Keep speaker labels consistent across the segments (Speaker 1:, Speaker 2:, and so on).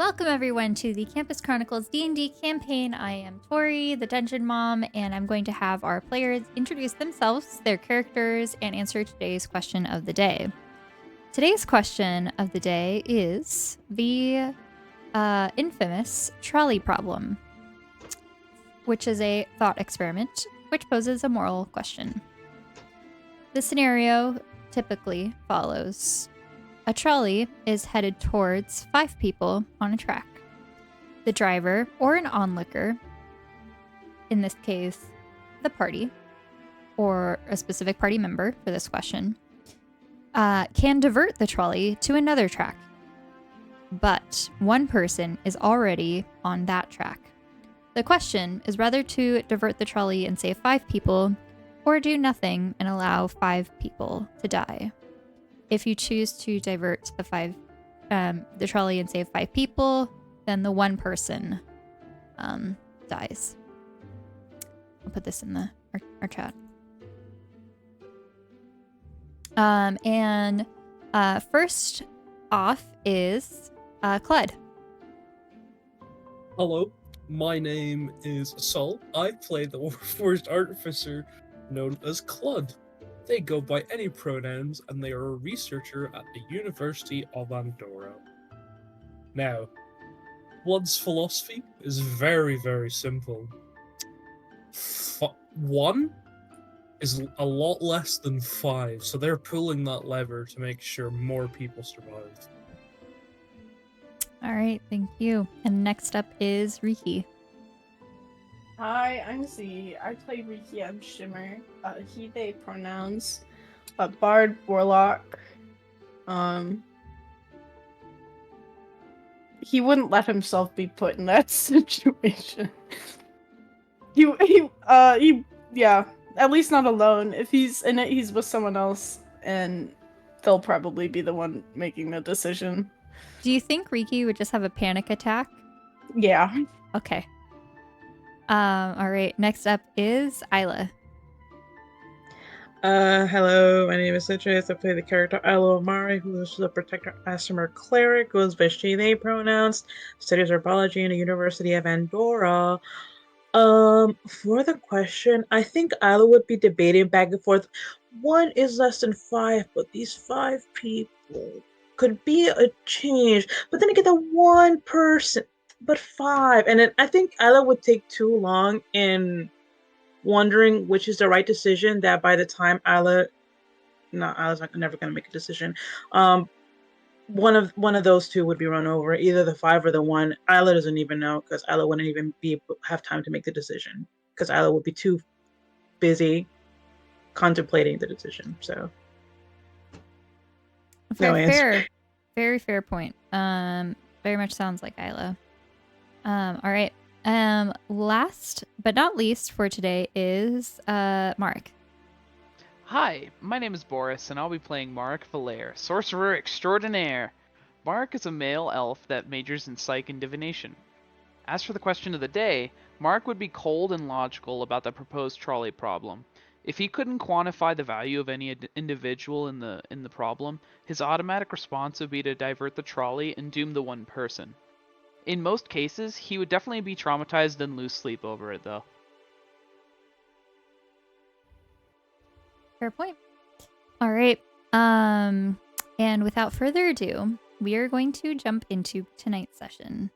Speaker 1: Welcome everyone to the Campus Chronicles D&D campaign. I am Torii, the Dungeon Mom, and I'm going to have our players introduce themselves, their characters, and answer today's question of the day. Today's question of the day is the infamous trolley problem, which is a thought experiment which poses a moral question. The scenario typically follows: a trolley is headed towards 5 people on a track. The driver, or an onlooker, in this case, the party, or a specific party member for this question, can divert the trolley to another track. But one person is already on that track. The question is whether to divert the trolley and save 5 people, or do nothing and allow 5 people to die. If you choose to divert the trolley and save 5 people, then the one person dies. I'll put this in our chat. And first off is Cludd.
Speaker 2: Hello, my name is Sol. I play the Forged Artificer known as Cludd. They go by any pronouns, and they are a researcher at the University of Andorra. Now, Cludd's philosophy is very, very simple. 1 is a lot less than 5, so they're pulling that lever to make sure more people survive.
Speaker 1: All right, thank you. And next up is Riki.
Speaker 3: Hi, I'm Z. I play Riki M. Shimmer. He, they pronouns. Bard, Warlock. He wouldn't let himself be put in that situation. Yeah, at least not alone. If he's in it, he's with someone else, and they'll probably be the one making the decision.
Speaker 1: Do you think Riki would just have a panic attack?
Speaker 3: Yeah.
Speaker 1: Okay. All right, next up is Ila.
Speaker 4: Hello, my name is Citrus. I play the character Ilo Amari, who is the Protector Asimar Cleric, goes by she, they pronouns, studies herbology in the University of Andorra. For the question, I think Ilo would be debating back and forth. 1 is less than 5, but these 5 people could be a change. But then again, the 1 person, but 5. And then I think Ilo would take too long in wondering which is the right decision, that by the time Isla's never gonna make a decision. One of those 2 would be run over, either the 5 or the 1. Isla doesn't even know, because Isla wouldn't even have time to make the decision, because Isla would be too busy contemplating the decision. So
Speaker 1: Fair. Very fair point. Very much sounds like Isla. All right. Last but not least for today is Mark.
Speaker 5: Hi, my name is Boris, and I'll be playing Mark Valaire, Sorcerer Extraordinaire. Mark is a male elf that majors in psych and divination. As for the question of the day, Mark would be cold and logical about the proposed trolley problem. If he couldn't quantify the value of any individual in the problem, his automatic response would be to divert the trolley and doom the one person. In most cases, he would definitely be traumatized and lose sleep over it, though.
Speaker 1: Fair point. All right. And without further ado, we are going to jump into tonight's session.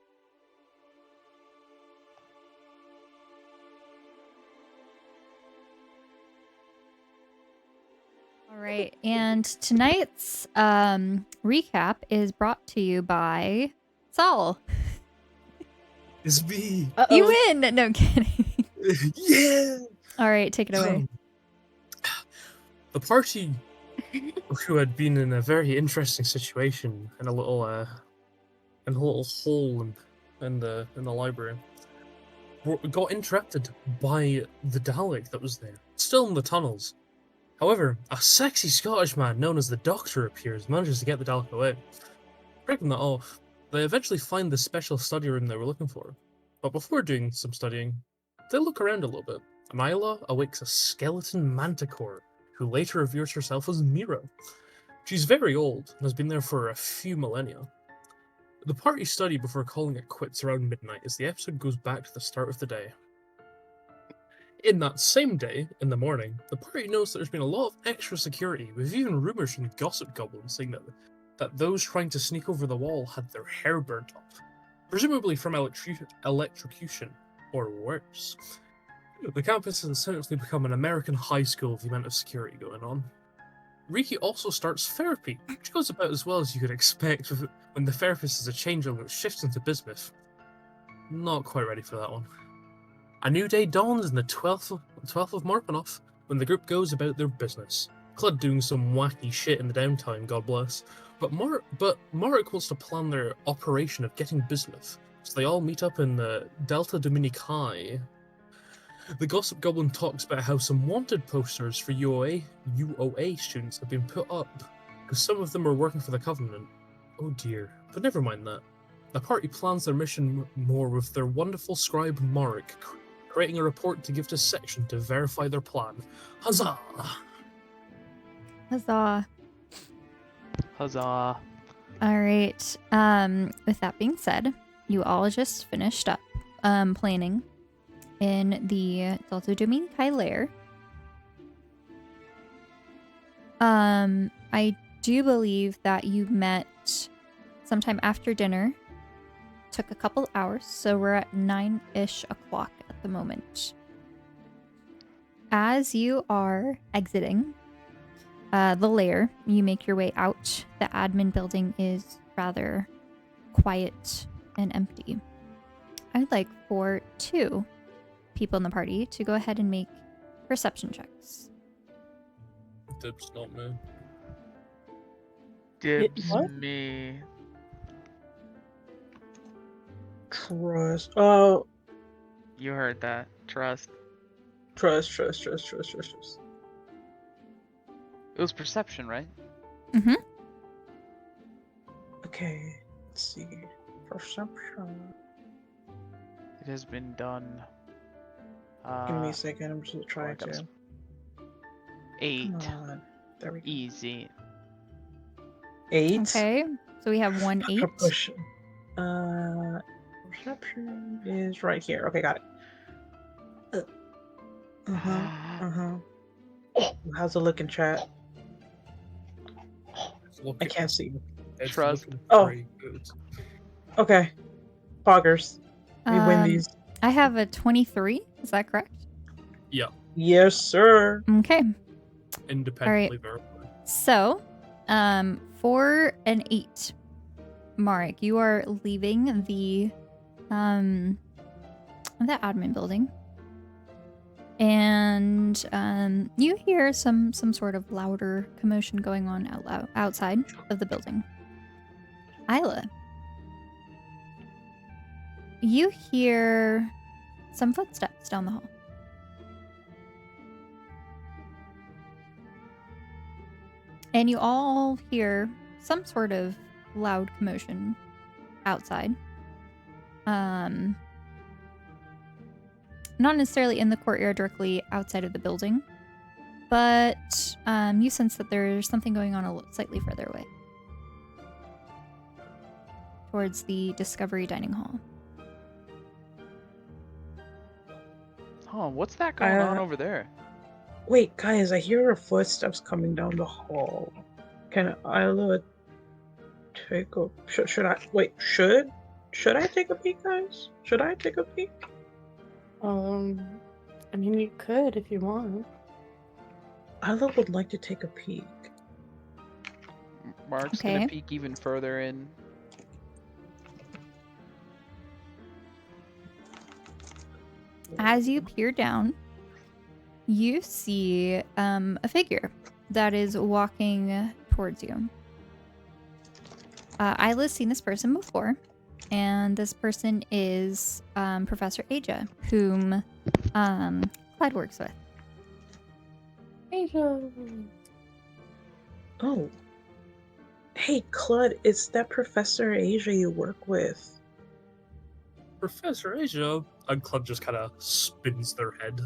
Speaker 1: All right. And tonight's recap is brought to you by Saul.
Speaker 2: It's me.
Speaker 3: Uh-oh.
Speaker 1: You win! No, I'm kidding.
Speaker 2: Yeah!
Speaker 1: All right, take it away.
Speaker 2: The party, who had been in a very interesting situation in a little hole in the library, got interrupted by the Dalek that was there, still in the tunnels. However, a sexy Scottish man known as the Doctor appears, manages to get the Dalek away. Breaking that off, they eventually find the special study room they were looking for. But before doing some studying, they look around a little bit, and Isla awakes a skeleton manticore, who later reveals herself as Mira. She's very old and has been there for a few millennia. The party study before calling it quits around midnight as the episode goes back to the start of the day. In that same day, in the morning, the party knows that there's been a lot of extra security, with even rumours from gossip goblins saying that those trying to sneak over the wall had their hair burnt off, presumably from electrocution, or worse. The campus has essentially become an American high school with the amount of security going on. Riki also starts therapy, which goes about as well as you could expect when the therapist is a changeling that shifts into bismuth. Not quite ready for that one. A new day dawns on the 12th of Marpanoff when the group goes about their business. Cludd doing some wacky shit in the downtime, God bless. But Marek wants to plan their operation of getting bismuth, so they all meet up in the Delta Dominici. The Gossip Goblin talks about how some wanted posters for UOA students have been put up, because some of them are working for the Covenant. Oh dear, but never mind that. The party plans their mission more with their wonderful scribe Marek, creating a report to give to section to verify their plan. Huzzah!
Speaker 1: Huzzah.
Speaker 5: Huzzah.
Speaker 1: All right. With that being said, you all just finished up planning in the Delta Dominici lair. I do believe that you met sometime after dinner. Took a couple hours, so we're at 9-ish o'clock at the moment. As you are exiting the lair, you make your way out. The admin building is rather quiet and empty. I'd like for 2 people in the party to go ahead and make perception checks.
Speaker 2: Dibs, not me.
Speaker 5: Dibs
Speaker 3: What?
Speaker 5: me.
Speaker 4: Trust. Oh,
Speaker 5: You heard that. Trust.
Speaker 4: trust.
Speaker 5: It was perception, right?
Speaker 1: Mm-hmm.
Speaker 4: Okay, let's see. Perception.
Speaker 5: It has been done.
Speaker 4: Give me a second. I'm just trying
Speaker 5: I got
Speaker 4: to.
Speaker 5: 8.
Speaker 4: Come on. There we go.
Speaker 5: Easy.
Speaker 4: 8.
Speaker 1: Okay, so we have 1 8.
Speaker 4: Push. Perception is right here. Okay, got it. How's it looking, chat? I can't see.
Speaker 2: It's
Speaker 5: Trust.
Speaker 2: looking
Speaker 4: Oh.
Speaker 2: pretty good.
Speaker 4: Okay. Poggers. We win these.
Speaker 1: I have a 23. Is that correct?
Speaker 2: Yeah,
Speaker 4: Yes, sir.
Speaker 1: Okay.
Speaker 2: independently verified.
Speaker 1: So, for an 8, Marek, you are leaving the admin building, and you hear some sort of louder commotion going on outside of the building. Ila, you hear some footsteps down the hall. And you all hear some sort of loud commotion outside. Not necessarily in the courtyard directly outside of the building, but you sense that there's something going on slightly further away. Towards the Discovery Dining Hall.
Speaker 5: Oh, what's that going on
Speaker 4: Uh,
Speaker 5: over there?
Speaker 4: Wait, guys, I hear her footsteps coming down the hall. Can Isla take a... Should I... Wait, should I take a peek, guys? Should I take a peek?
Speaker 3: I mean, you could if you want.
Speaker 4: Isla would like to take a peek.
Speaker 5: Mark's
Speaker 1: Okay.
Speaker 5: gonna peek even further in.
Speaker 1: As you peer down, you see a figure that is walking towards you. Isla's seen this person before, and this person is Professor Eyja, whom Clyde works with.
Speaker 3: Asia.
Speaker 4: Oh. Hey, Cludd, it's that Professor Eyja you work with.
Speaker 2: Professor Eyja, and Cludd just kind of spins their head.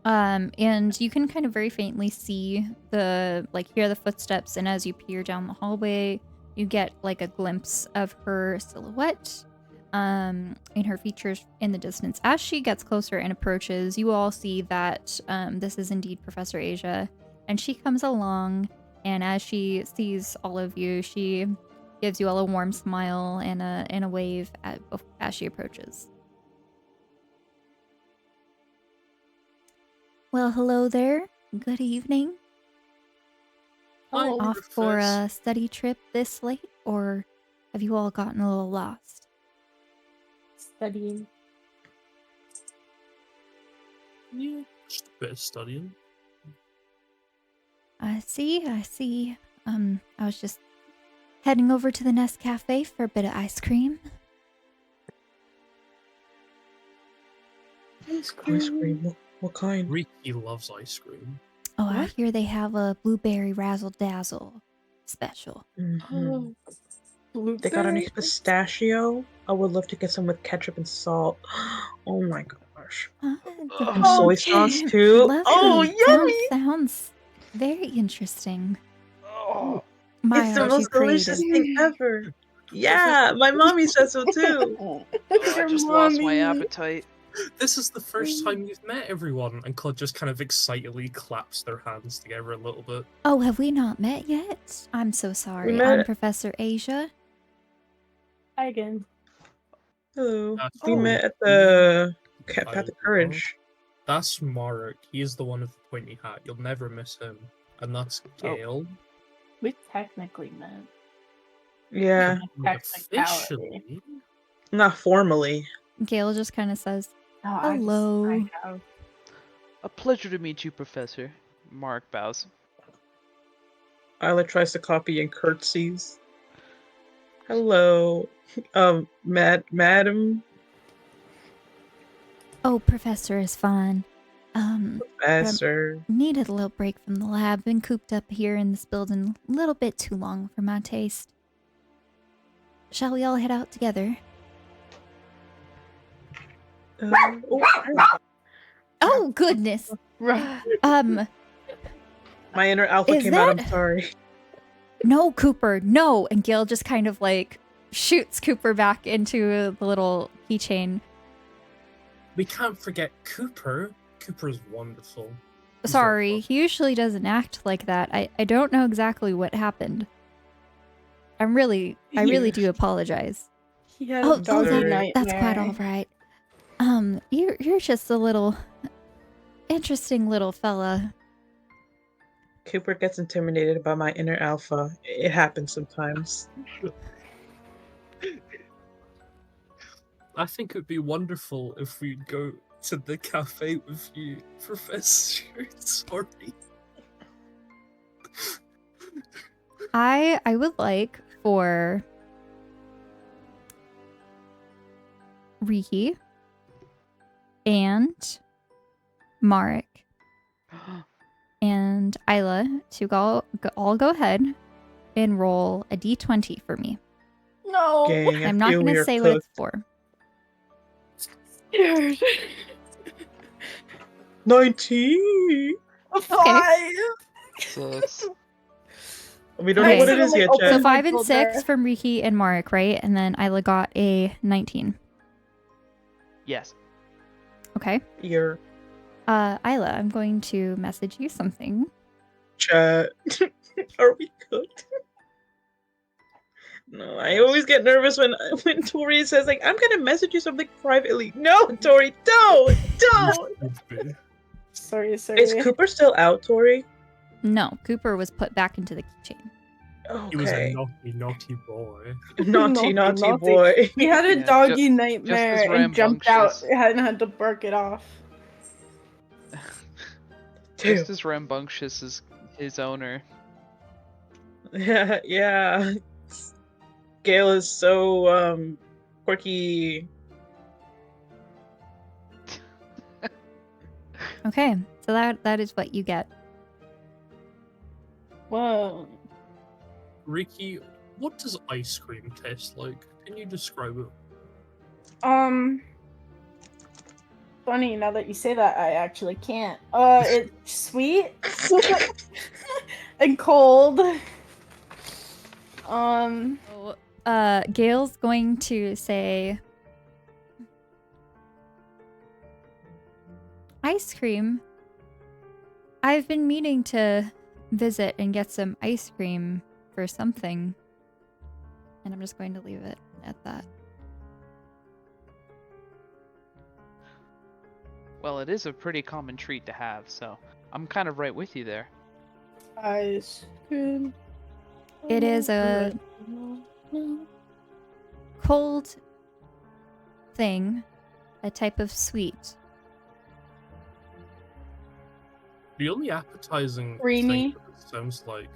Speaker 1: And you can kind of very faintly see hear the footsteps, and as you peer down the hallway, You get like a glimpse of her silhouette and her features in the distance. As she gets closer and approaches, you all see that this is indeed Professor Eyja, and she comes along, and as she sees all of you, she gives you all a warm smile and a wave as she approaches. Well, hello there. Good evening.
Speaker 2: Hi,
Speaker 1: Off for
Speaker 2: Professor.
Speaker 1: a study trip this late, or have you all gotten a little lost?
Speaker 3: Studying.
Speaker 2: Yeah, just a bit of studying.
Speaker 1: I see. I was just heading over to the Nest Cafe for a bit of ice cream.
Speaker 4: Ice cream. What kind?
Speaker 2: Riki loves ice cream.
Speaker 1: Oh, I
Speaker 3: What?
Speaker 1: hear they have a blueberry razzle dazzle special.
Speaker 4: Mhm.
Speaker 3: Blueberry.
Speaker 4: They got any pistachio? I would love to get some with ketchup and salt. Oh my gosh. And soy sauce too.
Speaker 1: Lovely.
Speaker 4: Oh, yummy!
Speaker 1: Sounds very interesting.
Speaker 5: Oh,
Speaker 1: My,
Speaker 4: It's the
Speaker 1: aren't you
Speaker 4: most delicious
Speaker 1: creative?
Speaker 4: thing ever. Yeah, my mommy says so too.
Speaker 5: I just lost my appetite.
Speaker 2: This is the first time you've met everyone, and Cludd just kind of excitedly claps their hands together a little bit.
Speaker 1: Oh, have we not met yet? I'm so sorry.
Speaker 4: met-
Speaker 1: I'm Professor Eyja.
Speaker 3: Hi again.
Speaker 4: Hello.
Speaker 2: That's
Speaker 4: We
Speaker 2: cool.
Speaker 4: met at the
Speaker 2: I
Speaker 4: Path of
Speaker 2: know.
Speaker 4: Courage.
Speaker 2: That's Marek. He is the one with the pointy hat. You'll never miss him. And that's Gale.
Speaker 3: We technically met.
Speaker 4: Yeah,
Speaker 2: Like,
Speaker 3: Technicality.
Speaker 2: officially.
Speaker 4: not formally.
Speaker 1: Gail just kind of says,
Speaker 3: No,
Speaker 1: Hello.
Speaker 3: I have.
Speaker 5: A pleasure to meet you, Professor. Mark bows.
Speaker 4: Isla tries to copy and curtsies. Hello, madam,
Speaker 1: "Oh, Professor is fine.
Speaker 4: professor.
Speaker 1: Needed a little break from the lab. Been cooped up here in this building a little bit too long for my taste. Shall we all head out together?" Oh, goodness.
Speaker 3: Right.
Speaker 4: My inner alpha
Speaker 1: Is
Speaker 4: came out. I'm
Speaker 1: that-
Speaker 4: sorry.
Speaker 1: No, Cooper, no. And Gail just kind of like shoots Cooper back into the little keychain.
Speaker 2: We can't forget Cooper. Cooper's wonderful. He's
Speaker 1: Sorry,
Speaker 2: very
Speaker 1: he usually doesn't act like that. I don't know exactly what happened. I really do apologize.
Speaker 3: He had
Speaker 1: Oh,
Speaker 3: a doggy
Speaker 4: that's-
Speaker 3: nightmare.
Speaker 1: that's quite all right. You're just a little interesting little fella.
Speaker 4: Cooper gets intimidated by my inner alpha. It happens sometimes.
Speaker 2: I think it would be wonderful if we'd go to the cafe with you, Professor. Sorry.
Speaker 1: I would like for Riki and Marek and Isla to all go ahead and roll a d20 for me.
Speaker 3: No.
Speaker 4: Gang, I
Speaker 1: I'm not
Speaker 4: feel
Speaker 1: going
Speaker 4: we
Speaker 1: to
Speaker 4: are
Speaker 1: say what
Speaker 4: cooked.
Speaker 1: it's for.
Speaker 3: Scared.
Speaker 4: 19.
Speaker 3: 5.
Speaker 5: Sucks.
Speaker 4: We don't
Speaker 1: Okay.
Speaker 4: know what it is yet,
Speaker 3: Open
Speaker 1: So
Speaker 4: Jen.
Speaker 3: my
Speaker 1: 5 and
Speaker 3: folder.
Speaker 1: 6 from Riki and Marek, right? And then Isla got a 19.
Speaker 5: Yes.
Speaker 1: Okay.
Speaker 4: Your
Speaker 1: Isla, I'm going to message you something.
Speaker 4: chat. Are we cooked? No, I always get nervous when Torii says like, "I'm gonna message you something privately." No, Torii, don't.
Speaker 3: Sorry.
Speaker 4: Is Cooper still out, Torii?
Speaker 1: No, Cooper was put back into the keychain.
Speaker 2: He was a
Speaker 4: Okay.
Speaker 2: naughty boy.
Speaker 4: Naughty
Speaker 3: Naughty.
Speaker 4: boy.
Speaker 3: He had a
Speaker 5: Yeah,
Speaker 3: doggy
Speaker 5: just
Speaker 3: nightmare
Speaker 5: as
Speaker 3: and jumped out
Speaker 5: rambunctious.
Speaker 3: and had to bark it off.
Speaker 5: Just as rambunctious as his owner.
Speaker 4: Yeah. Gale is so quirky.
Speaker 1: Okay, so that is what you get.
Speaker 3: Whoa.
Speaker 2: Riki, what does ice cream taste like? Can you describe it?
Speaker 3: Funny, now that you say that, I actually can't. It's sweet and cold.
Speaker 1: So, Gail's going to say ice cream. I've been meaning to visit and get some ice cream for something. And I'm just going to leave it at that.
Speaker 5: Well, it is a pretty common treat to have, so I'm kind of right with you there.
Speaker 3: Ice cream.
Speaker 1: It is a cold thing, a type of sweet.
Speaker 2: The only appetizing
Speaker 3: Creamy.
Speaker 2: thing that it sounds like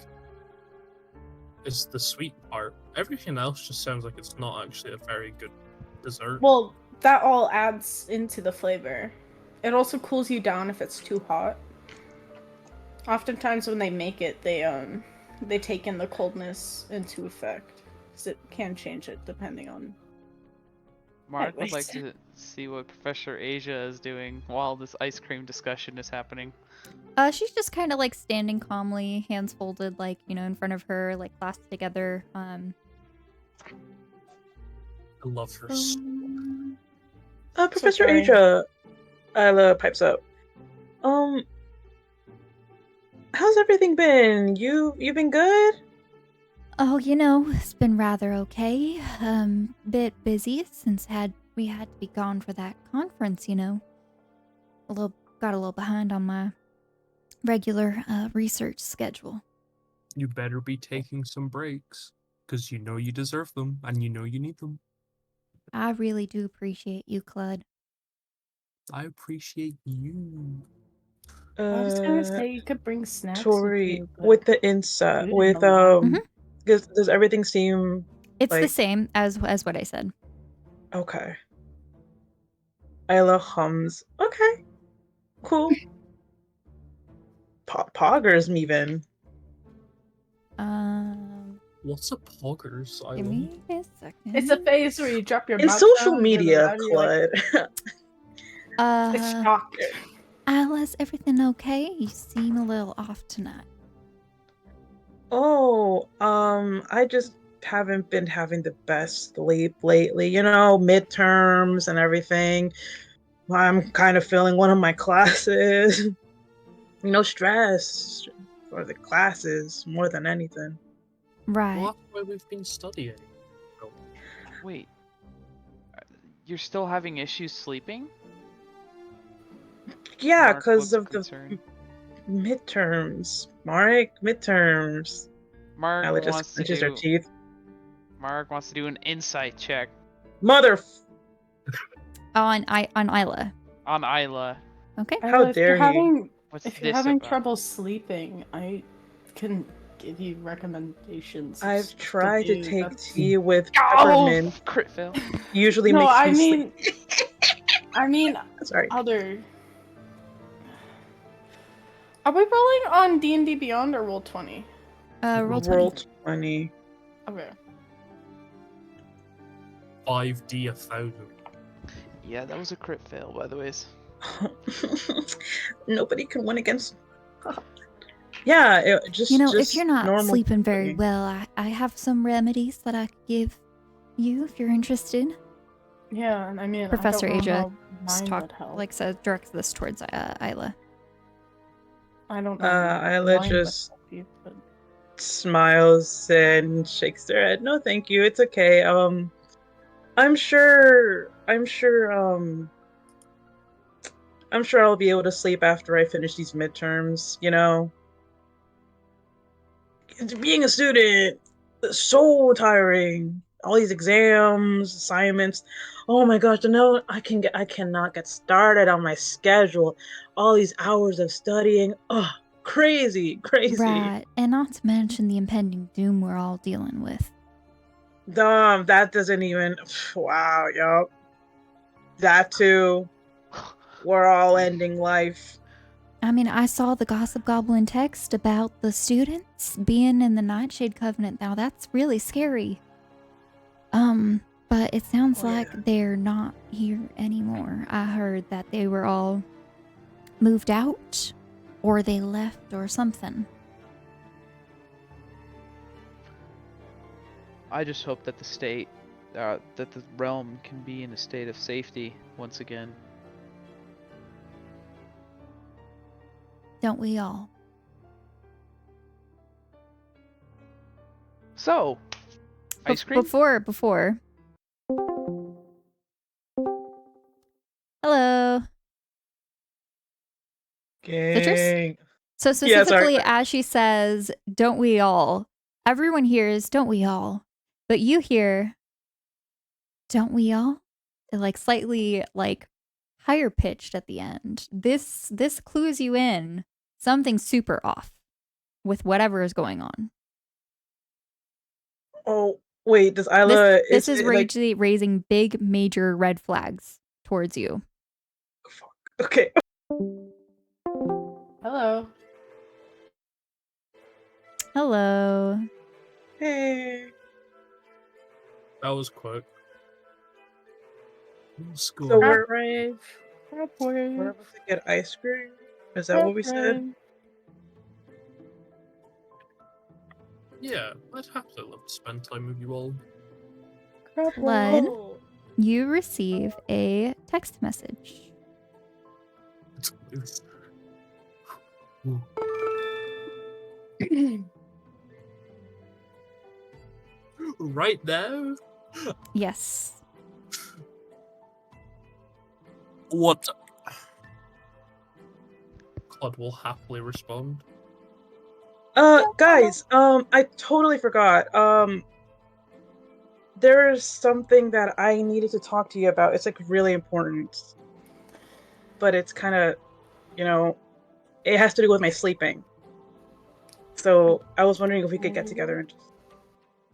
Speaker 2: is the sweet part. Everything else just sounds like it's not actually a very good dessert.
Speaker 3: Well, that all adds into the flavor. It also cools you down if it's too hot. Oftentimes when they make it, they take in the coldness into effect. 'Cause it can change it depending on.
Speaker 5: Mark would like
Speaker 3: Anyways.
Speaker 5: to see what Professor Eyja is doing while this ice cream discussion is happening.
Speaker 1: She's just kind of like standing calmly, hands folded, like, you know, in front of her, like clasped together.
Speaker 2: I love her so much.
Speaker 4: Professor
Speaker 3: sorry.
Speaker 4: Eyja, Ila pipes up. How's everything been? You been good?
Speaker 1: Oh, you know, it's been rather okay. Bit busy since we had to be gone for that conference, you know. Got a little behind on my regular research schedule.
Speaker 2: You better be taking some breaks, because you know you deserve them, and you know you need them.
Speaker 1: I really do appreciate you, Cludd.
Speaker 2: I appreciate you.
Speaker 3: I was gonna say you could bring snacks
Speaker 4: Torii,
Speaker 3: with you,
Speaker 4: with
Speaker 3: but
Speaker 4: the inside,
Speaker 3: food in
Speaker 4: with
Speaker 3: the lab.
Speaker 4: does everything seem
Speaker 1: It's the
Speaker 4: like
Speaker 1: same as what I said.
Speaker 4: okay? Ila hums. Okay, cool. Poggers, even.
Speaker 2: What's a poggers? I
Speaker 1: Give
Speaker 2: want.
Speaker 1: me a second.
Speaker 3: It's a phase where you drop your
Speaker 4: In
Speaker 3: mouth
Speaker 4: social
Speaker 3: down and
Speaker 4: media,
Speaker 3: then you're like,
Speaker 4: Cludd.
Speaker 3: it's shocked.
Speaker 1: Alice, everything okay? You seem a little off tonight.
Speaker 4: Oh, I just haven't been having the best sleep lately. You know, midterms and everything. I'm kind of failing one of my classes. You know, stress for the classes more than anything.
Speaker 1: Right.
Speaker 2: Well, that's why we've been studying.
Speaker 5: Wait, you're still having issues sleeping?
Speaker 4: Yeah,
Speaker 5: Mark
Speaker 4: because
Speaker 5: looks
Speaker 4: of
Speaker 5: concerned.
Speaker 4: the midterms. Mark, midterms.
Speaker 5: Mark
Speaker 4: Ella just
Speaker 5: wants to
Speaker 4: clenches her
Speaker 5: do.
Speaker 4: teeth.
Speaker 5: Mark wants to do an insight check
Speaker 4: Mother.
Speaker 1: On Isla.
Speaker 5: on Ila.
Speaker 1: Okay.
Speaker 4: How
Speaker 3: If
Speaker 4: dare
Speaker 3: you're
Speaker 4: he?
Speaker 3: having
Speaker 5: What's
Speaker 3: if you're
Speaker 5: this
Speaker 3: having
Speaker 5: about?
Speaker 3: trouble sleeping, I can give you recommendations. of
Speaker 4: I've
Speaker 3: stuff
Speaker 4: tried to
Speaker 3: do
Speaker 4: take
Speaker 3: that's-
Speaker 4: tea with
Speaker 5: Oh,
Speaker 4: peppermint.
Speaker 5: crit fail.
Speaker 4: Usually
Speaker 3: No,
Speaker 4: makes
Speaker 3: I
Speaker 4: me
Speaker 3: mean,
Speaker 4: sleep.
Speaker 3: I mean
Speaker 4: Sorry.
Speaker 3: other. Are we rolling on D&D Beyond or Roll20?
Speaker 1: Roll 20.
Speaker 4: Roll 20.
Speaker 3: Okay.
Speaker 2: 5D 1,000.
Speaker 5: Yeah, that was a crit fail, by the way.
Speaker 4: Nobody can win against. Yeah, just
Speaker 1: You know,
Speaker 4: just
Speaker 1: if you're not
Speaker 4: normal
Speaker 1: sleeping very
Speaker 4: sleeping.
Speaker 1: well, I have some remedies that I could give you if you're interested.
Speaker 3: Yeah, and I mean,
Speaker 1: Professor
Speaker 3: I don't know
Speaker 1: Eyja
Speaker 3: how
Speaker 1: just
Speaker 3: mine would help.
Speaker 1: directs this towards Isla.
Speaker 3: I don't know. how
Speaker 4: Ila
Speaker 3: mine would
Speaker 4: just
Speaker 3: help you, but-
Speaker 4: smiles and shakes their head. No, thank you. It's okay. I'm sure I'll be able to sleep after I finish these midterms, you know. Being a student, it's so tiring. All these exams, assignments. Oh my gosh, no, I cannot get started on my schedule. All these hours of studying. Oh, crazy.
Speaker 1: Right, and not to mention the impending doom we're all dealing with.
Speaker 4: That doesn't even. Wow, yup. That too. We're all ending life.
Speaker 1: I mean, I saw the Gossip Goblin text about the students being in the Nightshade Covenant. Now that's really scary. But it sounds like they're not here anymore. I heard that they were all moved out, or they left, or something.
Speaker 5: I just hope that that the realm can be in a state of safety once again.
Speaker 1: Don't we all?
Speaker 5: So, ice cream?
Speaker 1: Before. Hello.
Speaker 4: Gang.
Speaker 1: So
Speaker 4: Yeah,
Speaker 1: specifically,
Speaker 4: sorry.
Speaker 1: as she says, don't we all? Everyone hears, don't we all? But you hear, don't we all? And like slightly like higher pitched at the end. This clues you in something super off with whatever is going on.
Speaker 4: Oh, wait, does Ila...
Speaker 1: This is
Speaker 4: like...
Speaker 1: raising big major red flags towards you.
Speaker 4: Fuck. Okay.
Speaker 3: Hello.
Speaker 1: Hello.
Speaker 4: Hey.
Speaker 2: That was quick.
Speaker 4: So
Speaker 3: Crap
Speaker 4: we're
Speaker 3: wave. Crap wave.
Speaker 4: about to get ice cream? Is that what we said?
Speaker 2: Yeah, I'd happily love to spend time with you all.
Speaker 3: Crap
Speaker 1: Cludd,
Speaker 4: Oh.
Speaker 1: you receive a text message.
Speaker 3: wave.
Speaker 2: Right now?
Speaker 1: Yes.
Speaker 2: What? Cludd will happily respond.
Speaker 4: Guys, I totally forgot. There's something that I needed to talk to you about. It's like really important. But it's kind of, it has to do with my sleeping. So I was wondering if we could get together and just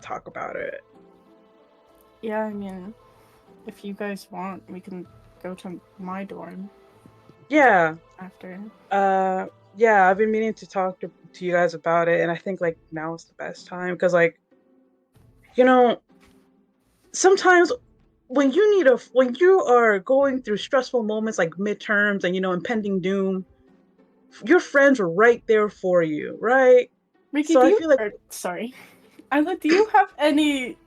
Speaker 4: talk about it.
Speaker 3: Yeah, I mean, if you guys want, we can go to my dorm
Speaker 4: Yeah.
Speaker 3: after.
Speaker 4: Yeah, I've been meaning to talk to you guys about it, and I think like now is the best time because like, sometimes when you are going through stressful moments like midterms and impending doom, your friends are right there for you, right?
Speaker 3: Ricky,
Speaker 4: So I feel like
Speaker 3: sorry. Isla, do you have any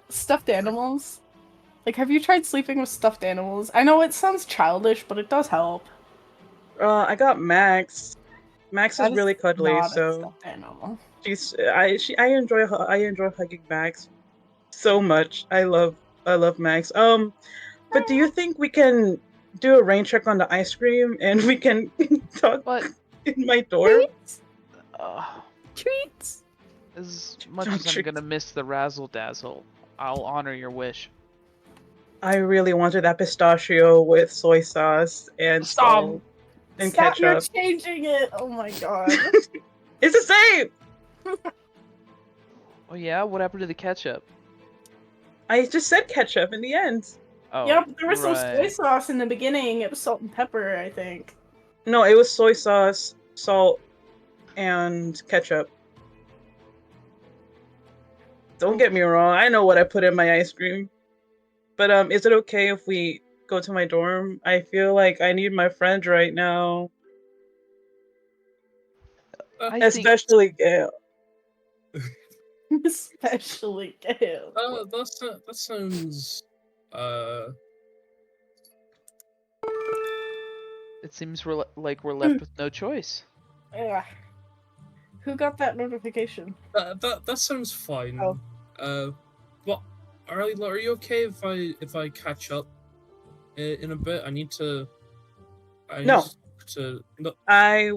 Speaker 3: stuffed animals? Like, have you tried sleeping with stuffed animals? I know it sounds childish, but it does help.
Speaker 4: I got Max. Max is
Speaker 3: That
Speaker 4: really cuddly,
Speaker 3: not a
Speaker 4: so
Speaker 3: stuffed animal.
Speaker 4: I enjoy hugging Max so much. I love Max. But do you think we can do a rain check on the ice cream and we can talk
Speaker 5: But
Speaker 4: in my dorm?
Speaker 3: Treats.
Speaker 5: as much
Speaker 4: Don't
Speaker 5: as I'm
Speaker 4: treat-
Speaker 5: gonna miss the razzle dazzle, I'll honor your wish.
Speaker 4: I really wanted that pistachio with soy sauce and
Speaker 3: Stop.
Speaker 4: salt and
Speaker 3: Stop, you're
Speaker 4: ketchup.
Speaker 3: changing it! Oh my god.
Speaker 4: It's the same!
Speaker 5: Oh yeah, what happened to the ketchup?
Speaker 4: I just said ketchup in the end.
Speaker 5: Oh,
Speaker 3: Yeah, but there was some soy
Speaker 5: right.
Speaker 3: sauce in the beginning. It was salt and pepper, I think.
Speaker 4: No, it was soy sauce, salt, and ketchup. Don't get me wrong, I know what I put in my ice cream. But is it okay if we go to my dorm? I feel like I need my friends right now.
Speaker 5: I think
Speaker 4: Especially Gail.
Speaker 3: Especially Gale.
Speaker 2: That sounds.
Speaker 5: it seems like we're left with no choice.
Speaker 3: Ugh. Who got that notification?
Speaker 2: That sounds fine.
Speaker 3: Oh.
Speaker 2: But are you okay if I catch up in a bit? I need to.
Speaker 4: No.
Speaker 2: No.
Speaker 4: I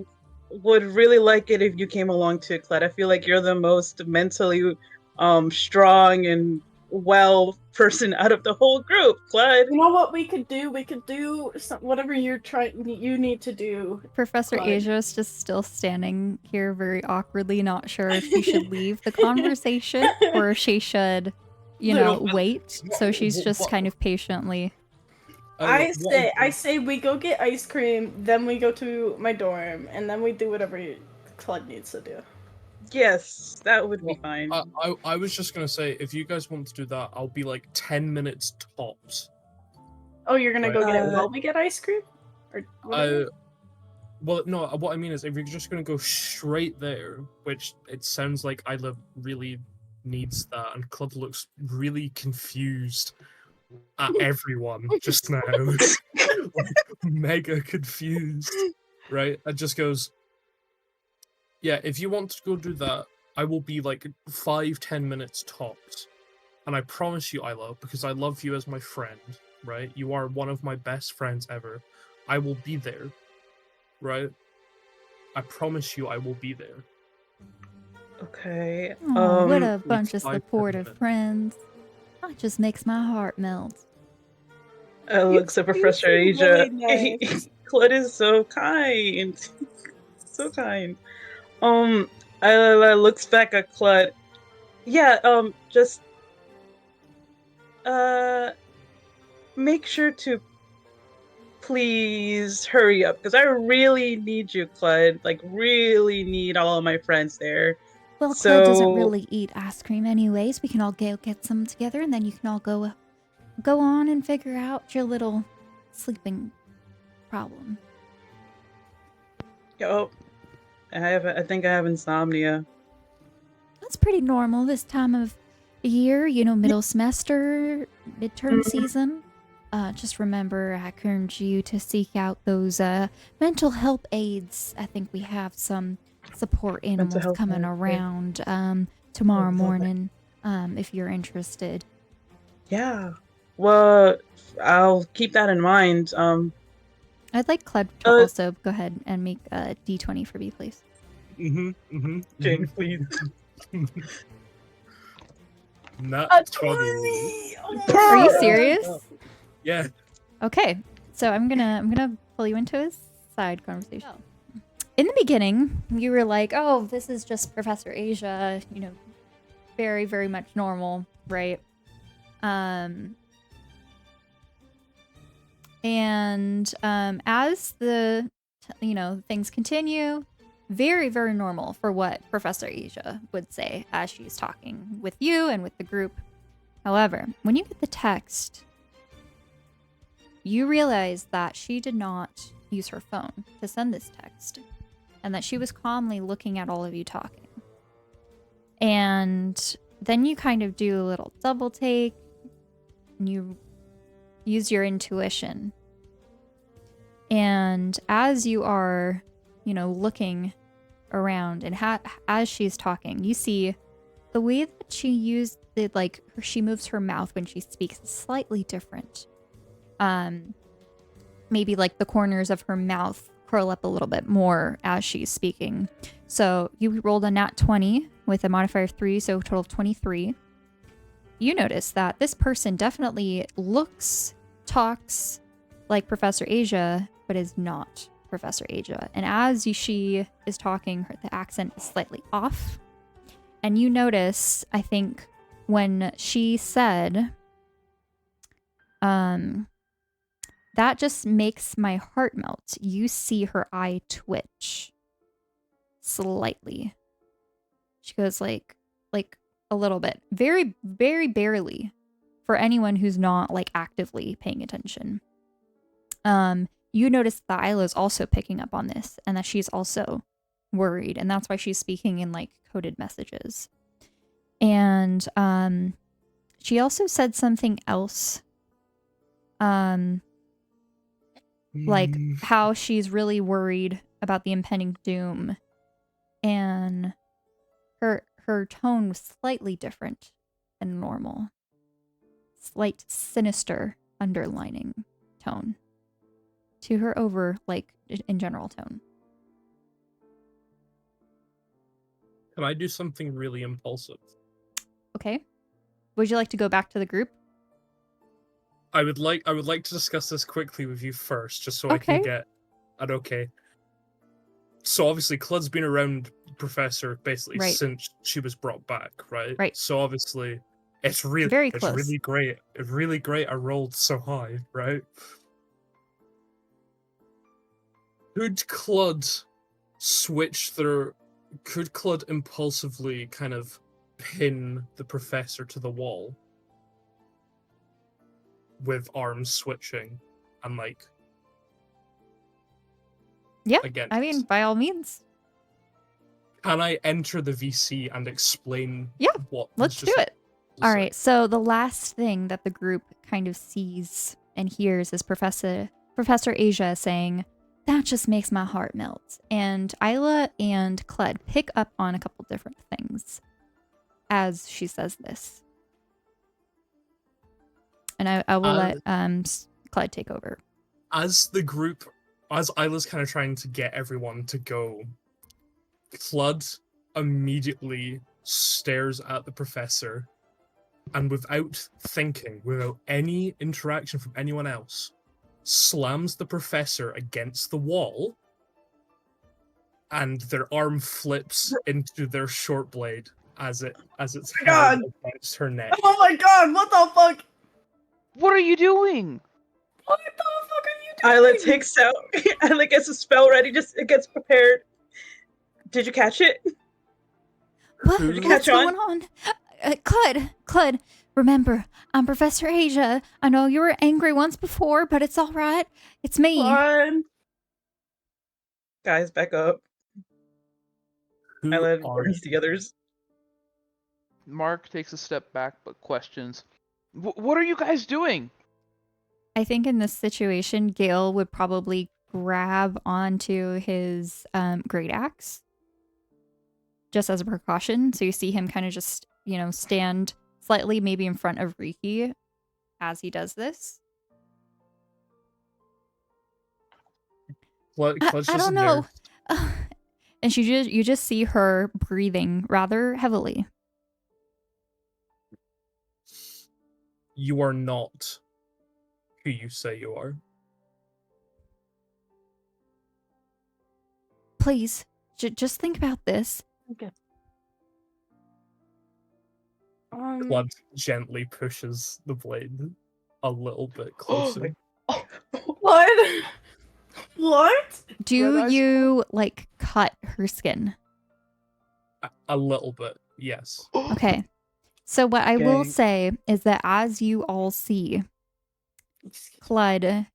Speaker 4: would really like it if you came along too, Cludd. I feel like you're the most mentally strong and well person out of the whole group, Cludd.
Speaker 3: You know what we could do? We could do whatever you need to do.
Speaker 1: Professor
Speaker 3: Cludd.
Speaker 1: Eyja is just still standing here very awkwardly, not sure if she should leave the conversation or if she should, wait. So she's just kind of patiently.
Speaker 3: I say we go get ice cream, then we go to my dorm, and then we do whatever Cludd needs to do.
Speaker 4: Yes, that would be fine.
Speaker 2: I was just gonna say, if you guys want to do that, I'll be like 10 minutes tops.
Speaker 3: Oh, you're gonna
Speaker 2: Right.
Speaker 3: go get it while we get ice cream? Or whatever?
Speaker 2: Well, no. What I mean is, if you're just gonna go straight there, which it sounds like I live really needs that, and Cludd looks really confused at everyone just now. Like, mega confused, right? And just goes, yeah, if you want to go do that, I will be like 5-10 minutes tops. And I promise you, Ila, because I love you as my friend, right? You are one of my best friends ever. I will be there, right? I promise you I will be there.
Speaker 4: Okay.
Speaker 1: Oh, what a
Speaker 2: Like
Speaker 1: bunch of
Speaker 2: 5-10
Speaker 1: supportive
Speaker 2: minutes.
Speaker 1: friends. That just makes my heart melt.
Speaker 4: Looks at
Speaker 3: He's
Speaker 4: Professor Eyja.
Speaker 3: really nice.
Speaker 4: Claude is so kind. So kind. Ila looks back at Claude. Yeah, just make sure to please hurry up, because I really need you, Claude. Like, really need all of my friends there.
Speaker 1: Well,
Speaker 4: So,
Speaker 1: Cludd doesn't really eat ice cream anyways. We can all go get some together, and then you can all go on and figure out your little sleeping problem.
Speaker 4: oh, I think I have insomnia.
Speaker 1: That's pretty normal this time of year, you know, middle semester, midterm season. Just remember, I encourage you to seek out those mental health aides. I think we have some support animals
Speaker 4: health
Speaker 1: coming
Speaker 4: aides, yeah.
Speaker 1: around tomorrow
Speaker 4: love it.
Speaker 1: morning, if you're interested.
Speaker 4: Yeah. Well, I'll keep that in mind.
Speaker 1: I'd like Cludd to also go ahead and make a D20 for me, please.
Speaker 4: Jane, please.
Speaker 2: Not 20.
Speaker 1: Are you serious?
Speaker 2: Yeah.
Speaker 1: Okay, so I'm gonna pull you into a side conversation. In the beginning, you were like, "Oh, this is just Professor Eyja, you know, very, very much normal, right?" As the things continue, very, very normal for what Professor Eyja would say as she's talking with you and with the group. However, when you get the text, you realize that she did not use her phone to send this text, and that she was calmly looking at all of you talking. And then you kind of do a little double take, and you use your intuition. And as you are, looking around, and as she's talking, you see the way that she used it, like she moves her mouth when she speaks is slightly different. Maybe like the corners of her mouth curl up a little bit more as she's speaking. So you rolled a nat 20 with a modifier of 3, so a total of 23. You notice that this person definitely looks, talks like Professor Eyja, but is not Professor Eyja. And as she is talking, the accent is slightly off. And you notice, I think, when she said, that just makes my heart melt. You see her eye twitch slightly. She goes like a little bit. Very, very barely for anyone who's not like actively paying attention. You notice that Isla's also picking up on this, and that she's also worried, and that's why she's speaking in like coded messages. And she also said something else. Like how she's really worried about the impending doom, and her tone was slightly different than normal. Slight sinister underlining tone to her over, like, in general tone.
Speaker 2: Can I do something really impulsive?
Speaker 1: Okay. Would you like to go back to the group?
Speaker 2: I would like to discuss this quickly with you first, just so I
Speaker 1: Okay.
Speaker 2: can get an okay. So obviously, Cludd's been around Professor basically
Speaker 1: Right.
Speaker 2: since she was brought back, right?
Speaker 1: Right.
Speaker 2: So obviously, it's really
Speaker 1: Very close.
Speaker 2: really great. It's really great. I rolled so high, right? Could Cludd impulsively kind of pin the Professor to the wall with arms switching and like?
Speaker 1: Yeah,
Speaker 2: Again,
Speaker 1: I mean, by all means.
Speaker 2: Can I enter the VC and explain
Speaker 1: Yeah,
Speaker 2: what
Speaker 1: let's do it. All right, so the last thing that the group kind of sees and hears is Professor Eyja saying, "That just makes my heart melt." And Ila and Cludd pick up on a couple different things as she says this. And I will let Cludd take over.
Speaker 2: As the group, as Isla's kind of trying to get everyone to go, Cludd immediately stares at the professor and without thinking, without any interaction from anyone else, slams the professor against the wall and their arm flips into their short blade as it's held against her neck.
Speaker 3: Oh my god, what the fuck?
Speaker 5: What are you doing?
Speaker 3: What the fuck are you doing?
Speaker 4: Isla takes out, Isla gets a spell ready, it gets prepared. Did you catch it?
Speaker 1: What?
Speaker 2: Did you
Speaker 1: What's
Speaker 4: catch on?
Speaker 1: going on? Cludd, remember, I'm Professor Eyja. I know you were angry once before, but it's all right. It's me.
Speaker 3: Fun.
Speaker 4: Guys, back up.
Speaker 2: Who
Speaker 4: Isla
Speaker 2: are
Speaker 4: brings the others.
Speaker 5: Mark takes a step back but questions. What are you guys doing?
Speaker 1: I think in this situation, Gale would probably grab onto his great axe just as a precaution. So you see him kind of just, stand slightly maybe in front of Riki as he does this. I don't know. And you just see her breathing rather heavily.
Speaker 2: You are not who you say you are.
Speaker 1: Please, just think about this.
Speaker 3: Okay.
Speaker 2: Cludd gently pushes the blade a little bit closer.
Speaker 3: What? What?
Speaker 1: Do you, cut her skin?
Speaker 2: A little bit, yes.
Speaker 1: Okay. So what I will
Speaker 3: Okay.
Speaker 1: say is that as you all see, Cludd,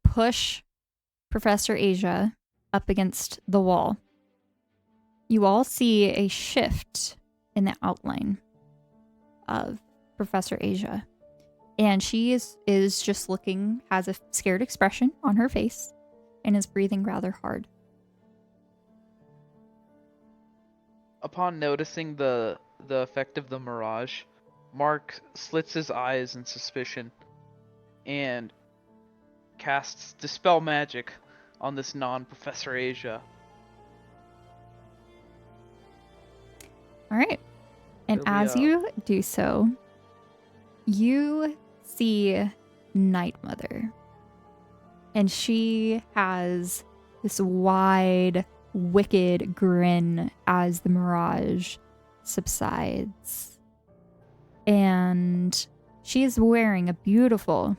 Speaker 1: push Professor Eyja up against the wall, you all see a shift in the outline of Professor Eyja. And she is just looking, has a scared expression on her face, and is breathing rather hard.
Speaker 5: Upon noticing the effect of the mirage, Mark slits his eyes in suspicion and casts Dispel Magic on this non-Professor Eyja.
Speaker 1: All right. And as you do so, you see Night Mother. And she has this wide, wicked grin as the mirage subsides. And she is wearing a beautiful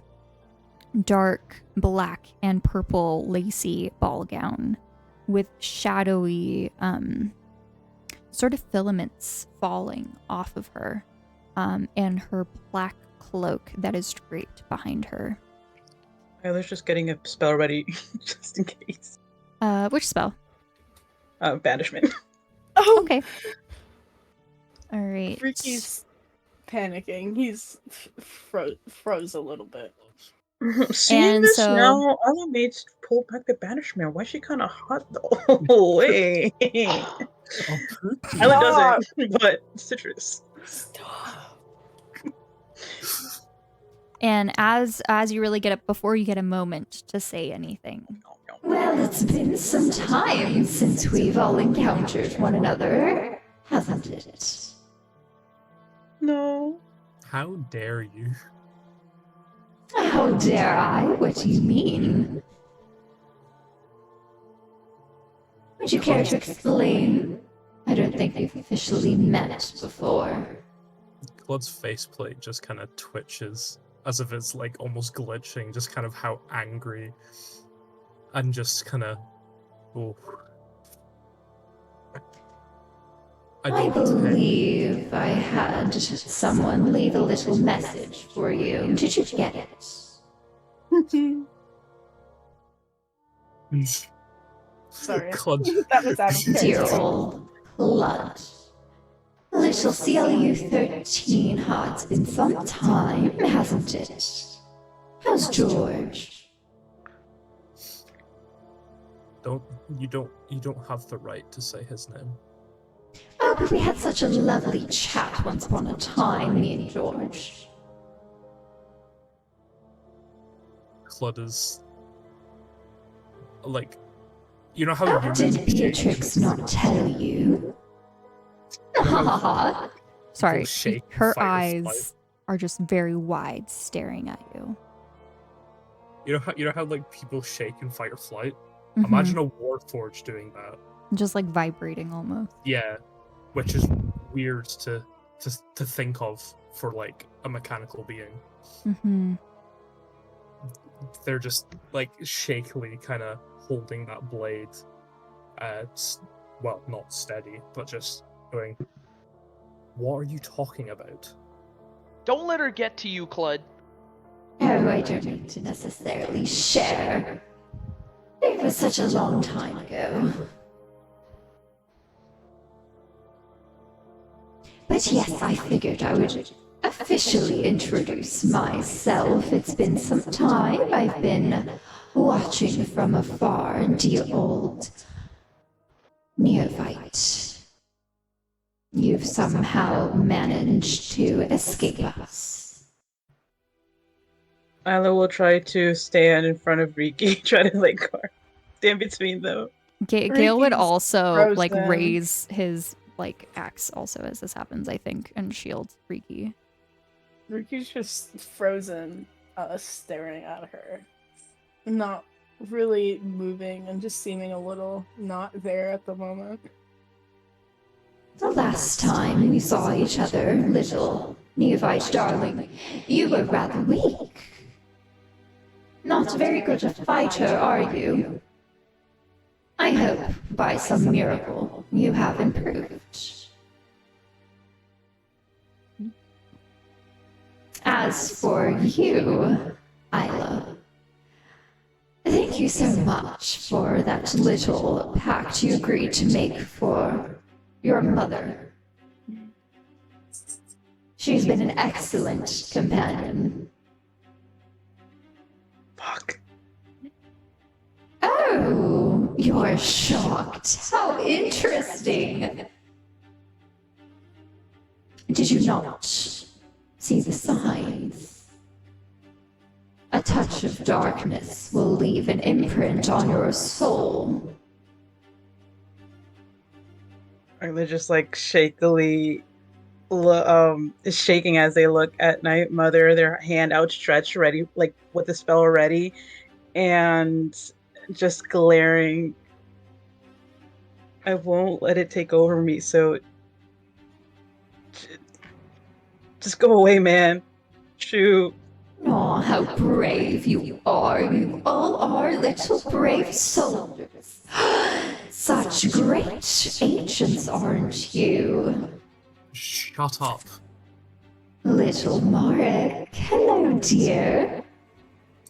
Speaker 1: dark black and purple lacy ball gown with shadowy sort of filaments falling off of her, and her black cloak that is draped behind her.
Speaker 4: Isla's just getting a spell ready, just in case.
Speaker 1: Which spell?
Speaker 4: Banishment.
Speaker 3: Oh,
Speaker 1: Okay. All right.
Speaker 3: Riki's panicking. He's froze a little bit.
Speaker 4: Seeing
Speaker 1: And
Speaker 4: this
Speaker 1: so-
Speaker 4: now, Isla made pull back the banishment. Why is she kind of hot though? Wait. Isla doesn't, but citrus.
Speaker 3: Stop.
Speaker 1: And as you really get up, before you get a moment to say anything.
Speaker 6: Well, it's been some time since we've all encountered one another, hasn't it?
Speaker 4: No.
Speaker 2: How dare you?
Speaker 6: How dare I? What do you mean? Would you care to explain? I don't think we've officially met before.
Speaker 2: Cludd's faceplate just kind of twitches as if it's almost glitching, just kind of how angry and just kind of. Oh.
Speaker 6: I believe I had someone leave a little message for you. Did you get it?
Speaker 3: Sorry.
Speaker 2: Cludd,
Speaker 3: That was out of
Speaker 6: Dear
Speaker 3: character.
Speaker 6: old Cludd. Little CLU-13 heart's been some time, hasn't it? How's George?
Speaker 2: You don't have the right to say his name.
Speaker 6: Oh, but we had such a lovely chat once upon a time, me and George.
Speaker 2: Cludd is like, you know how
Speaker 6: Oh,
Speaker 2: humans
Speaker 6: did
Speaker 2: shake
Speaker 6: Beatrix not tell you?
Speaker 2: You know how
Speaker 1: Sorry,
Speaker 2: shake in
Speaker 1: her
Speaker 2: fight or flight?
Speaker 1: eyes are just very wide, staring at you.
Speaker 2: You know how like people shake in fight or flight?
Speaker 1: Mhm.
Speaker 2: Imagine a warforged doing that.
Speaker 1: Just like vibrating almost.
Speaker 2: Yeah, which is weird to think of for like a mechanical being.
Speaker 1: Mm-hmm.
Speaker 2: They're just like shakily kind of holding that blade, well, not steady, but just going. What are you talking about?
Speaker 5: Don't let her get to you, Cludd.
Speaker 6: Oh, I don't need to necessarily share. It was such a long time ago. But yes, I figured I would officially introduce myself. It's been some time. I've been watching from afar, dear old neophyte. You've somehow managed to escape us.
Speaker 4: Ila will try to stand in front of Riki, try to like stand between them.
Speaker 1: Gale would
Speaker 3: Riki's
Speaker 1: also like
Speaker 3: frozen.
Speaker 1: raise his like axe also as this happens, I think, and shield Riki.
Speaker 3: Riki's just frozen, staring at her. Not really moving and just seeming a little not there at the moment.
Speaker 6: The last time we saw each other, little neophyte darling, you were rather weak. Not very good a fighter, are you? I hope, by some miracle, you have improved. As for you, Ila, thank you so much for that little pact you agreed to make for your mother. She's been an excellent companion.
Speaker 4: Fuck.
Speaker 6: Oh, you're shocked. How interesting. Did you not see the signs? A touch of darkness will leave an imprint on your soul.
Speaker 4: Ila just like shakily is shaking as they look at Night Mother, their hand outstretched, ready, like with the spell ready, and just glaring. I won't let it take over me, so just go away, man. Shoot.
Speaker 6: Aw, how brave you are. You all are little brave soldiers. Such great ancients, aren't you?
Speaker 2: Shut up.
Speaker 6: Little Marek. Hello, dear.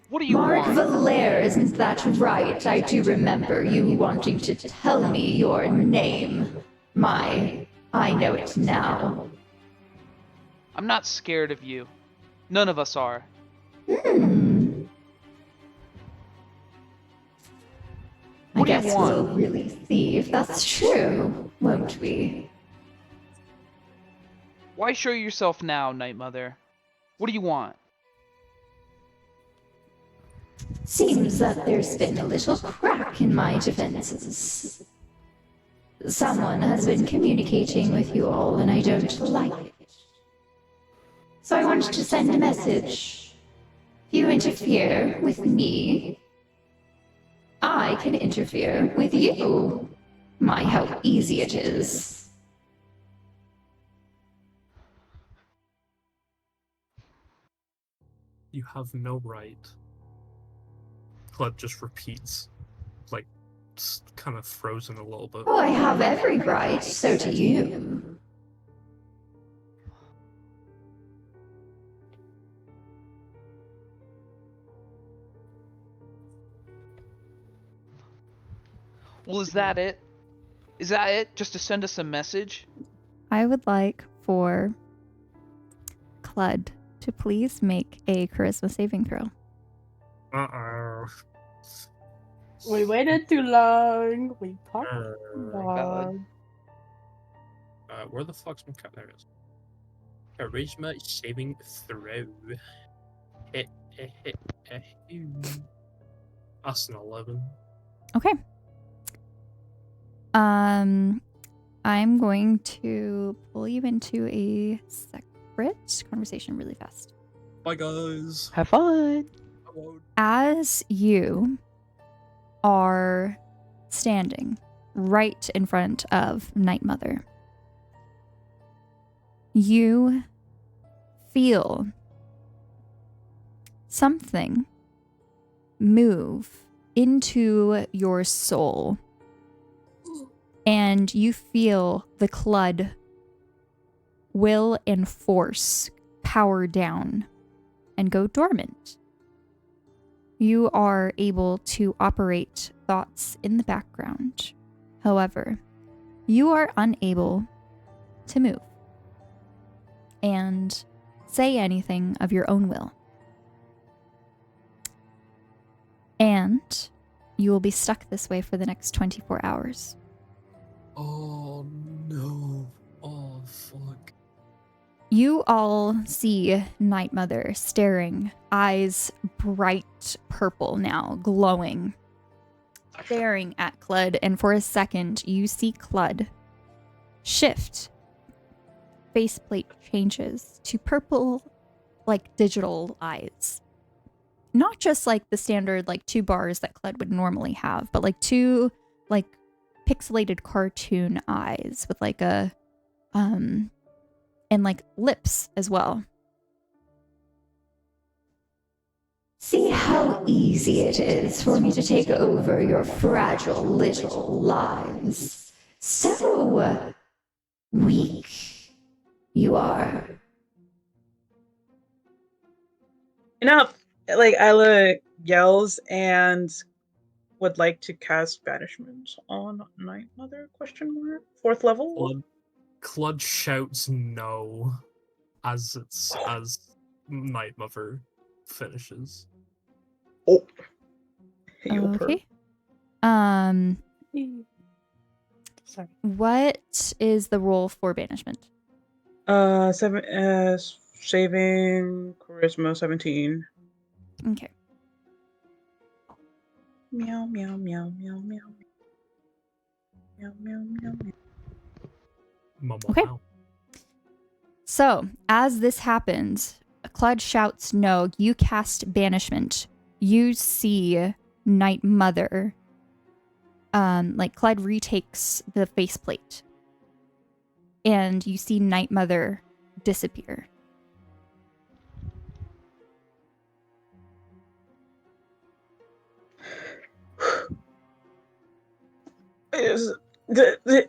Speaker 5: What do you
Speaker 6: Mark
Speaker 5: want?
Speaker 6: Valere, isn't that right? I do remember you wanting to tell me your name. I know it now.
Speaker 5: I'm not scared of you. None of us are.
Speaker 6: I
Speaker 5: What do you
Speaker 6: guess
Speaker 5: want?
Speaker 6: we'll really see if that's true, won't we?
Speaker 5: Why show yourself now, Night Mother? What do you want?
Speaker 6: Seems that there's been a little crack in my defenses. Someone has been communicating with you all, and I don't like it. So I wanted to send a message. If you interfere with me, I can interfere with you. My, how easy it is.
Speaker 2: You have no right. Cludd just repeats, like, kind of frozen a little bit.
Speaker 6: Oh, I have every right, so do you.
Speaker 5: Well, is that it? Is that it? Just to send us a message?
Speaker 1: I would like for Cludd to please make a charisma saving throw.
Speaker 2: Uh-oh.
Speaker 3: We waited too long. We talked too
Speaker 5: Valid.
Speaker 3: long.
Speaker 2: Where the fuck's my cat? There it is. Charisma saving throw. That's an 11.
Speaker 1: Okay. I'm going to pull you into a separate conversation really fast.
Speaker 2: Bye, guys.
Speaker 5: Have fun.
Speaker 1: As you are standing right in front of Night Mother, you feel something move into your soul, and you feel the Cludd will and force power down and go dormant. You are able to operate thoughts in the background. However, you are unable to move and say anything of your own will. And you will be stuck this way for the next 24 hours.
Speaker 2: Oh, no. Oh, fuck.
Speaker 1: You all see Night Mother staring, eyes bright purple now, glowing, staring at Cludd, and for a second you see Cludd shift. Faceplate changes to purple, like digital eyes. Not just like the standard like 2 bars that Cludd would normally have, but like 2 like pixelated cartoon eyes with like a and like lips as well.
Speaker 6: See how easy it is for me to take over your fragile little lives. So weak you are.
Speaker 4: Enough! Like, Ila yells and would like to cast Banishment on Night Mother, question mark? 4th level?
Speaker 2: Cludd shouts no as Night Mother finishes.
Speaker 4: Oh. You'll purr.
Speaker 1: Okay.
Speaker 3: Sorry.
Speaker 1: What is the roll for banishment?
Speaker 4: 7 saving charisma 17.
Speaker 1: Okay.
Speaker 4: Meow meow meow meow meow. Meow meow meow meow.
Speaker 1: Okay. So, as this happens, Cludd shouts no, you cast banishment. You see Night Mother. Like Cludd retakes the faceplate. And you see Night Mother disappear.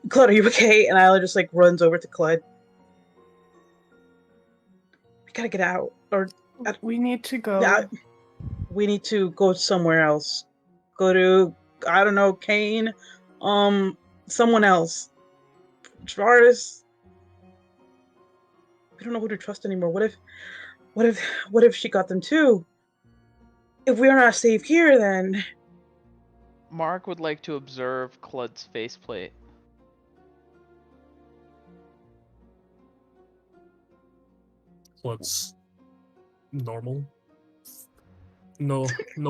Speaker 4: Cludd, are you okay? And Isla just like runs over to Cludd. We gotta get out. Or
Speaker 3: We need to go.
Speaker 4: we need to go somewhere else. Go to, I don't know, Kane. Someone else. Jarvis. We don't know who to trust anymore. What if she got them too? If we are not safe here, then
Speaker 5: Mark would like to observe Cludd's faceplate.
Speaker 2: Cludd's normal. No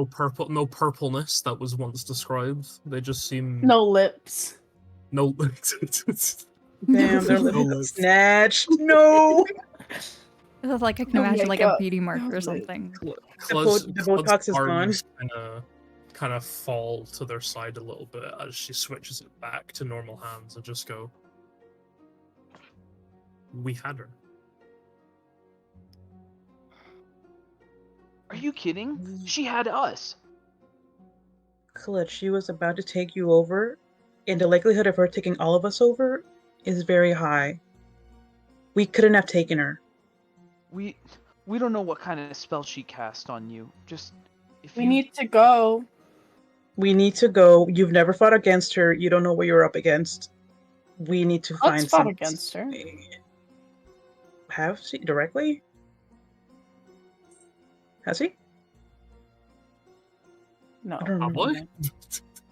Speaker 2: purpleness that was once described. They just seem
Speaker 3: No lips.
Speaker 2: no.
Speaker 4: damn, they're
Speaker 2: No
Speaker 4: living
Speaker 2: lips.
Speaker 4: snatched. No.
Speaker 1: Like I can
Speaker 3: Oh
Speaker 1: imagine
Speaker 3: my
Speaker 1: like
Speaker 3: God.
Speaker 1: a beauty mark or something.
Speaker 2: Cludd's
Speaker 4: The Botox is gone.
Speaker 2: arms kind of fall to their side a little bit as she switches it back to normal hands and just go. We had her.
Speaker 5: Are you kidding? She had us.
Speaker 4: Cludd, she was about to take you over, and the likelihood of her taking all of us over is very high. We couldn't have taken her.
Speaker 5: We don't know what kind of spell she cast on you. Just if
Speaker 3: We
Speaker 5: you
Speaker 3: need to go.
Speaker 4: We need to go. You've never fought against her. You don't know what you're up against. we need to
Speaker 3: Let's
Speaker 4: find
Speaker 3: fought
Speaker 4: some.
Speaker 3: against her.
Speaker 4: Have she directly? Has he?
Speaker 3: No.
Speaker 4: I don't know.
Speaker 2: Probably.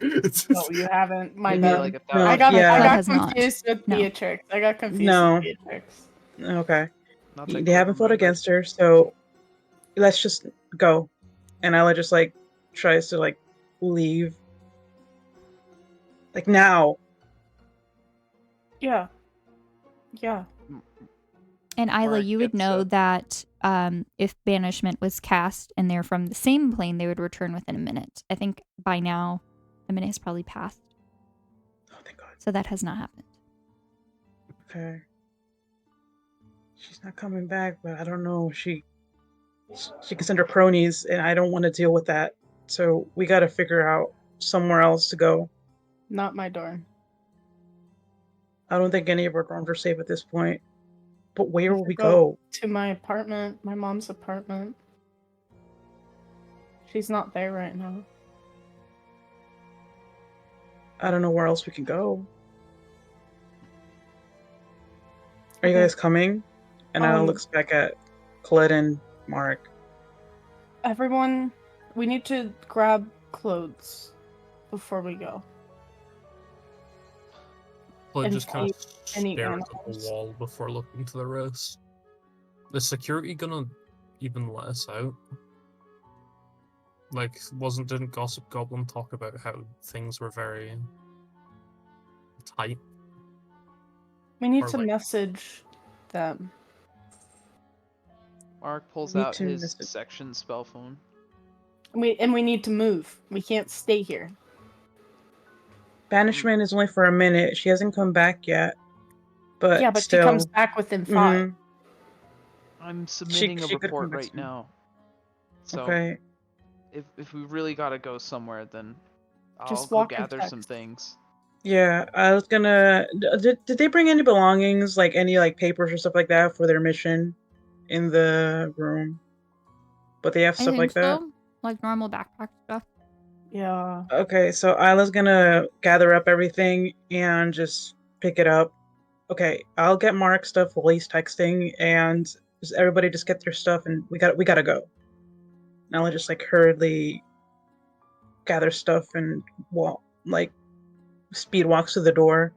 Speaker 3: No, you haven't. My
Speaker 4: Maybe
Speaker 3: bad.
Speaker 5: like a
Speaker 4: No,
Speaker 3: I
Speaker 5: thousand.
Speaker 3: got
Speaker 4: yeah.
Speaker 1: has not.
Speaker 3: confused with
Speaker 1: No.
Speaker 3: Beatrix. I got confused
Speaker 4: No.
Speaker 3: with Beatrix.
Speaker 4: Okay.
Speaker 5: Not
Speaker 4: They
Speaker 5: that
Speaker 4: haven't
Speaker 5: Cludd
Speaker 4: fought
Speaker 5: remembered.
Speaker 4: against her, so let's just go. And Ila just like tries to like leave. Like now.
Speaker 3: Yeah. Yeah.
Speaker 1: And Ila,
Speaker 5: Mark
Speaker 1: you would
Speaker 5: gets
Speaker 1: know
Speaker 5: up.
Speaker 1: that if banishment was cast and they're from the same plane, they would return within a minute. I think by now, a minute has probably passed.
Speaker 4: Oh thank God.
Speaker 1: So that has not happened.
Speaker 4: Okay. She's not coming back, but I don't know. She can send her cronies, and I don't want to deal with that. So we got to figure out somewhere else to go.
Speaker 3: Not my dorm.
Speaker 4: I don't think any of our dorms are safe at this point. But where will
Speaker 3: could
Speaker 4: we go?
Speaker 3: To my apartment, my mom's apartment. She's not there right now.
Speaker 4: I don't know where else we can go. Are you
Speaker 3: Okay.
Speaker 4: guys coming? And Ila looks back at Cludd and Mark.
Speaker 3: Everyone, we need to grab clothes before we go.
Speaker 2: But
Speaker 3: And
Speaker 2: just kind of
Speaker 3: any
Speaker 2: stare at the
Speaker 3: animals.
Speaker 2: wall before looking to the rest. Is security gonna even let us out? Like, didn't Gossip Goblin talk about how things were very tight?
Speaker 3: We need
Speaker 2: Or
Speaker 3: to
Speaker 2: like-
Speaker 3: message them.
Speaker 5: Mark pulls
Speaker 4: Me
Speaker 5: out
Speaker 4: too,
Speaker 5: his
Speaker 4: Mr.
Speaker 5: section spell phone.
Speaker 3: We need to move. We can't stay here.
Speaker 4: Banishment is only for a minute. She hasn't come back yet. But
Speaker 3: yeah, but
Speaker 4: still.
Speaker 3: she comes back within 5.
Speaker 4: Mhm.
Speaker 5: I'm submitting
Speaker 4: she
Speaker 5: a
Speaker 4: could come
Speaker 5: report
Speaker 4: back
Speaker 5: right
Speaker 4: soon.
Speaker 5: now. So
Speaker 4: Okay.
Speaker 5: if we really gotta go somewhere, then I'll
Speaker 3: Just
Speaker 5: go
Speaker 3: walk and
Speaker 5: gather some
Speaker 3: text.
Speaker 5: things.
Speaker 4: Yeah, I was gonna. Did they bring any belongings, like any like papers or stuff like that for their mission in the room? But they have
Speaker 1: I
Speaker 4: stuff
Speaker 1: think
Speaker 4: like that.
Speaker 1: so. Like normal backpack stuff.
Speaker 3: Yeah.
Speaker 4: Okay, so Isla's gonna gather up everything and just pick it up. Okay, I'll get Mark stuff while he's texting, and just everybody just get their stuff, and we gotta go. And I'll just like hurriedly gather stuff and walk, like speed walks to the door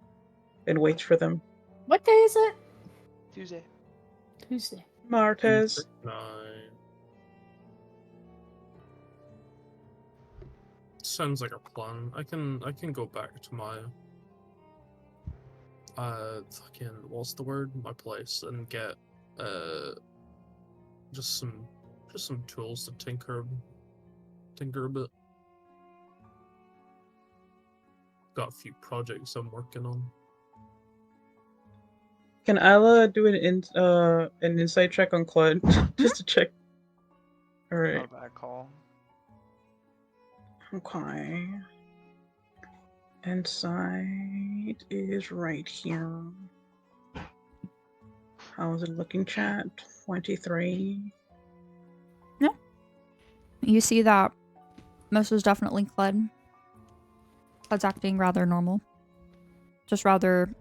Speaker 4: and waits for them.
Speaker 3: What day is it?
Speaker 5: Tuesday.
Speaker 3: Tuesday.
Speaker 4: Martez.
Speaker 2: Sounds like a plan. I can go back to my fucking what's the word? My place and get just some tools to tinker a bit. Got a few projects I'm working on.
Speaker 4: Can Ila do an insight check on Cludd just to check? All right.
Speaker 5: Not a bad call.
Speaker 4: Okay. Insight is right here. How is it looking, chat? 23.
Speaker 1: You see that most is definitely Cludd. Cludd's acting rather normal. Just rather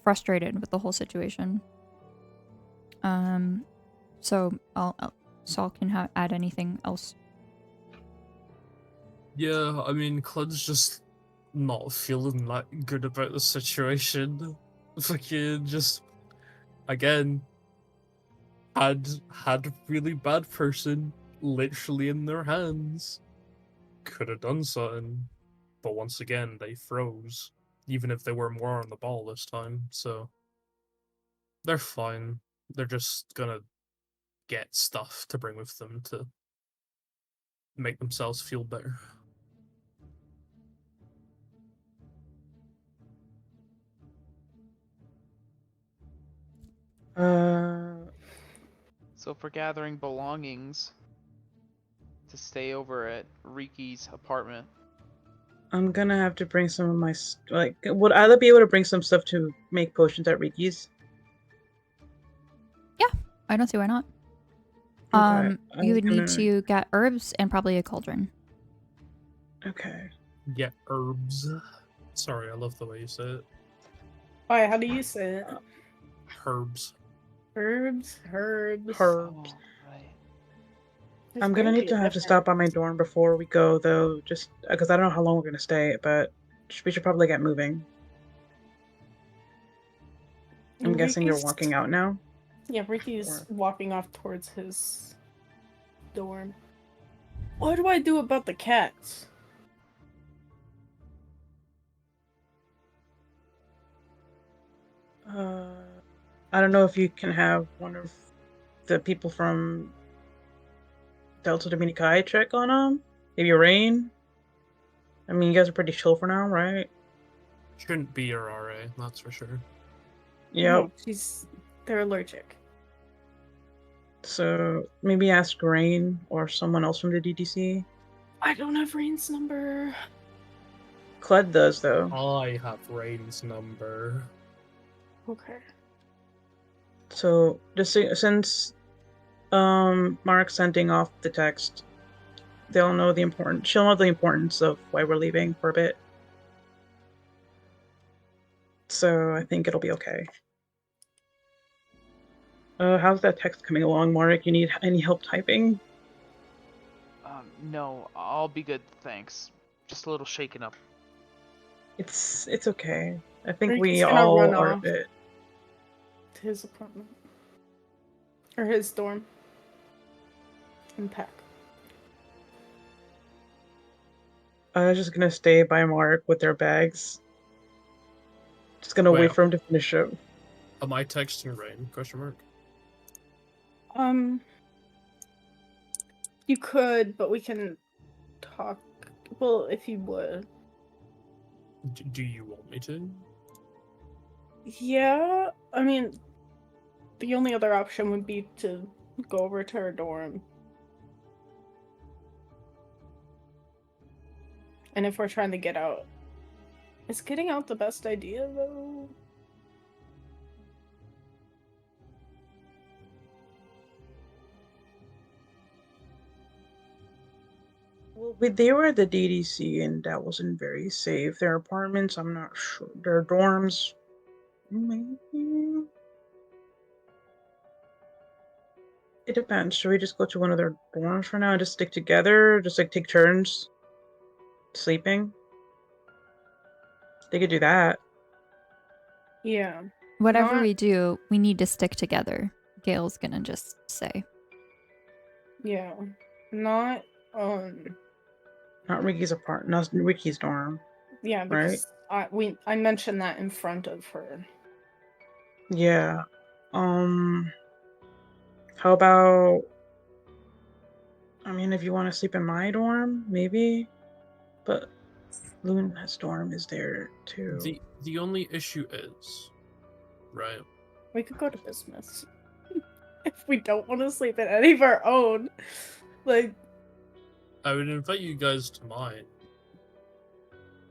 Speaker 1: frustrated with the whole situation. So Saul can add anything else.
Speaker 2: Yeah, I mean, Cludd's just not feeling that good about the situation. Fucking just, again, had a really bad person literally in their hands. Could have done something, but once again, they froze. Even if they were more on the ball this time, so they're fine. They're just gonna get stuff to bring with them to make themselves feel better.
Speaker 5: So for gathering belongings to stay over at Riki's apartment.
Speaker 4: I'm gonna have to bring some of my would Ila be able to bring some stuff to make potions at Riki's?
Speaker 1: Yeah, I don't see why not.
Speaker 4: Okay,
Speaker 1: You would need to get herbs and probably a cauldron.
Speaker 4: Okay.
Speaker 2: Get herbs. Sorry, I love the way you say it.
Speaker 3: Why? How do you say it?
Speaker 2: Herbs.
Speaker 3: Herbs.
Speaker 4: Herbs.
Speaker 5: Oh, right.
Speaker 3: There's
Speaker 4: I'm gonna
Speaker 3: barely
Speaker 4: need
Speaker 3: a
Speaker 4: to have to
Speaker 3: difference.
Speaker 4: stop by my dorm before we go, though, just because I don't know how long we're gonna stay, but we should probably get moving. I'm guessing you're walking out now?
Speaker 3: Yeah, Ricky's
Speaker 4: Or-
Speaker 3: walking off towards his dorm. What do I do about the cats?
Speaker 4: I don't know if you can have one of the people from Delta Dominici check on them. Maybe Rain. I mean, you guys are pretty chill for now, right?
Speaker 2: Shouldn't be your RA, that's for sure.
Speaker 4: Yep.
Speaker 3: No, they're allergic.
Speaker 4: So maybe ask Rain or someone else from the DDC.
Speaker 3: I don't have Rain's number.
Speaker 4: Cludd does, though.
Speaker 2: I have Rain's number.
Speaker 3: Okay.
Speaker 4: So just since Mark's sending off the text, she'll know the importance of why we're leaving for a bit. So I think it'll be okay. How's that text coming along, Mark? You need any help typing?
Speaker 5: No, I'll be good, thanks. Just a little shaken up.
Speaker 4: It's okay. I think we
Speaker 3: Ricky's gonna
Speaker 4: all
Speaker 3: run
Speaker 4: are a
Speaker 3: off
Speaker 4: bit.
Speaker 3: to his apartment. Or his dorm. And pack.
Speaker 4: I was just gonna stay by Mark with their bags. Just gonna wait for him to finish up.
Speaker 2: Am I texting Rain? Question mark.
Speaker 3: You could, but we can talk. Well, if you would.
Speaker 2: Do you want me to?
Speaker 3: Yeah, I mean, the only other option would be to go over to her dorm. And if we're trying to get out, is getting out the best idea, though?
Speaker 4: Well, they were at the DDC, and that wasn't very safe. Their apartments, I'm not sure. Their dorms, maybe. It depends. Should we just go to one of their dorms for now and just stick together? Just like take turns sleeping? They could do that.
Speaker 3: Yeah.
Speaker 1: Whatever we do, we need to stick together. Gail's gonna just say.
Speaker 3: Yeah. Not
Speaker 4: Ricky's apartment, not Ricky's dorm.
Speaker 3: Yeah, because
Speaker 4: right?
Speaker 3: I mentioned that in front of her.
Speaker 4: Yeah. How about, I mean, if you want to sleep in my dorm, maybe, but Luna's dorm is there too.
Speaker 2: The only issue is, right?
Speaker 3: We could go to Bismuth. If we don't want to sleep in any of our own. Like,
Speaker 2: I would invite you guys to mine,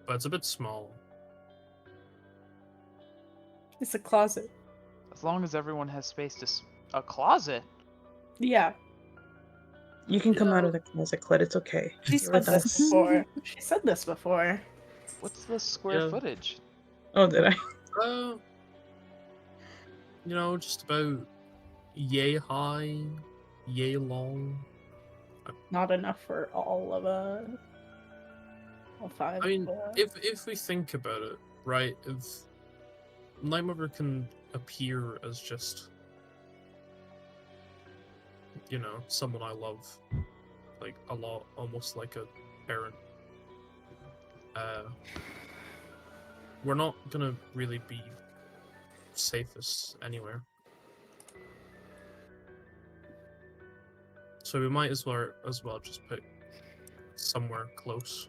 Speaker 2: but it's a bit small.
Speaker 3: it's a closet.
Speaker 5: As long as everyone has space to... A closet?
Speaker 3: Yeah.
Speaker 4: You can come out of the closet, Cludd. It's okay.
Speaker 3: She said this before. She said this before.
Speaker 5: What's the square footage?
Speaker 4: Oh, did I?
Speaker 2: You know, just about yay high, yay long.
Speaker 3: Not enough for all of us. All five.
Speaker 2: I mean, if we think about it, right? If Nightmother can appear as just, you know, someone I love, like a lot, almost like a parent. We're not gonna really be safest anywhere. So we might as well just pick somewhere close.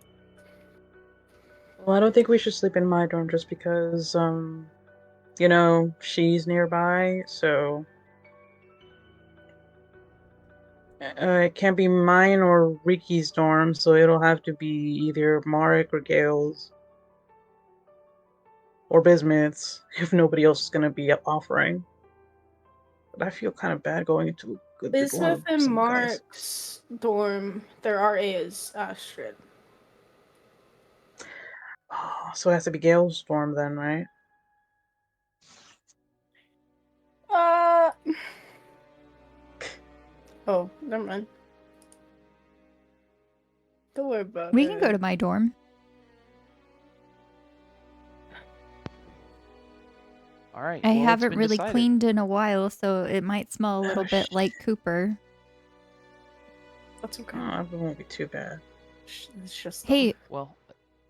Speaker 4: Well, I don't think we should sleep in my dorm just because, you know, she's nearby, so it can't be mine or Ricky's dorm, so it'll have to be either Marek or Gail's. Or Bismuth's, if nobody else is gonna be offering. But I feel kind of bad going into a good big dorm.
Speaker 3: Bismuth and Mark's dorm, their RA is Astrid.
Speaker 4: Oh, so it has to be Gail's dorm then, right?
Speaker 3: Oh, never mind. Don't worry about
Speaker 1: We
Speaker 3: it.
Speaker 1: can go to my dorm.
Speaker 5: All right.
Speaker 1: I
Speaker 5: well, it's
Speaker 1: haven't
Speaker 5: been
Speaker 1: really
Speaker 5: decided.
Speaker 1: cleaned in a while, so it might smell a little bit like Cooper.
Speaker 3: That's okay.
Speaker 4: Oh, it won't be too bad.
Speaker 3: It's just
Speaker 1: Hey,
Speaker 5: Well,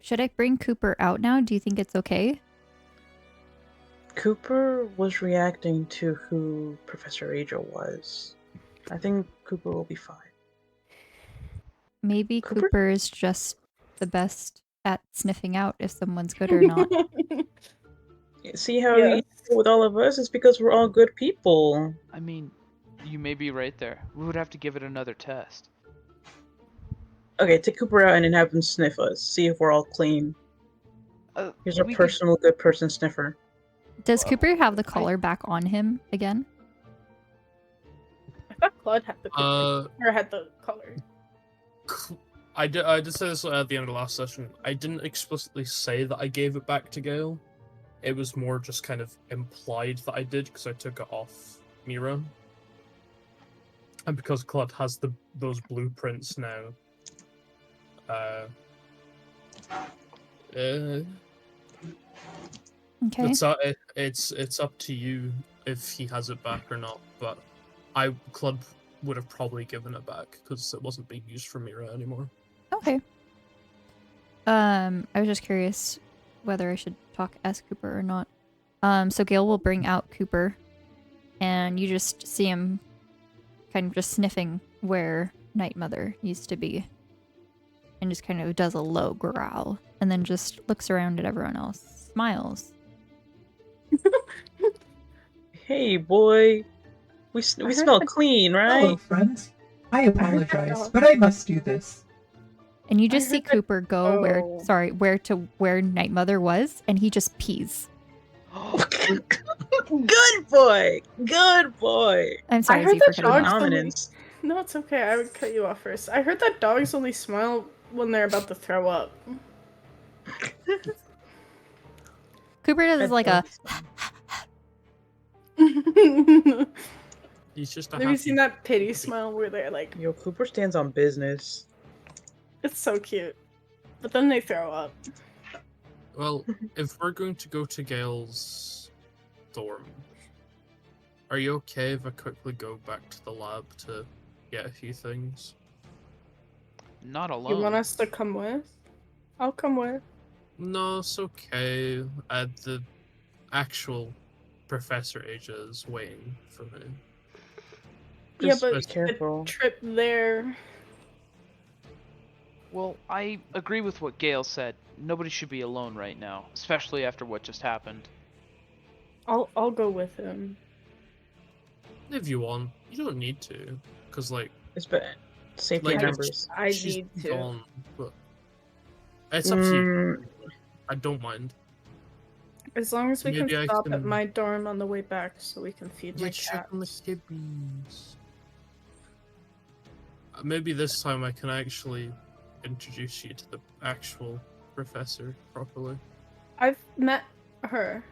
Speaker 1: should I bring Cooper out now? Do you think it's okay?
Speaker 4: Cooper was reacting to who Professor Eyja was. I think Cooper will be fine.
Speaker 1: Maybe
Speaker 4: Cooper?
Speaker 1: Cooper is just the best at sniffing out if someone's good or not.
Speaker 4: See how
Speaker 3: Yes.
Speaker 4: he with all of us? It's because we're all good people.
Speaker 5: I mean, you may be right there. We would have to give it another test.
Speaker 4: Okay, take Cooper out and then have him sniff us. See if we're all clean. Here's our
Speaker 5: We could-
Speaker 4: personal good person sniffer.
Speaker 1: Does
Speaker 5: Well,
Speaker 1: Cooper have the collar back on him again?
Speaker 3: I thought Cludd had the cookie, or had the color.
Speaker 2: I did say this at the end of the last session. I didn't explicitly say that I gave it back to Gale. It was more just kind of implied that I did because I took it off Mira. And because Cludd has those blueprints now.
Speaker 1: Okay.
Speaker 2: It's up to you if he has it back or not, but Cludd would have probably given it back because it wasn't being used for Mira anymore.
Speaker 1: Okay. I was just curious whether I should ask Cooper or not. So Gale will bring out Cooper, and you just see him kind of just sniffing where Night Mother used to be, and just kind of does a low growl, and then just looks around at everyone else, smiles.
Speaker 4: Hey, boy. We
Speaker 3: heard
Speaker 4: smell
Speaker 3: that-
Speaker 4: clean, right?
Speaker 7: Hello, friends. I
Speaker 3: heard that
Speaker 7: apologize,
Speaker 3: dog.
Speaker 7: but I must do this.
Speaker 1: And you
Speaker 3: I
Speaker 1: just see
Speaker 3: heard that-
Speaker 1: Cooper go
Speaker 3: Oh.
Speaker 1: where Night Mother was, and he just pees.
Speaker 4: Good boy! Good boy!
Speaker 1: I'm sorry,
Speaker 3: heard
Speaker 1: Z,
Speaker 3: that
Speaker 1: for cutting you
Speaker 3: dogs
Speaker 1: off.
Speaker 3: only-
Speaker 4: Dominance.
Speaker 3: No, it's okay. I would cut you off first. I heard that dogs only smile when they're about to throw up.
Speaker 1: Cooper does like a
Speaker 2: He's just a
Speaker 3: Have you
Speaker 2: happy
Speaker 3: seen that pity smile where they're like,
Speaker 4: Yo, Cooper stands on business.
Speaker 3: it's so cute. But then they throw up.
Speaker 2: Well, if we're going to go to Gale's dorm, are you okay if I quickly go back to the lab to get a few things?
Speaker 5: Not alone.
Speaker 3: You want us to come with? I'll come with.
Speaker 2: No, it's okay. The actual Professor Eyja is waiting for me.
Speaker 3: Yeah,
Speaker 4: Just
Speaker 3: but
Speaker 4: be careful.
Speaker 3: the trip there.
Speaker 5: Well, I agree with what Gale said. Nobody should be alone right now, especially after what just happened.
Speaker 3: I'll go with him.
Speaker 2: If you want, you don't need to, because like
Speaker 4: It's bad. Safety
Speaker 2: Like,
Speaker 4: in
Speaker 2: if
Speaker 4: numbers.
Speaker 3: I
Speaker 2: she's
Speaker 3: need to.
Speaker 2: gone, but it's up to you. I don't mind.
Speaker 3: As long as we
Speaker 2: Maybe
Speaker 3: can
Speaker 2: I
Speaker 3: stop at
Speaker 2: can-
Speaker 3: my dorm on the way back so we can feed my
Speaker 2: check on the
Speaker 3: cats.
Speaker 2: kibbies. Maybe this time I can actually introduce you to the actual professor properly.
Speaker 3: I've met her.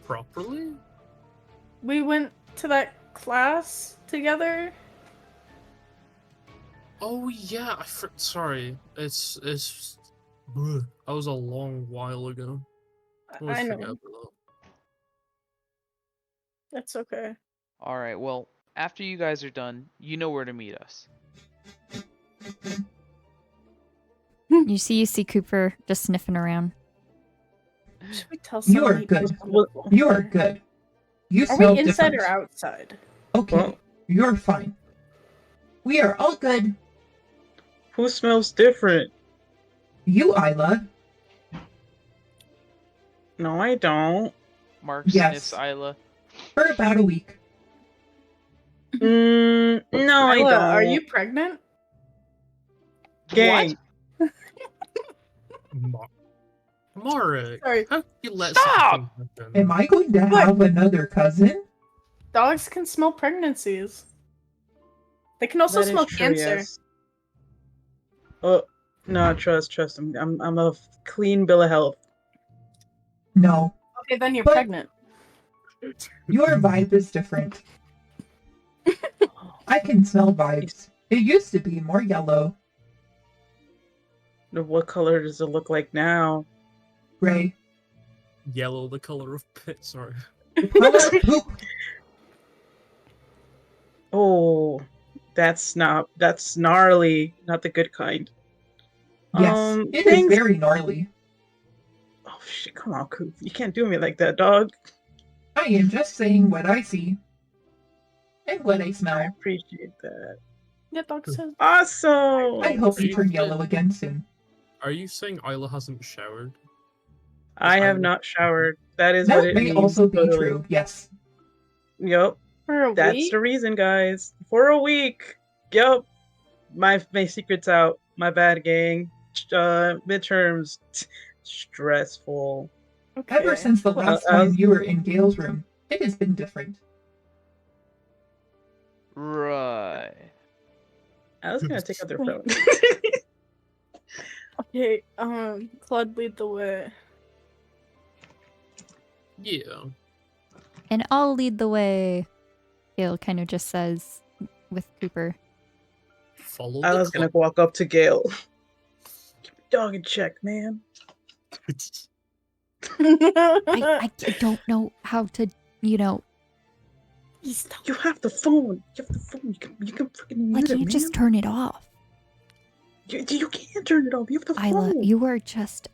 Speaker 2: Properly?
Speaker 3: We went to that class together.
Speaker 2: Oh yeah, sorry. It's bleh. That was a long while ago. Always
Speaker 3: I
Speaker 2: forget
Speaker 3: know.
Speaker 2: about that.
Speaker 3: That's okay.
Speaker 5: Alright, well, after you guys are done, you know where to meet us.
Speaker 1: You see Cooper just sniffing around.
Speaker 3: Should we tell
Speaker 7: You
Speaker 3: someone
Speaker 7: are
Speaker 3: he
Speaker 7: good.
Speaker 3: does wonderful?
Speaker 7: You are good. You
Speaker 3: Are
Speaker 7: smell
Speaker 3: we inside
Speaker 7: different.
Speaker 3: or outside?
Speaker 7: Okay,
Speaker 4: Well-
Speaker 7: you're fine. We are all good.
Speaker 4: Who smells different?
Speaker 7: You, Ila.
Speaker 5: Mm-hmm.
Speaker 4: No, I don't.
Speaker 5: Mark
Speaker 7: Yes.
Speaker 5: sniffs Ila.
Speaker 7: For about a week.
Speaker 4: No, I
Speaker 3: Ella,
Speaker 4: don't.
Speaker 3: are you pregnant?
Speaker 4: Gang.
Speaker 2: Marek,
Speaker 3: Sorry.
Speaker 2: how can you let
Speaker 5: Stop!
Speaker 2: such a thing happen?
Speaker 7: Am I going to
Speaker 3: What?
Speaker 7: have another cousin?
Speaker 3: Dogs can smell pregnancies. They can also
Speaker 4: That is
Speaker 3: smell
Speaker 4: true,
Speaker 3: cancer.
Speaker 4: yes. Oh, no, trust. I'm a clean bill of health.
Speaker 7: No.
Speaker 3: Okay, then you're
Speaker 7: But-
Speaker 3: pregnant.
Speaker 7: Your vibe is different. I can smell vibes. It used to be more yellow,
Speaker 4: What color does it look like now?
Speaker 7: gray,
Speaker 2: Yellow, the color of pit. Sorry.
Speaker 7: the color of poop.
Speaker 4: Oh, that's gnarly, not the good kind.
Speaker 7: Yes, it is
Speaker 4: thanks.
Speaker 7: very gnarly.
Speaker 4: Oh shit, come on, Coop. You can't do me like that, dog.
Speaker 7: I am just saying what I see and what I
Speaker 4: I
Speaker 7: smell.
Speaker 4: appreciate that.
Speaker 3: Yeah, dog says.
Speaker 4: Awesome!
Speaker 7: I hope
Speaker 2: Are
Speaker 7: you
Speaker 2: you
Speaker 7: turn
Speaker 2: saying-
Speaker 7: yellow again soon.
Speaker 2: Are you saying Isla hasn't showered?
Speaker 4: I have
Speaker 2: I-
Speaker 4: not showered. That is what
Speaker 7: That
Speaker 4: it
Speaker 7: may
Speaker 4: means.
Speaker 7: also be
Speaker 4: totally.
Speaker 7: true, yes.
Speaker 4: Yep,
Speaker 3: For a
Speaker 4: that's
Speaker 3: week?
Speaker 4: the reason, guys. For a week. Yep. My secret's out. My bad, gang. Midterms. Stressful.
Speaker 3: Okay.
Speaker 7: Ever since the last
Speaker 4: I
Speaker 7: time
Speaker 4: was-
Speaker 7: you were in Gale's room, it has been different.
Speaker 5: Right.
Speaker 4: I was gonna take out their phone.
Speaker 3: Okay, Cludd, lead the way.
Speaker 2: Yeah.
Speaker 1: And I'll lead the way, Gale kind of just says with Cooper.
Speaker 2: Follow
Speaker 4: I
Speaker 2: the
Speaker 4: was gonna
Speaker 2: clock.
Speaker 4: walk up to Gale. Keep your dog in check, man.
Speaker 1: I don't know how to, you know,
Speaker 4: You have the phone. You have the phone. You can freaking
Speaker 1: I
Speaker 4: use it,
Speaker 1: can't
Speaker 4: man.
Speaker 1: just turn it off.
Speaker 4: You can't turn it off. You have the
Speaker 1: Isla,
Speaker 4: phone.
Speaker 1: you are just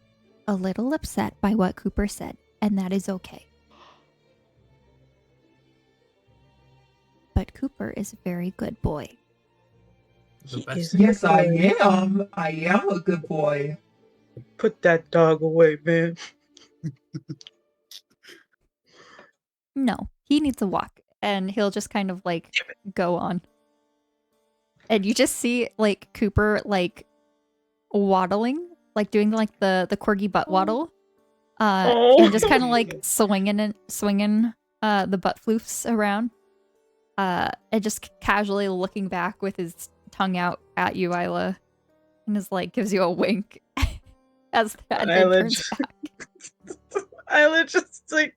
Speaker 1: a little upset by what Cooper said, and that is okay. But Cooper is a very good boy.
Speaker 2: The
Speaker 4: He
Speaker 2: best.
Speaker 4: is
Speaker 7: Yes,
Speaker 4: good.
Speaker 7: I am. I am a good boy.
Speaker 4: Put that dog away, man.
Speaker 1: No, he needs a walk, and he'll just kind of like go on. And you just see like Cooper like waddling, like doing like the corgi butt waddle, and just kind of like swinging the butt floofs around, and just casually looking back with his tongue out at you, Isla, and is like gives you a wink as that head
Speaker 4: Isla
Speaker 1: turns
Speaker 4: just-
Speaker 1: back.
Speaker 4: Isla just like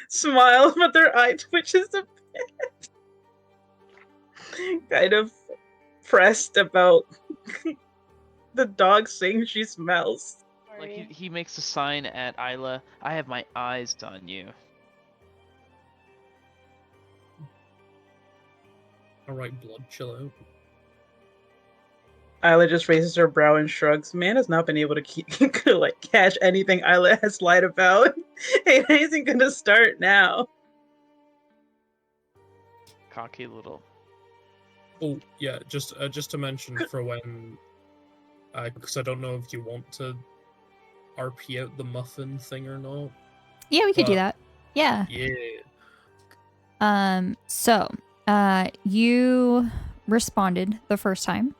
Speaker 4: smiles, but their eye twitches a bit. Kind of pressed about the dog saying she smells.
Speaker 5: Like
Speaker 3: Sorry.
Speaker 5: he makes a sign at Isla. I have my eyes on you.
Speaker 2: Alright, blood, chill out.
Speaker 4: Isla just raises her brow and shrugs. Man has not been able to like catch anything Isla has lied about. It isn't gonna start now.
Speaker 5: Cocky little.
Speaker 2: Oh, yeah, just to mention for when, because I don't know if you want to RP out the muffin thing or not.
Speaker 1: Yeah, we could do
Speaker 2: But-
Speaker 1: that. Yeah.
Speaker 2: Yeah.
Speaker 1: So, you responded the first time.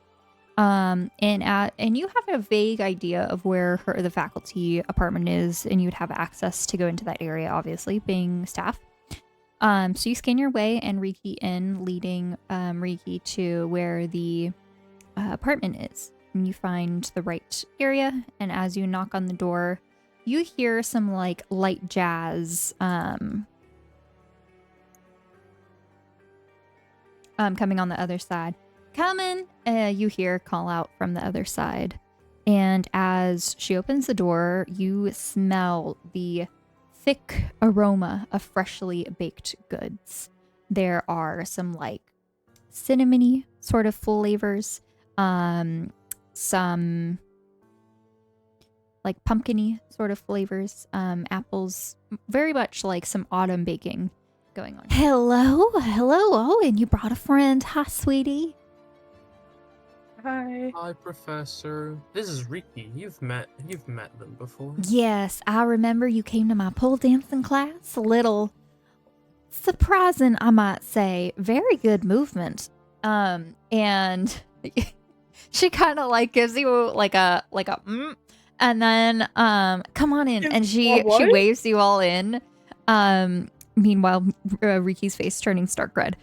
Speaker 1: And you have a vague idea of where the faculty apartment is, and you would have access to go into that area, obviously, being staff. So you scan your way and rekey in, leading Riki to where the apartment is. And you find the right area, and as you knock on the door, you hear some like light jazz coming on the other side. Coming, you hear call out from the other side. And as she opens the door, you smell the thick aroma of freshly baked goods. There are some like cinnamony sort of flavors, some like pumpkin-y sort of flavors, apples, very much like some autumn baking going on. Hello. Oh, and you brought a friend. Hi, sweetie.
Speaker 3: Hi.
Speaker 2: Hi, Professor. This is Riki. You've met them before.
Speaker 1: Yes, I remember you came to my pole dancing class. A little surprising, I might say. Very good movement. And she kind of like gives you like a and then come on in, and she
Speaker 3: What?
Speaker 1: waves you all in. Meanwhile, Riki's face turning stark red.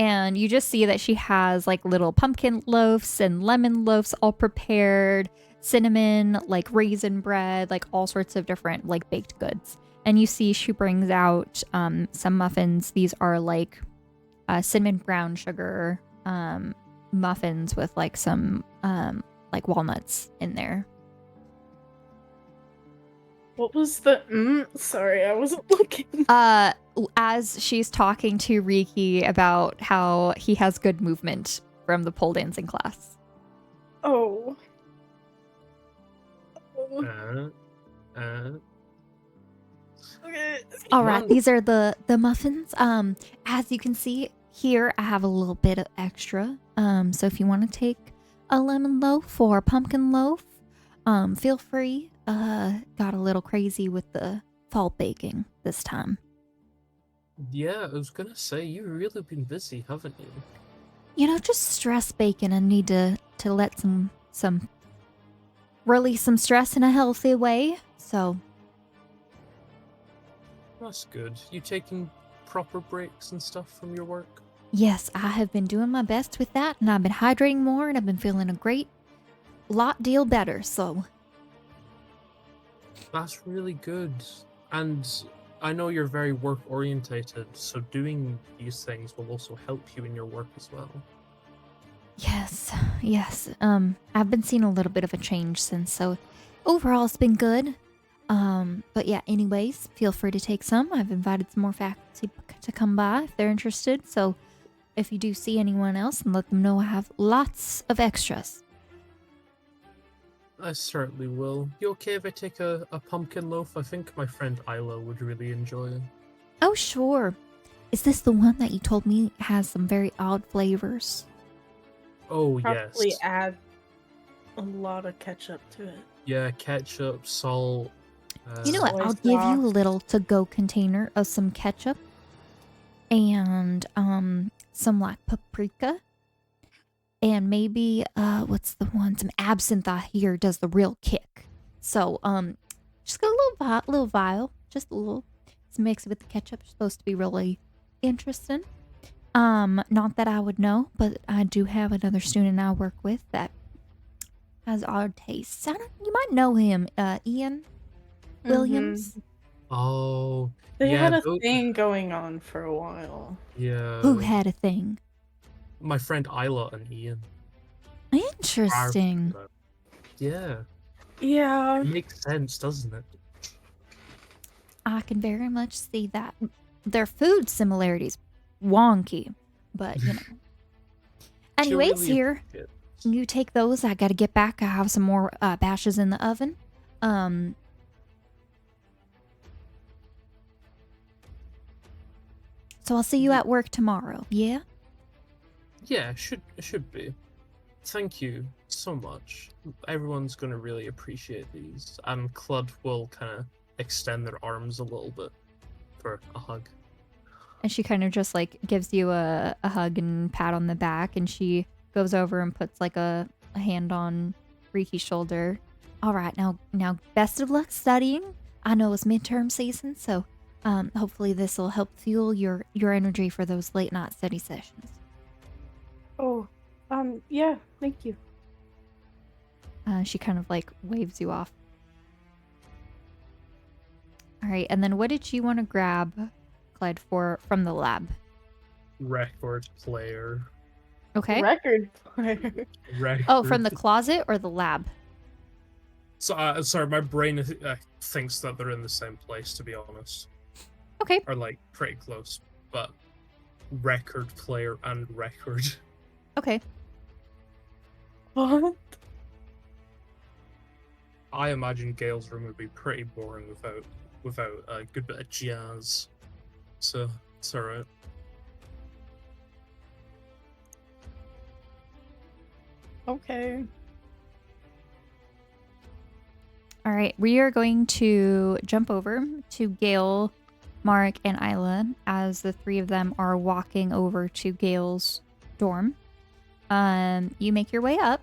Speaker 1: And you just see that she has like little pumpkin loaves and lemon loaves all prepared, cinnamon, like raisin bread, like all sorts of different like baked goods. And you see she brings out some muffins. These are like cinnamon brown sugar muffins with like some like walnuts in there.
Speaker 3: What was the sorry, I wasn't looking.
Speaker 1: As she's talking to Riki about how he has good movement from the pole dancing class.
Speaker 3: Oh. Okay.
Speaker 1: All right, these are the muffins. As you can see here, I have a little bit of extra. So if you want to take a lemon loaf or a pumpkin loaf, feel free. Got a little crazy with the fall baking this time.
Speaker 2: Yeah, I was gonna say, you've really been busy, haven't you?
Speaker 1: You know, just stress baking. I need to let some release some stress in a healthy way. So
Speaker 2: That's good. You taking proper breaks and stuff from your work?
Speaker 1: yes, I have been doing my best with that, and I've been hydrating more, and I've been feeling a great lot deal better. So
Speaker 2: That's really good. And I know you're very work orientated, so doing these things will also help you in your work as well.
Speaker 1: yes. I've been seeing a little bit of a change since. So overall, it's been good. But yeah. Anyways, feel free to take some. I've invited some more faculty to come by if they're interested. So if you do see anyone else, and let them know I have lots of extras.
Speaker 2: I certainly will. You okay if I take a pumpkin loaf? I think my friend Ila would really enjoy it.
Speaker 1: Oh, sure. Is this the one that you told me has some very odd flavors?
Speaker 2: Oh,
Speaker 3: Probably
Speaker 2: yes.
Speaker 3: add a lot of ketchup to it.
Speaker 2: Yeah, ketchup, salt.
Speaker 1: You know what?
Speaker 3: Soy
Speaker 1: I'll give you a
Speaker 3: sauce.
Speaker 1: little to-go container of some ketchup and some like paprika and maybe what's the one? Some absinthe I hear does the real kick. So just got a little vial, just a little. It's mixed with the ketchup. It's supposed to be really interesting. Not that I would know, but I do have another student I work with that has odd tastes. You might know him, Ian Williams.
Speaker 2: Oh,
Speaker 3: They
Speaker 2: yeah,
Speaker 3: had a
Speaker 2: those-
Speaker 3: thing going on for a while.
Speaker 2: yeah.
Speaker 1: Who had a thing?
Speaker 2: My friend Ila and Ian.
Speaker 1: Interesting.
Speaker 2: Yeah,
Speaker 3: Yeah.
Speaker 2: it makes sense, doesn't it?
Speaker 1: I can very much see that. Their food similarities, wonky, but you know.
Speaker 2: She'll
Speaker 1: Anyways,
Speaker 2: really
Speaker 1: here,
Speaker 2: appreciate it.
Speaker 1: you take those. I gotta get back. I have some more bashes in the oven. So I'll see you at work tomorrow. Yeah?
Speaker 2: Yeah, it should be. Thank you so much. Everyone's gonna really appreciate these, and Cludd will kind of extend their arms a little bit for a hug.
Speaker 1: And she kind of just like gives you a hug and pat on the back, and she goes over and puts like a hand on Riki's shoulder. All right, now best of luck studying. I know it's midterm season, so hopefully this will help fuel your energy for those late night study sessions.
Speaker 3: Oh, yeah, thank you.
Speaker 1: She kind of like waves you off. All right, and then what did you want to grab, Clyde, from the lab?
Speaker 2: Record player.
Speaker 1: Okay.
Speaker 3: Record player.
Speaker 2: Record.
Speaker 1: Oh, from the closet or the lab?
Speaker 2: So, sorry, my brain thinks that they're in the same place, to be honest.
Speaker 1: Okay.
Speaker 2: Or like pretty close, but record player and record.
Speaker 1: Okay.
Speaker 3: What?
Speaker 2: I imagine Gail's room would be pretty boring without a good bit of jazz. So it's alright.
Speaker 3: Okay.
Speaker 1: All right, we are going to jump over to Gail, Mark, and Ila as the three of them are walking over to Gail's dorm. You make your way up,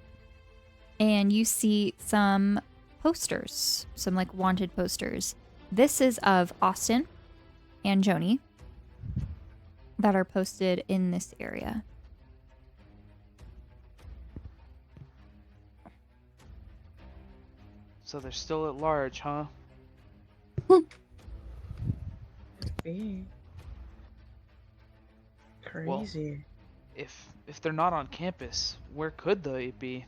Speaker 1: and you see some posters, some like wanted posters. This is of Austin and Joni that are posted in this area.
Speaker 5: So they're still at large, huh?
Speaker 4: be.
Speaker 5: Well,
Speaker 4: Crazy.
Speaker 5: if they're not on campus, where could they be?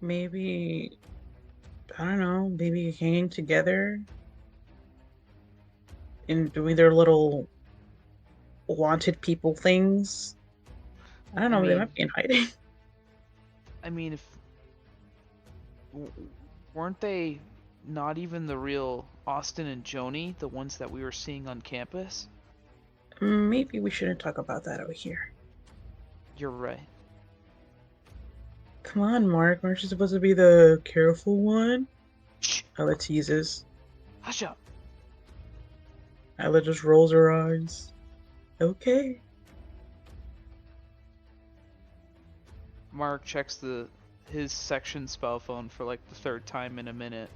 Speaker 4: Maybe, I don't know, maybe hanging together and doing their little wanted people things. I don't
Speaker 5: I
Speaker 4: know, they
Speaker 5: mean,
Speaker 4: might be in hiding.
Speaker 5: I mean, if weren't they not even the real Austin and Joni, the ones that we were seeing on campus?
Speaker 4: Maybe we shouldn't talk about that over here.
Speaker 5: You're right.
Speaker 4: Come on, Mark. Aren't you supposed to be the careful one?
Speaker 5: Shh!
Speaker 4: Ella teases.
Speaker 5: Hush up!
Speaker 4: Ella just rolls her eyes. Okay.
Speaker 5: Mark checks his section spell phone for like the third time in a minute.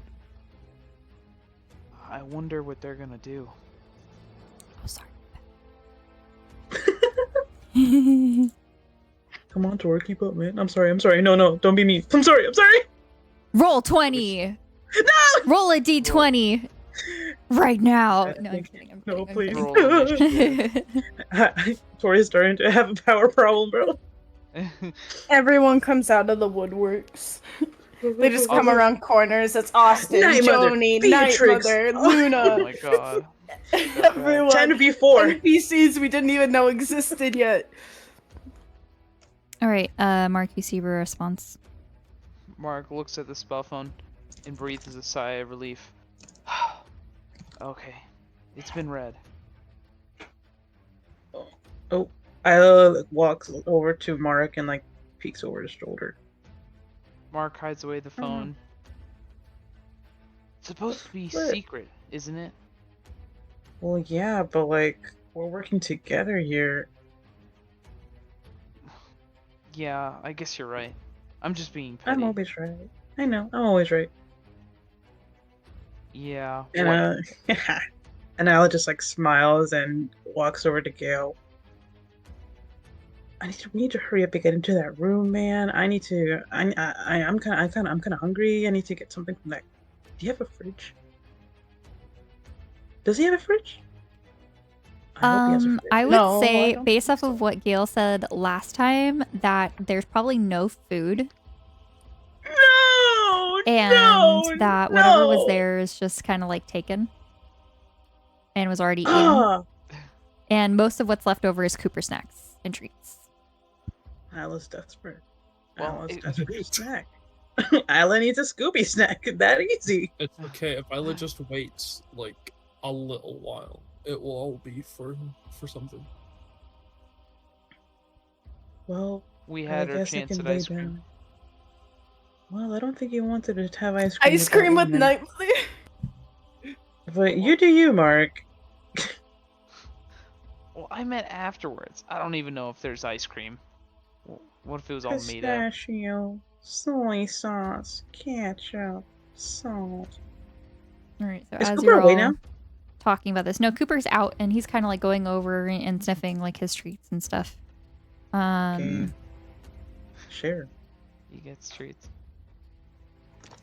Speaker 5: I wonder what they're gonna do.
Speaker 1: Oh, sorry.
Speaker 4: Come on, Tori, keep up, man. I'm sorry. No, don't be mean. I'm sorry.
Speaker 1: Roll 20.
Speaker 4: No!
Speaker 1: Roll a d20 right now.
Speaker 4: Yeah,
Speaker 1: No, I'm
Speaker 4: thank
Speaker 1: kidding.
Speaker 4: you.
Speaker 1: I'm
Speaker 4: No,
Speaker 1: kidding. I'm
Speaker 4: please.
Speaker 1: kidding.
Speaker 4: Tori's starting to have a power problem, bro.
Speaker 3: Everyone comes out of the woodworks. They just come
Speaker 5: Awesome.
Speaker 3: around corners. It's Austin,
Speaker 4: Night Mother,
Speaker 3: Joni, Night
Speaker 4: Beatrix.
Speaker 3: Mother,
Speaker 4: Oh.
Speaker 3: Luna.
Speaker 5: Oh my god.
Speaker 3: Everyone.
Speaker 4: 10 before.
Speaker 3: NPCs we didn't even know existed yet.
Speaker 1: All right, Mark, you see a response.
Speaker 5: Mark looks at the spell phone and breathes a sigh of relief. Okay, it's been read.
Speaker 4: Oh, Ila walks over to Mark and like peeks over his shoulder.
Speaker 5: Mark hides away the phone. It's supposed to be
Speaker 4: What?
Speaker 5: secret, isn't it?
Speaker 4: Well, yeah, but like we're working together here.
Speaker 5: Yeah, I guess you're right. I'm just being petty.
Speaker 4: I'm always right. I know, I'm always right.
Speaker 5: Yeah.
Speaker 4: And and Ella just like smiles and walks over to Gale. We need to hurry up and get into that room, man. I'm kind of hungry. I need to get something from that. Do you have a fridge? Does he have a fridge? I hope he has a fridge.
Speaker 1: I would
Speaker 3: No, I
Speaker 1: say,
Speaker 3: don't
Speaker 1: based
Speaker 3: think
Speaker 1: off of what Gail said last time, that there's probably no food,
Speaker 4: No,
Speaker 1: and that whatever was
Speaker 4: no.
Speaker 1: there is just kind of like taken and was already eaten.
Speaker 4: Ah,
Speaker 1: And most of what's left over is Cooper snacks and treats.
Speaker 4: Isla's desperate.
Speaker 5: Well,
Speaker 4: Isla's
Speaker 5: it-
Speaker 4: desperate for a snack. Isla needs a Scooby snack. That easy.
Speaker 2: It's okay if Isla just waits like a little while. It will all be for something.
Speaker 4: Well,
Speaker 5: We
Speaker 4: I
Speaker 5: had our
Speaker 4: guess I
Speaker 5: chance
Speaker 4: can
Speaker 5: at
Speaker 4: lay
Speaker 5: ice cream.
Speaker 4: down. Well, I don't think you wanted to have ice cream.
Speaker 3: Ice cream with
Speaker 4: Luna.
Speaker 3: Night Mother.
Speaker 4: But you do you, Mark.
Speaker 5: Well, I meant afterwards. I don't even know if there's ice cream. What if it was all made up?
Speaker 4: Pistachio, soy sauce, ketchup, salt.
Speaker 1: All right, so
Speaker 4: Is
Speaker 1: as
Speaker 4: Cooper
Speaker 1: you're
Speaker 4: away
Speaker 1: all
Speaker 4: now?
Speaker 1: talking about this, no, Cooper's out, and he's kind of like going over and sniffing like his treats and stuff.
Speaker 4: Okay. Sure.
Speaker 5: He gets treats.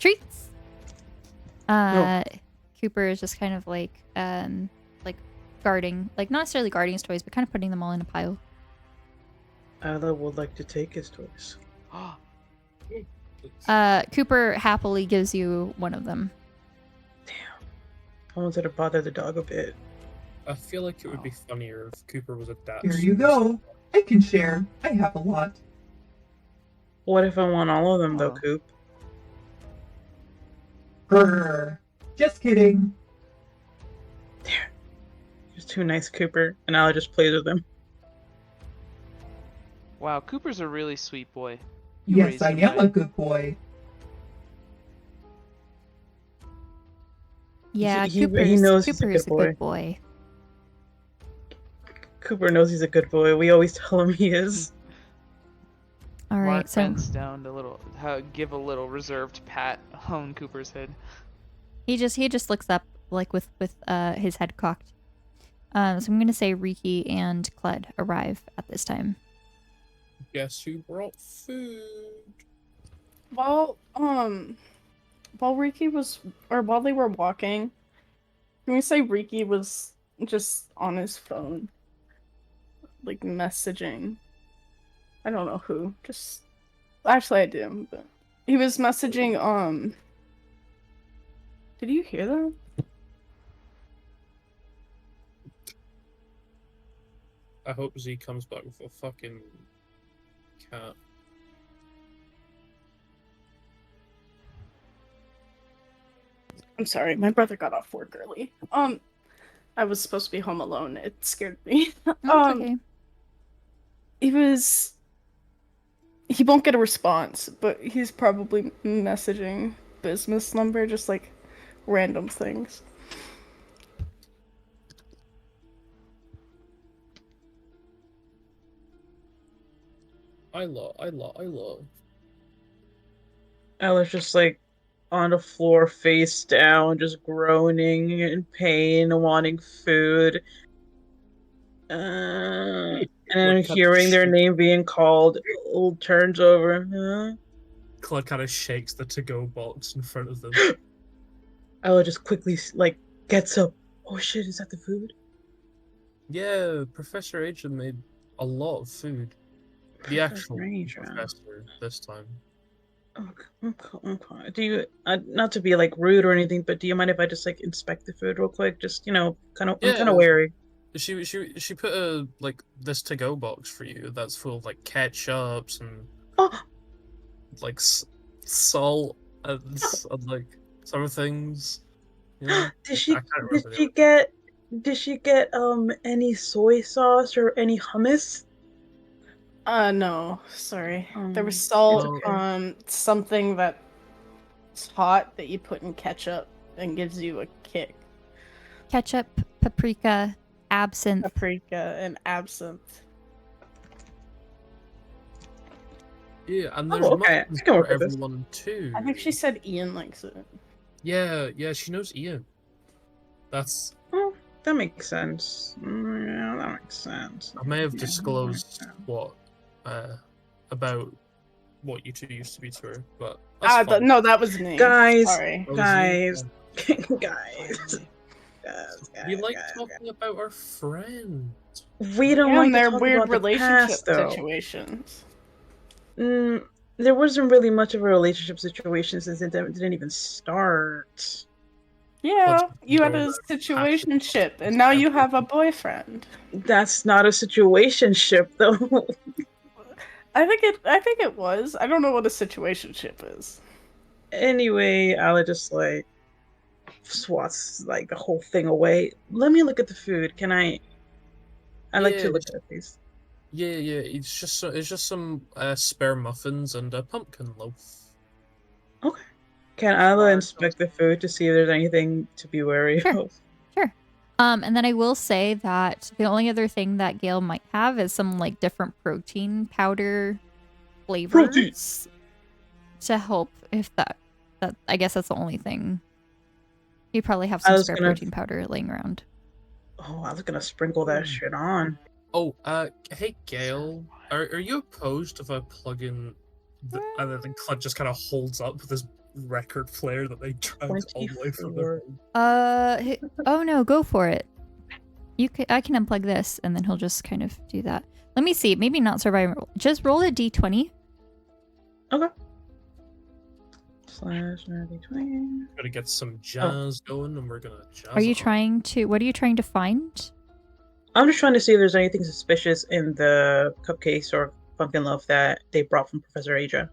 Speaker 1: Treats. Cooper is just kind of like guarding, like not necessarily guarding his toys, but kind of putting them all in a pile.
Speaker 4: Isla would like to take his toys.
Speaker 1: Cooper happily gives you one of them.
Speaker 4: I wanted to bother the dog a bit.
Speaker 2: I feel like it would be funnier if Cooper was a dad.
Speaker 7: Here you go. I can share. I have a lot.
Speaker 4: What if I want all of them, though,
Speaker 5: Oh.
Speaker 4: Coop?
Speaker 7: Grr. Just kidding.
Speaker 4: You're too nice, Cooper. And Isla just plays with him.
Speaker 5: Wow, Cooper's a really sweet boy. You
Speaker 7: Yes,
Speaker 5: raised
Speaker 7: I
Speaker 5: him
Speaker 7: am a
Speaker 5: right.
Speaker 7: good boy.
Speaker 1: Yeah,
Speaker 4: He
Speaker 1: Cooper's
Speaker 4: knows he's a
Speaker 1: Cooper's
Speaker 4: good
Speaker 1: a good boy.
Speaker 4: Cooper knows he's a good boy. We always tell him he is.
Speaker 1: All right,
Speaker 5: Mark
Speaker 1: so
Speaker 5: bends down to give a little reserved pat on Cooper's head.
Speaker 1: he just looks up like with his head cocked. So I'm gonna say Riki and Cludd arrive at this time.
Speaker 2: Guess who brought food?
Speaker 3: While Riki was, or while they were walking, can we say Riki was just on his phone, like messaging. I don't know who. Just actually, I do. But he was messaging. Did you hear that?
Speaker 2: I hope Z comes back with a fucking cat.
Speaker 3: I'm sorry, my brother got off work early. I was supposed to be home alone. It scared me.
Speaker 1: Oh, it's okay.
Speaker 3: He won't get a response, but he's probably messaging business number, just like random things.
Speaker 2: I love.
Speaker 4: Ella's just like on the floor, face down, just groaning in pain, wanting food. And then hearing their name being called, turns over. Huh?
Speaker 2: Cludd kind of shakes the to-go box in front of them.
Speaker 4: Ella just quickly like gets up. Oh shit! Is that the food?
Speaker 2: Yeah, Professor Eyja made a lot of food. The actual
Speaker 4: Eyja.
Speaker 2: professor this time.
Speaker 4: Okay. Do you not to be like rude or anything, but do you mind if I just like inspect the food real quick? Just I'm kind of wary.
Speaker 2: She put a like this to-go box for you that's full of like ketchups and like salt and like some things. You know?
Speaker 4: Did she get any soy sauce or any hummus?
Speaker 3: No, sorry. There was salt, something that's hot that you put in ketchup and gives you a kick.
Speaker 1: Ketchup, paprika, absinthe.
Speaker 3: Paprika and absinthe.
Speaker 2: Yeah, and there's muffins for everyone too.
Speaker 3: I think she said Ian likes it.
Speaker 2: Yeah, she knows Ian. That's...
Speaker 4: Oh, that makes sense. Yeah, that makes sense.
Speaker 2: I may have disclosed about what you two used to be to her, but
Speaker 3: no, that was me.
Speaker 4: Guys,
Speaker 3: sorry.
Speaker 4: Guys.
Speaker 2: We like talking about our friend.
Speaker 4: We don't like
Speaker 3: their
Speaker 4: to talk
Speaker 3: weird
Speaker 4: about
Speaker 3: relationship
Speaker 4: the past,
Speaker 3: situations.
Speaker 4: There wasn't really much of a relationship situation since it didn't even start.
Speaker 3: Yeah, you had a situationship, and now you have a boyfriend.
Speaker 4: That's not a situationship, though.
Speaker 3: I think it was. I don't know what a situationship is.
Speaker 4: Anyway, Ala just like swats like the whole thing away. Let me look at the food. Can I? I like to look at it, please.
Speaker 2: Yeah. It's just some spare muffins and a pumpkin loaf.
Speaker 4: Okay. Can Ala inspect the food to see if there's anything to be wary of?
Speaker 1: Sure. And then I will say that the only other thing that Gale might have is some like different protein powder flavors to help if that I guess that's the only thing. You probably have some spare protein powder laying around.
Speaker 4: Oh, I was gonna sprinkle that shit on.
Speaker 2: Oh, hey Gale, are you opposed if I plug in and then Cludd just kind of holds up this record player that they dragged all the way from their home?
Speaker 1: Oh no, go for it. I can unplug this and then he'll just kind of do that. Let me see, maybe not survival. Just roll a d20.
Speaker 4: Okay. /d20.
Speaker 2: Gotta get some jazz going, and we're gonna jazz.
Speaker 1: What are you trying to find?
Speaker 4: I'm just trying to see if there's anything suspicious in the cupcakes or pumpkin loaf that they brought from Professor Eyja.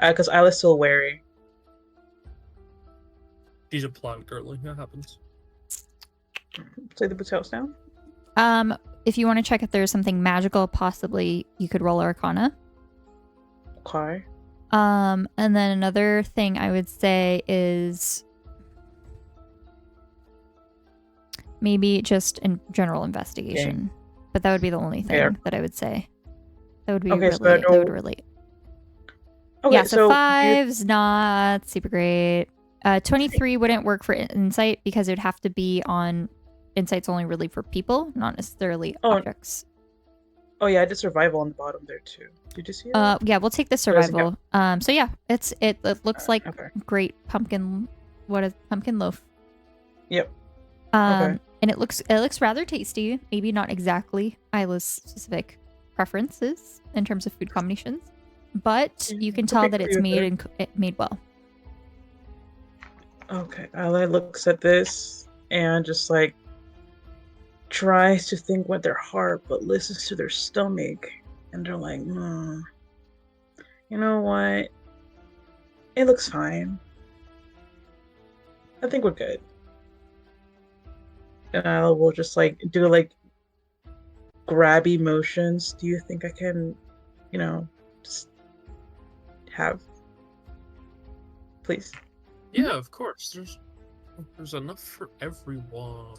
Speaker 4: Because Isla's still wary.
Speaker 2: She's a plant girly. That happens.
Speaker 4: Say the boots house down.
Speaker 1: If you want to check if there's something magical, possibly you could roll Arcana.
Speaker 4: Okay.
Speaker 1: And then another thing I would say is maybe just in general investigation. Okay. But that would be the only thing that I would say. That would be that would relate. Okay, yeah, so 5's not super great. 23 wouldn't work for insight because it would have to be on insight's only really for people, not necessarily objects.
Speaker 4: Oh yeah, I did survival on the bottom there too. Did you see it?
Speaker 1: Yeah, we'll take the survival. So yeah, it looks like great pumpkin. What is pumpkin loaf?
Speaker 4: Yep.
Speaker 1: And it looks rather tasty. Maybe not exactly Isla's specific preferences in terms of food combinations, but you can tell that it's made well.
Speaker 4: Okay, Isla looks at this and just like tries to think with their heart, but listens to their stomach, and they're like, you know what? It looks fine. I think we're good. And I will just like do like grabby motions. Do you think I can, just have, please?
Speaker 2: Yeah, of course. There's enough for everyone.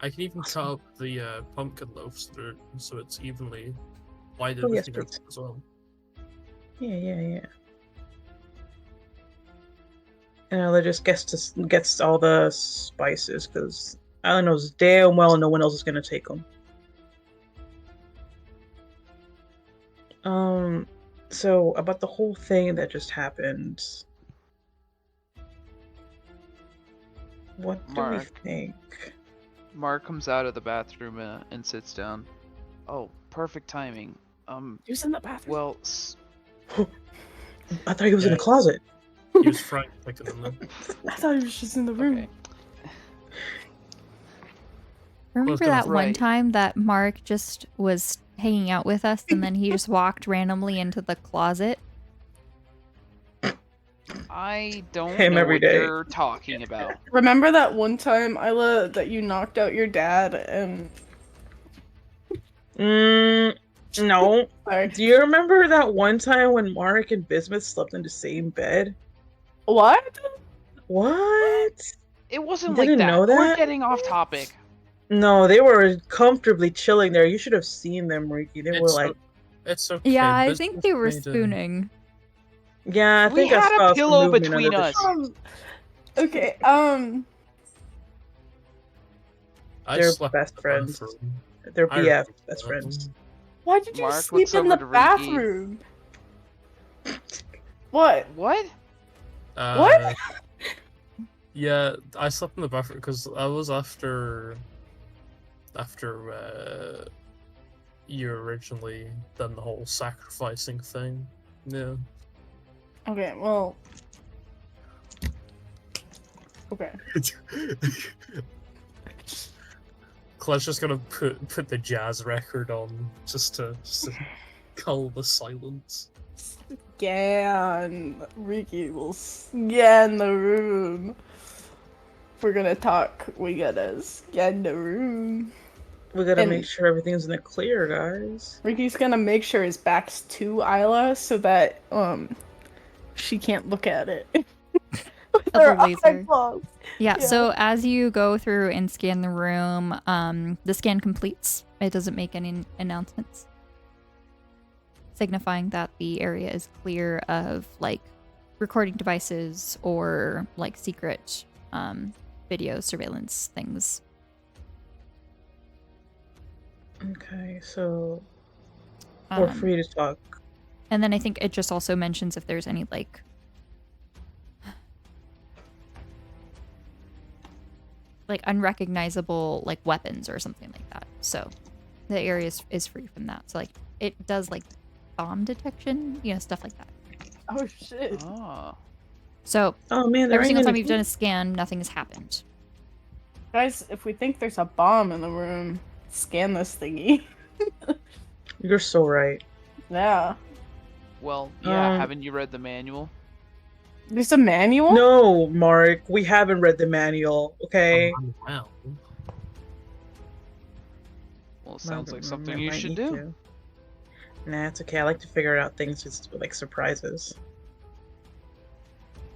Speaker 2: I can even cut up the pumpkin loaves so it's evenly divided
Speaker 4: Oh, yes,
Speaker 2: between
Speaker 4: please.
Speaker 2: everyone as well.
Speaker 4: Yeah. And Ella just gets all the spices because Ella knows damn well no one else is gonna take them. So about the whole thing that just happened, what do we
Speaker 5: Mark.
Speaker 4: think?
Speaker 5: Mark comes out of the bathroom and sits down. Oh, perfect timing.
Speaker 3: He was in the bathroom.
Speaker 5: Well,
Speaker 4: I thought he was in the
Speaker 2: Yeah.
Speaker 4: closet.
Speaker 2: He was frank picking them.
Speaker 3: I thought he was just in the room.
Speaker 5: okay.
Speaker 1: Remember
Speaker 2: gonna
Speaker 1: that one
Speaker 5: Right.
Speaker 1: time that Mark just was hanging out with us and then he just walked randomly into the closet?
Speaker 5: I don't
Speaker 4: Him
Speaker 5: know
Speaker 4: every
Speaker 5: what
Speaker 4: day.
Speaker 5: you're talking about.
Speaker 3: Remember that one time, Isla, that you knocked out your dad and...
Speaker 4: No.
Speaker 3: Sorry.
Speaker 4: Do you remember that one time when Mark and Bismuth slept in the same bed?
Speaker 3: What?
Speaker 4: What?
Speaker 5: It wasn't
Speaker 4: Didn't
Speaker 5: like that.
Speaker 4: know
Speaker 5: We're
Speaker 4: that?
Speaker 5: getting off topic.
Speaker 4: No, they were comfortably chilling there. You should have seen them, Riki. They were like,
Speaker 2: It's okay.
Speaker 1: Yeah, I
Speaker 2: Bismuth
Speaker 1: think they were
Speaker 2: made a-
Speaker 1: spooning.
Speaker 4: yeah, I
Speaker 5: We
Speaker 4: think I
Speaker 5: had a
Speaker 4: saw some
Speaker 5: pillow
Speaker 4: movement
Speaker 5: between
Speaker 4: under the
Speaker 5: us.
Speaker 4: sheet.
Speaker 3: Okay,
Speaker 2: I
Speaker 4: They're
Speaker 2: slept
Speaker 4: best
Speaker 2: in the
Speaker 4: friends.
Speaker 2: bathroom.
Speaker 4: They're
Speaker 2: I
Speaker 4: BF,
Speaker 2: remember
Speaker 4: best
Speaker 2: that.
Speaker 4: friends.
Speaker 3: why did you
Speaker 5: Mark
Speaker 3: sleep
Speaker 5: looks
Speaker 3: in
Speaker 5: over
Speaker 3: the
Speaker 5: to Riki.
Speaker 3: bathroom? What?
Speaker 5: What?
Speaker 3: What?
Speaker 2: Yeah, I slept in the bathroom because I was after you originally done the whole sacrificing thing. Yeah.
Speaker 3: Okay, well... Okay.
Speaker 2: Clud's just gonna put the jazz record on just to cull the silence.
Speaker 3: Scan. Riki will scan the room. If we're gonna talk, we gotta scan the room.
Speaker 4: We gotta
Speaker 3: And-
Speaker 4: make sure everything's in the clear, guys.
Speaker 3: Riki's gonna make sure his back's to Isla so that she can't look at it. With
Speaker 1: Other
Speaker 3: her
Speaker 1: laser.
Speaker 3: eyeballs.
Speaker 1: Yeah,
Speaker 3: Yeah.
Speaker 1: so as you go through and scan the room, the scan completes. It doesn't make any announcements, signifying that the area is clear of like recording devices or like secret video surveillance things.
Speaker 4: Okay, so we're
Speaker 1: Um,
Speaker 4: free to talk.
Speaker 1: And then I think it just also mentions if there's any like unrecognizable like weapons or something like that. So the area is free from that. So like it does like bomb detection, stuff like that.
Speaker 3: Oh shit.
Speaker 5: Oh.
Speaker 1: So
Speaker 4: Oh man, there
Speaker 1: every
Speaker 4: ain't
Speaker 1: single time
Speaker 4: any
Speaker 1: you've done a scan, nothing has happened.
Speaker 3: Guys, if we think there's a bomb in the room, scan this thingy.
Speaker 4: You're so right.
Speaker 3: Yeah.
Speaker 5: Well, yeah,
Speaker 4: Um,
Speaker 5: haven't you read the manual?
Speaker 3: There's a manual?
Speaker 4: No, Mark, we haven't read the manual, okay?
Speaker 2: Wow.
Speaker 5: Well, it sounds like something
Speaker 4: I
Speaker 5: you
Speaker 4: might
Speaker 5: should
Speaker 4: need
Speaker 5: do.
Speaker 4: to. Nah, it's okay. I like to figure out things just like surprises.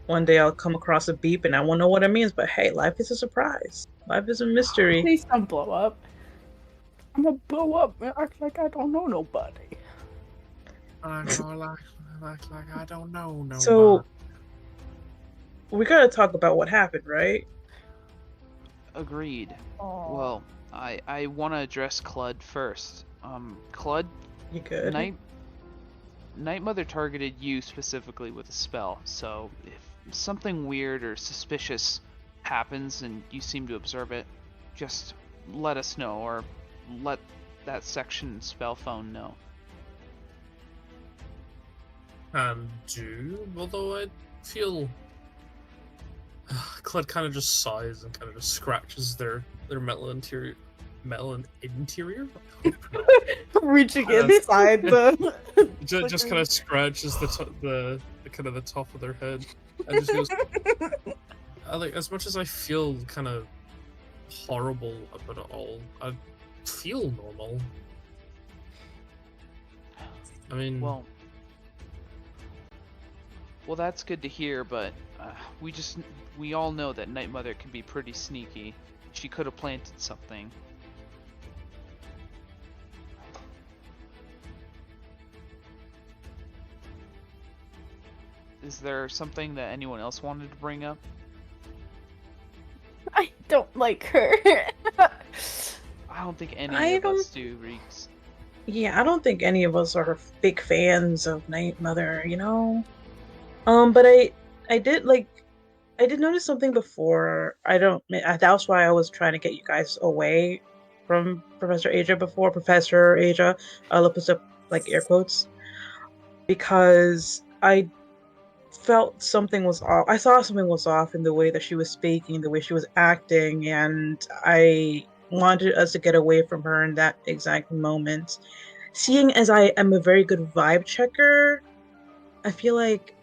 Speaker 4: One day I'll come across a beep and I won't know what it means, but hey, life is a surprise. Life is a mystery.
Speaker 3: Please don't blow up. I'm gonna blow up and act like I don't know nobody.
Speaker 2: I know, like I don't know. No.
Speaker 4: So, we gotta talk about what happened, right?
Speaker 5: Agreed.
Speaker 3: Oh.
Speaker 5: Well, I want to address Cludd first. Cludd,
Speaker 4: You good?
Speaker 5: Night Mother targeted you specifically with a spell, so if something weird or suspicious happens and you seem to observe it, just let us know, or let that section spell phone know.
Speaker 2: And do, although I feel Cludd kind of just sighs and kind of just scratches their metal interior.
Speaker 3: Reaching inside the.
Speaker 2: Just kind of scratches the kind of the top of their head, and just goes. Like, as much as I feel kind of horrible about it all, I feel normal. I mean,
Speaker 5: Well, that's good to hear, but we all know that Night Mother can be pretty sneaky. She could have planted something. Is there something that anyone else wanted to bring up?
Speaker 3: I don't like her.
Speaker 5: I don't think any
Speaker 4: I
Speaker 5: of
Speaker 4: don't-
Speaker 5: us do, Reeks.
Speaker 4: Yeah, I don't think any of us are big fans of Night Mother, you know? But I did notice something before. That's why I was trying to get you guys away from Professor Eyja before. Professor Eyja, I'll put up like air quotes, because I felt something was off. I saw something was off in the way that she was speaking, the way she was acting, and I wanted us to get away from her in that exact moment. Seeing as I am a very good vibe checker, I feel like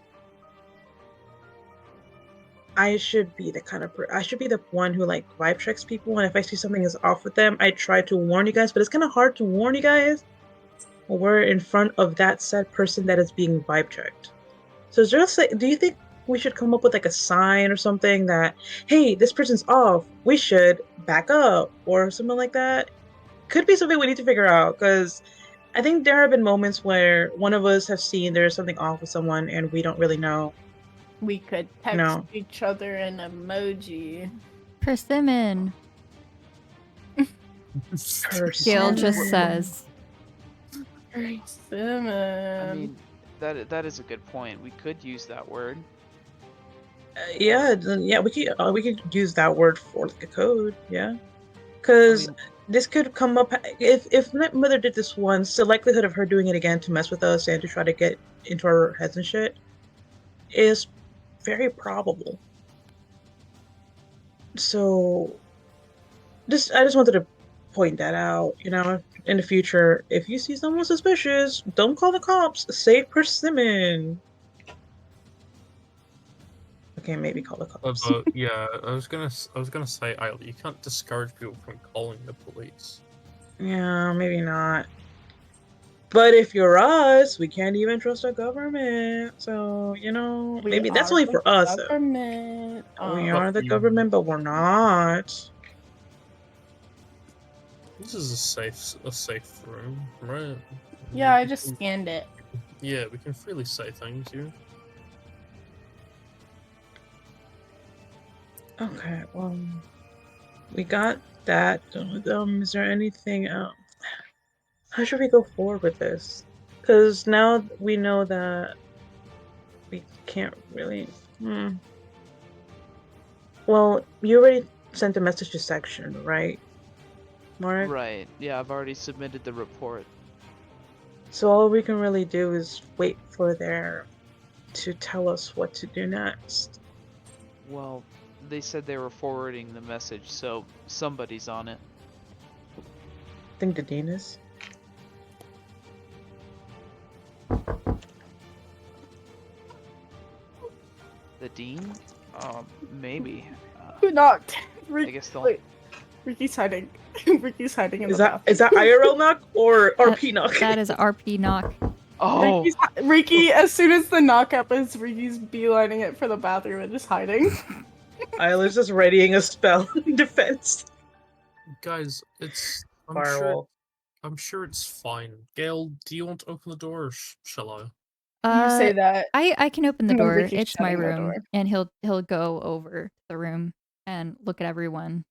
Speaker 4: I should be the kind of I should be the one who like vibe checks people, and if I see something is off with them, I try to warn you guys, but it's kind of hard to warn you guys when we're in front of that said person that is being vibe checked. So is there do you think we should come up with like a sign or something that, hey, this person's off, we should back up, or something like that? Could be something we need to figure out, because I think there have been moments where one of us have seen there's something off with someone and we don't really know.
Speaker 3: We could text
Speaker 4: No.
Speaker 3: each other an emoji.
Speaker 1: Persimmon. Gail just says.
Speaker 3: Persimmon.
Speaker 5: I mean, that is a good point. We could use that word.
Speaker 4: Yeah, we could use that word for like a code, yeah. Because
Speaker 5: I mean,
Speaker 4: this could come up if Night Mother did this once. The likelihood of her doing it again to mess with us and to try to get into our heads and shit is very probable. So, I just wanted to point that out. You know, in the future, if you see someone suspicious, don't call the cops. Say Persimmon. Okay, maybe call the cops.
Speaker 2: but yeah, I was gonna say, Isla, you can't discourage people from calling the police.
Speaker 4: Yeah, maybe not. But if you're us, we can't even trust our government. So, you know,
Speaker 3: We
Speaker 4: maybe that's
Speaker 3: are
Speaker 4: only
Speaker 3: the
Speaker 4: for us. Though.
Speaker 3: government.
Speaker 4: We are the government, but we're not.
Speaker 2: This is a safe room, right?
Speaker 3: Yeah, I just scanned it.
Speaker 2: Yeah, we can freely say things here.
Speaker 4: Okay, well, we got that. Is there anything else? How should we go forward with this? Because now we know that we can't really. Well, you already sent a message to section, right, Mark?
Speaker 5: right. Yeah, I've already submitted the report.
Speaker 4: So all we can really do is wait for them to tell us what to do next.
Speaker 5: Well, they said they were forwarding the message, so somebody's on it.
Speaker 4: I think the dean is.
Speaker 5: The dean? Maybe.
Speaker 3: Who knocked?
Speaker 5: I guess they'll.
Speaker 3: Wait, Ricky's hiding. Ricky's hiding in
Speaker 4: Is
Speaker 3: the
Speaker 4: that
Speaker 3: bathroom.
Speaker 4: is that IRL knock or RP knock?
Speaker 1: That is RP knock.
Speaker 5: Oh,
Speaker 3: Ricky, as soon as the knock happens, Ricky's beelining it for the bathroom and just hiding.
Speaker 4: Isla's just readying a spell in defense.
Speaker 2: Guys, it's
Speaker 4: Firewall.
Speaker 2: I'm sure it's fine. Gail, do you want to open the door, or shall I?
Speaker 3: You say that.
Speaker 1: I can open the
Speaker 3: No,
Speaker 1: door.
Speaker 3: Ricky's
Speaker 1: It's my
Speaker 3: shutting the
Speaker 1: room,
Speaker 3: door.
Speaker 1: and he'll go over the room and look at everyone.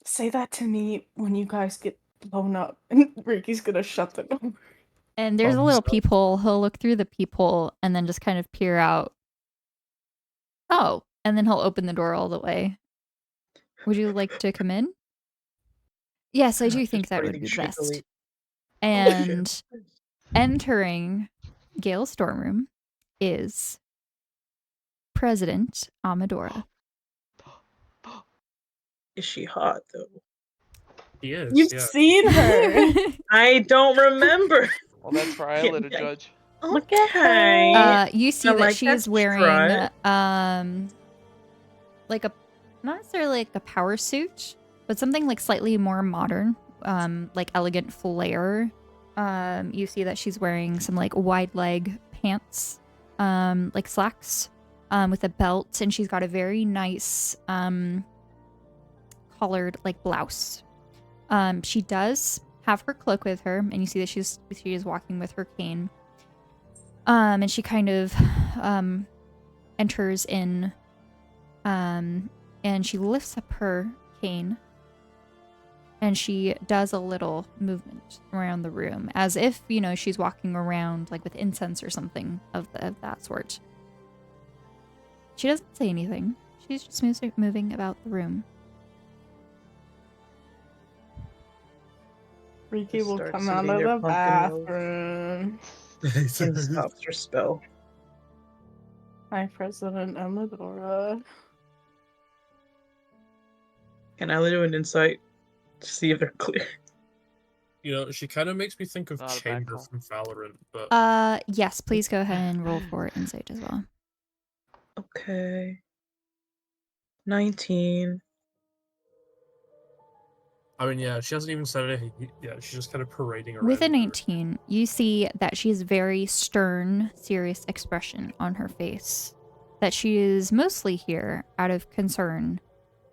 Speaker 3: Say that to me when you guys get blown up, and Ricky's gonna shut the door.
Speaker 1: And there's a
Speaker 2: Thumbs
Speaker 1: little
Speaker 2: up.
Speaker 1: peephole. He'll look through the peephole and then just kind of peer out. Oh, and then he'll open the door all the way. Would you like to come in? Yes, I do
Speaker 4: Just
Speaker 1: think that would
Speaker 4: breathing
Speaker 1: be best.
Speaker 4: shakily.
Speaker 1: And
Speaker 4: Oh, shit.
Speaker 1: entering Gale's dorm room is President Amadora.
Speaker 4: Is she hot though?
Speaker 2: He is.
Speaker 3: You've
Speaker 2: yeah.
Speaker 3: seen her.
Speaker 4: I don't remember.
Speaker 5: Well, that's for Ila to judge.
Speaker 3: Look at
Speaker 4: Okay.
Speaker 3: her.
Speaker 1: You see
Speaker 4: I
Speaker 1: that
Speaker 4: like
Speaker 1: she
Speaker 4: that
Speaker 1: is wearing
Speaker 4: strut.
Speaker 1: like a not necessarily like a power suit, but something like slightly more modern, like elegant flare. You see that she's wearing some like wide leg pants, like slacks, with a belt, and she's got a very nice collared like blouse. She does have her cloak with her, and you see that she is walking with her cane. And she kind of enters in, and she lifts up her cane, and she does a little movement around the room, as if, you know, she's walking around like with incense or something of that sort. She doesn't say anything. She's just moving about the room.
Speaker 3: Ricky
Speaker 4: Just
Speaker 3: will
Speaker 4: start
Speaker 3: come out
Speaker 4: singing
Speaker 3: of
Speaker 4: their
Speaker 3: the
Speaker 4: pumpkin nose.
Speaker 3: bathroom.
Speaker 4: And stops her spell.
Speaker 3: Hi, President Amadora.
Speaker 4: Can I do an insight to see if they're clear?
Speaker 2: You know, she kind of makes me think of
Speaker 5: Not a bad
Speaker 2: Chamber
Speaker 5: call.
Speaker 2: from Valorant, but
Speaker 1: Yes, please go ahead and roll for insight as well.
Speaker 4: Okay. 19.
Speaker 2: I mean, yeah, she hasn't even said anything. Yeah, she's just kind of parading around.
Speaker 1: With a
Speaker 2: her.
Speaker 1: 19, you see that she has very stern, serious expression on her face. That she is mostly here out of concern,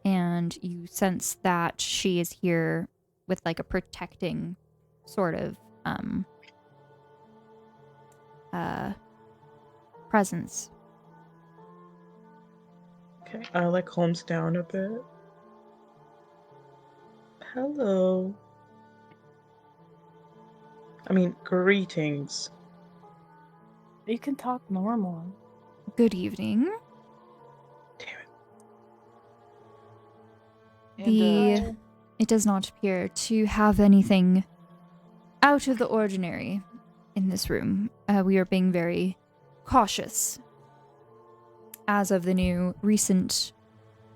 Speaker 1: and you sense that she is here with like a protecting sort of presence.
Speaker 4: Okay, I like calms down a bit. Hello. I mean, greetings.
Speaker 3: You can talk normal.
Speaker 1: Good evening.
Speaker 4: Damn it.
Speaker 1: It does not appear to have anything out of the ordinary in this room. We are being very cautious as of the new recent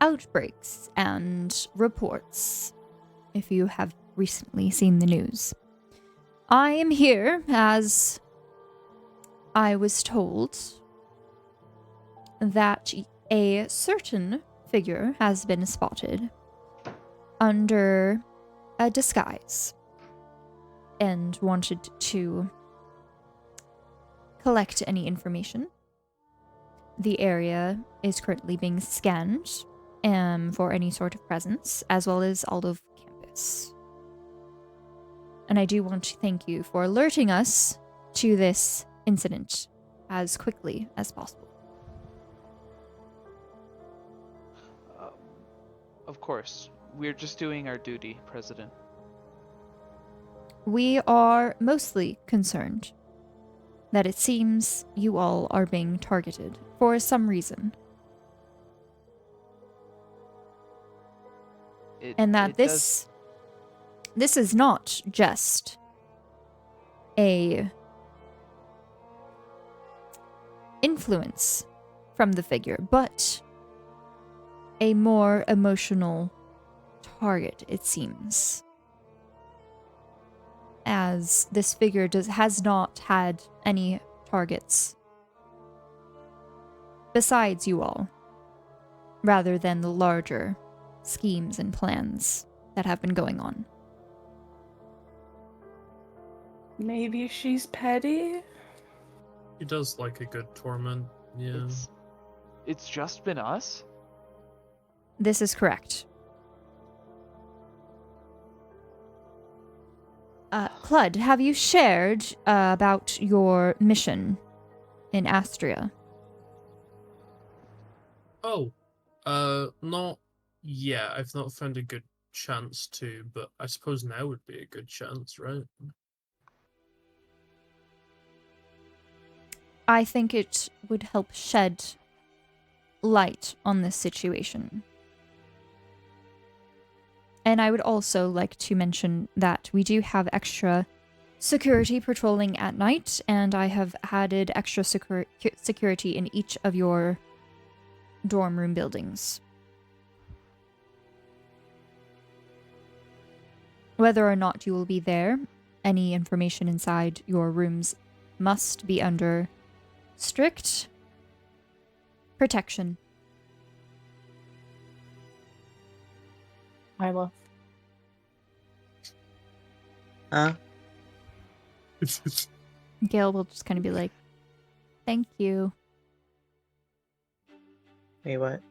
Speaker 1: outbreaks and reports, if you have recently seen the news. I am here as I was told that a certain figure has been spotted under a disguise and wanted to collect any information. The area is currently being scanned for any sort of presence, as well as all of campus. And I do want to thank you for alerting us to this incident as quickly as possible.
Speaker 5: Of course. We're just doing our duty, President.
Speaker 1: We are mostly concerned that it seems you all are being targeted for some reason. And that this is not just a influence from the figure, but a more emotional target, it seems. As this figure has not had any targets besides you all, rather than the larger schemes and plans that have been going on.
Speaker 3: Maybe she's petty?
Speaker 2: He does like a good torment. Yeah.
Speaker 5: It's just been us?
Speaker 1: This is correct. Cludd, have you shared about your mission in Astria?
Speaker 2: Oh, not yet. I've not found a good chance to, but I suppose now would be a good chance, right?
Speaker 1: I think it would help shed light on this situation. And I would also like to mention that we do have extra security patrolling at night, and I have added extra security in each of your dorm room buildings. Whether or not you will be there, any information inside your rooms must be under strict protection.
Speaker 3: Ila.
Speaker 4: Huh?
Speaker 1: Gail will just kind of be like, thank you.
Speaker 4: Wait, what?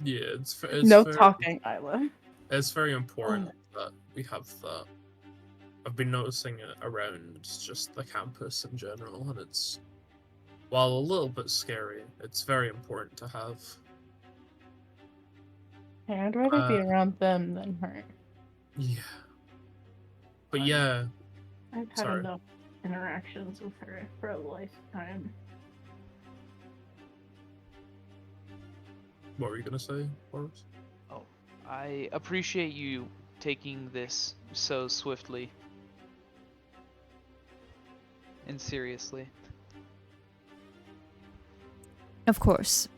Speaker 2: Yeah, it's
Speaker 3: No
Speaker 2: very,
Speaker 3: talking, Ila.
Speaker 2: It's very important that we have that. I've been noticing it around just the campus in general, and it's, while a little bit scary, it's very important to have.
Speaker 3: Yeah, I'd rather be around them than her.
Speaker 2: Yeah. But yeah,
Speaker 3: I've had
Speaker 2: sorry.
Speaker 3: enough interactions with her for a lifetime.
Speaker 2: What were you gonna say, Boris?
Speaker 5: Oh, I appreciate you taking this so swiftly and seriously.
Speaker 1: Of course.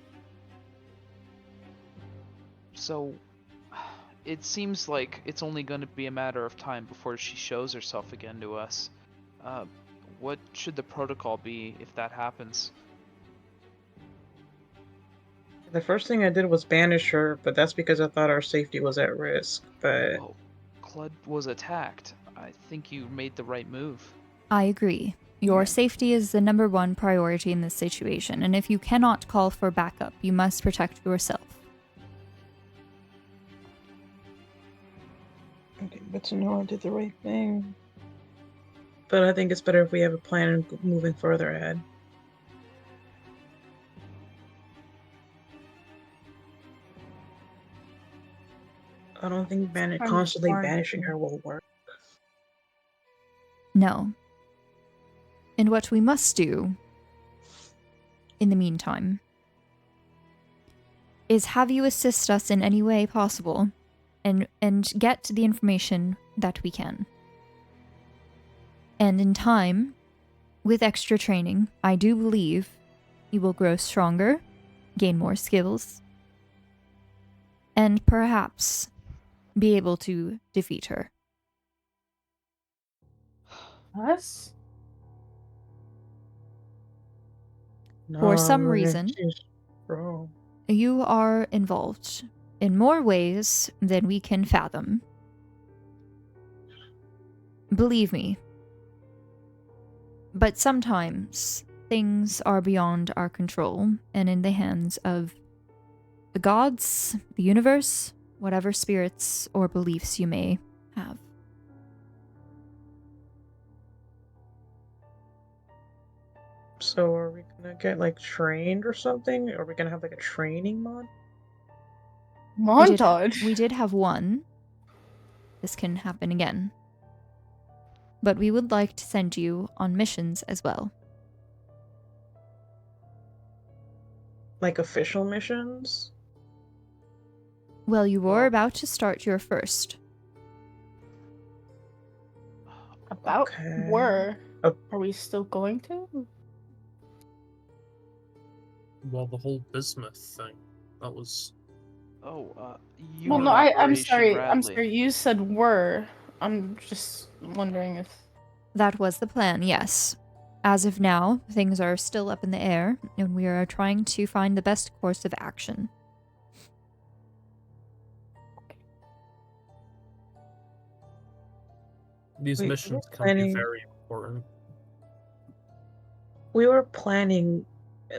Speaker 5: So, it seems like it's only going to be a matter of time before she shows herself again to us. What should the protocol be if that happens?
Speaker 4: The first thing I did was banish her, but that's because I thought our safety was at risk. But
Speaker 5: Whoa, Cludd was attacked. I think you made the right move.
Speaker 1: I agree. Your
Speaker 3: Yeah.
Speaker 1: safety is the number one priority in this situation, and if you cannot call for backup, you must protect yourself.
Speaker 4: okay, but to know I did the right thing. But I think it's better if we have a plan moving further ahead. I don't think constantly banishing her will work.
Speaker 1: No. And what we must do, in the meantime, is have you assist us in any way possible and get the information that we can. And in time, with extra training, I do believe you will grow stronger, gain more skills, and perhaps be able to defeat her.
Speaker 3: Us?
Speaker 1: For some
Speaker 4: No,
Speaker 1: reason,
Speaker 4: she's wrong.
Speaker 1: you are involved in more ways than we can fathom. Believe me. But sometimes things are beyond our control and in the hands of the gods, the universe, whatever spirits or beliefs you may have.
Speaker 4: So are we gonna get like trained or something? Are we gonna have like a training mod?
Speaker 3: Montage.
Speaker 1: We did have one. This can happen again. But we would like to send you on missions as well.
Speaker 4: Like official missions?
Speaker 1: Well, you were
Speaker 5: Well-
Speaker 1: about to start your first.
Speaker 3: About
Speaker 4: Okay.
Speaker 3: were.
Speaker 4: Oh.
Speaker 3: Are we still going to?
Speaker 2: Well, the whole bismuth thing, that was...
Speaker 5: Oh, you
Speaker 3: Well,
Speaker 5: mean
Speaker 3: no, I'm
Speaker 5: Operation
Speaker 3: sorry. I'm
Speaker 5: Bradley.
Speaker 3: sorry. You said were. I'm just wondering if.
Speaker 1: That was the plan, yes. As of now, things are still up in the air, and we are trying to find the best course of action.
Speaker 2: These
Speaker 4: Wait,
Speaker 2: missions
Speaker 4: we're
Speaker 2: can be
Speaker 4: planning-
Speaker 2: very important.
Speaker 4: We were planning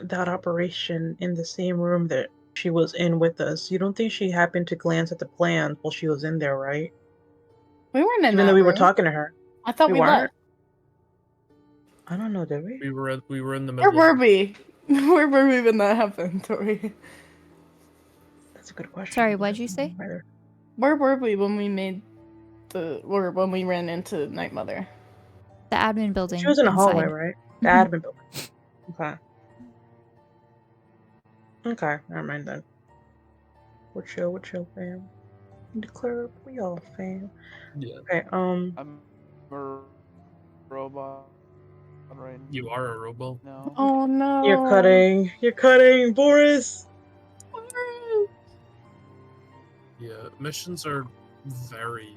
Speaker 4: that operation in the same room that she was in with us. You don't think she happened to glance at the plans while she was in there, right?
Speaker 3: We weren't in
Speaker 4: Even
Speaker 3: that
Speaker 4: though we were
Speaker 3: room.
Speaker 4: talking to her.
Speaker 3: I thought we
Speaker 4: weren't?
Speaker 3: left.
Speaker 4: I don't know, did we?
Speaker 2: We were in the
Speaker 3: Where
Speaker 2: middle.
Speaker 3: were we? Where were we when that happened, Torii?
Speaker 4: That's a good question.
Speaker 1: Sorry, what'd you say?
Speaker 3: Where were we when we made or when we ran into Night Mother?
Speaker 1: The admin building.
Speaker 4: She was in a hallway,
Speaker 1: inside.
Speaker 4: right? The
Speaker 1: Mhm.
Speaker 4: admin building. Okay. Okay, never mind then. We're chill, fam. Declare we all fail.
Speaker 2: Yeah,
Speaker 4: Okay,
Speaker 5: I'm a robot right
Speaker 2: you are a robot.
Speaker 5: now.
Speaker 3: Oh no.
Speaker 4: you're cutting. You're cutting, Boris.
Speaker 2: Yeah, missions are very,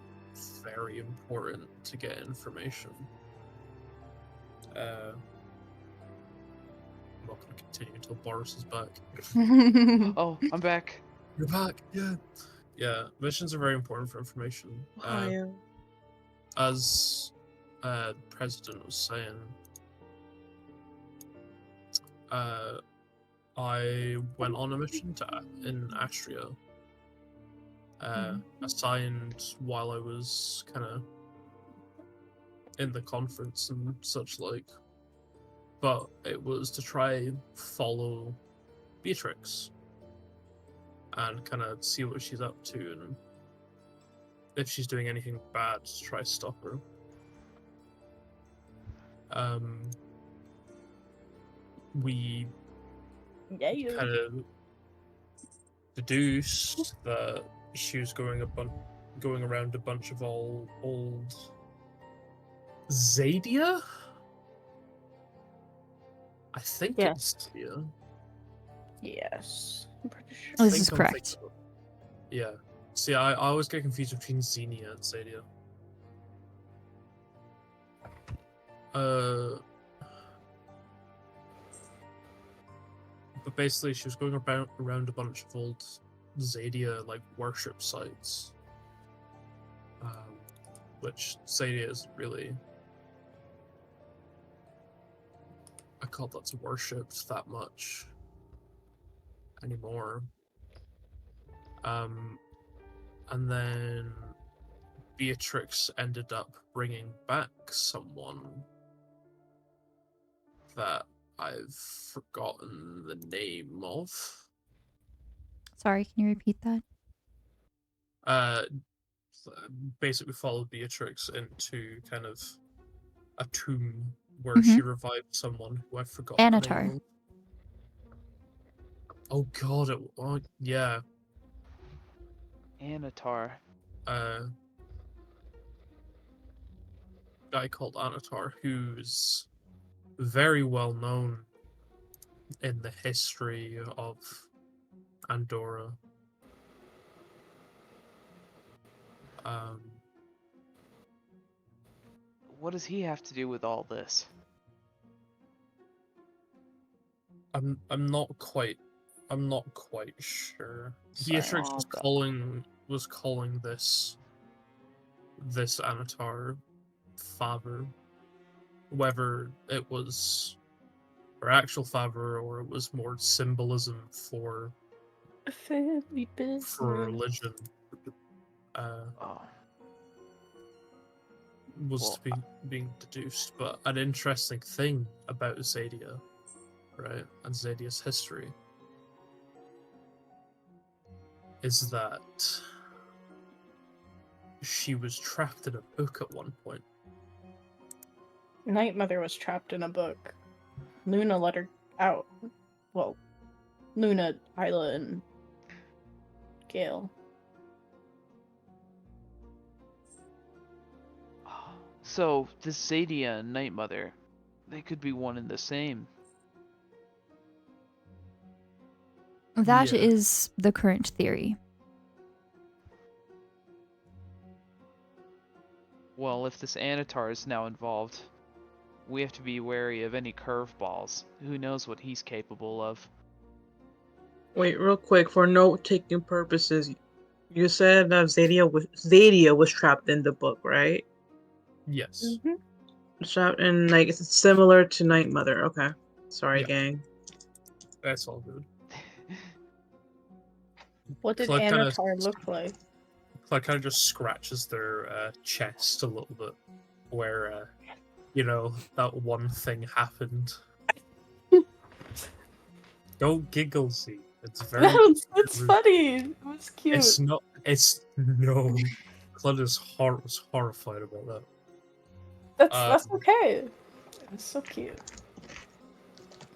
Speaker 2: very important to get information. I'm not going to continue until Boris is back.
Speaker 5: Oh, I'm back.
Speaker 2: You're back, yeah. Yeah, missions are very important for information.
Speaker 4: Ohio.
Speaker 2: As the president was saying, I went on a mission in Astria, assigned while I was kind of in the conference and such like, but it was to try follow Beatrix and kind of see what she's up to and if she's doing anything bad to try to stop her. We
Speaker 3: Yeah.
Speaker 2: kind of deduced that she was going around a bunch of old Zadia. I think
Speaker 3: Yes.
Speaker 2: it's Zadia.
Speaker 3: Yes. I'm pretty sure.
Speaker 1: This
Speaker 2: think
Speaker 1: is
Speaker 2: I'm
Speaker 1: correct.
Speaker 2: thinking of- Yeah. See, I always get confused between Xenia and Zadia. But basically, she was going around a bunch of old Zadia like worship sites, which Zadia isn't really a cult that's worshipped that much anymore. And then Beatrix ended up bringing back someone that I've forgotten the name of.
Speaker 1: Sorry, can you repeat that?
Speaker 2: Basically followed Beatrix into kind of a tomb where she revived someone who I forgot the
Speaker 1: Anatar.
Speaker 2: name of. Oh god, yeah.
Speaker 5: Anatar.
Speaker 2: Guy called Anatar, who's very well known in the history of Andorra.
Speaker 5: What does he have to do with all this?
Speaker 2: I'm not quite sure. Beatrix was calling this Anatar Father, whether it was her actual father or it was more symbolism for
Speaker 3: Family business.
Speaker 2: religion.
Speaker 5: Oh.
Speaker 2: Was to be being deduced, but an interesting thing about Zadia, right, and Zadia's history is that she was trapped in a book at one point.
Speaker 3: Night Mother was trapped in a book. Luna let her out. Well, Luna, Ila, and Gale.
Speaker 5: So, this Zadia and Night Mother, they could be one and the same.
Speaker 1: That
Speaker 2: Yeah.
Speaker 1: is the current theory.
Speaker 5: Well, if this Anatar is now involved, we have to be wary of any curveballs. Who knows what he's capable of?
Speaker 4: Wait, real quick, for note-taking purposes, you said that Zadia was trapped in the book, right?
Speaker 2: Yes.
Speaker 4: Trapped in, like, it's similar to Night Mother. Okay. Sorry,
Speaker 2: Yeah.
Speaker 4: gang.
Speaker 2: That's all good.
Speaker 3: What did
Speaker 2: Cludd
Speaker 3: Anatar look like?
Speaker 2: Cludd kind of just scratches their chest a little bit, where that one thing happened. Don't giggle, see. It's very.
Speaker 3: It's funny. It was cute.
Speaker 2: It's not. It's no. Cludd was horrified about that.
Speaker 3: That's okay. It's so cute.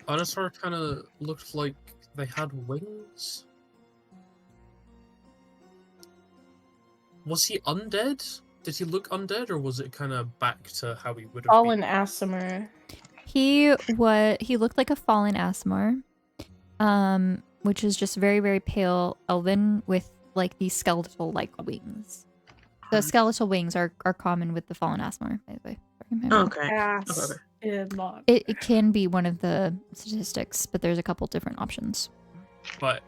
Speaker 2: Anatar kind of looked like they had wings. Was he undead? Did he look undead, or was it kind of back to how he would have
Speaker 3: Fallen
Speaker 2: been?
Speaker 3: Aasimar.
Speaker 1: He looked like a fallen Asmar, which is just very, very pale elven with like these skeletal like wings. The skeletal wings are common with the fallen Asmar, by the way. Sorry, my bad.
Speaker 4: Okay.
Speaker 3: Ass.
Speaker 4: Okay.
Speaker 1: It can be one of the statistics, but there's a couple different options.
Speaker 2: But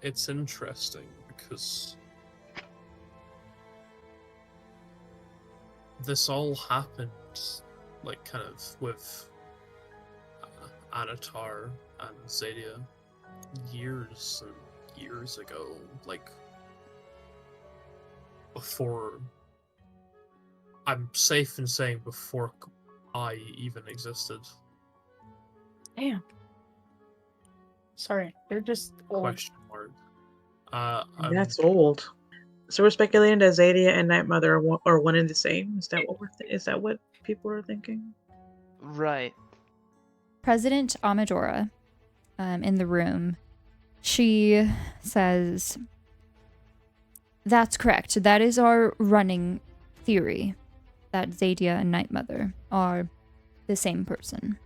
Speaker 2: it's interesting because this all happened, like, kind of with Anatar and Zadia years and years ago, like, before. I'm safe in saying before I even existed.
Speaker 3: Damn. Sorry, they're just old.
Speaker 2: Question mark.
Speaker 4: That's old. So we're speculating that Zadia and Night Mother are one and the same. Is that what is that what people are thinking?
Speaker 5: Right.
Speaker 1: President Amadora, in the room, she says, "That's correct. That is our running theory, that Zadia and Night Mother are the same person."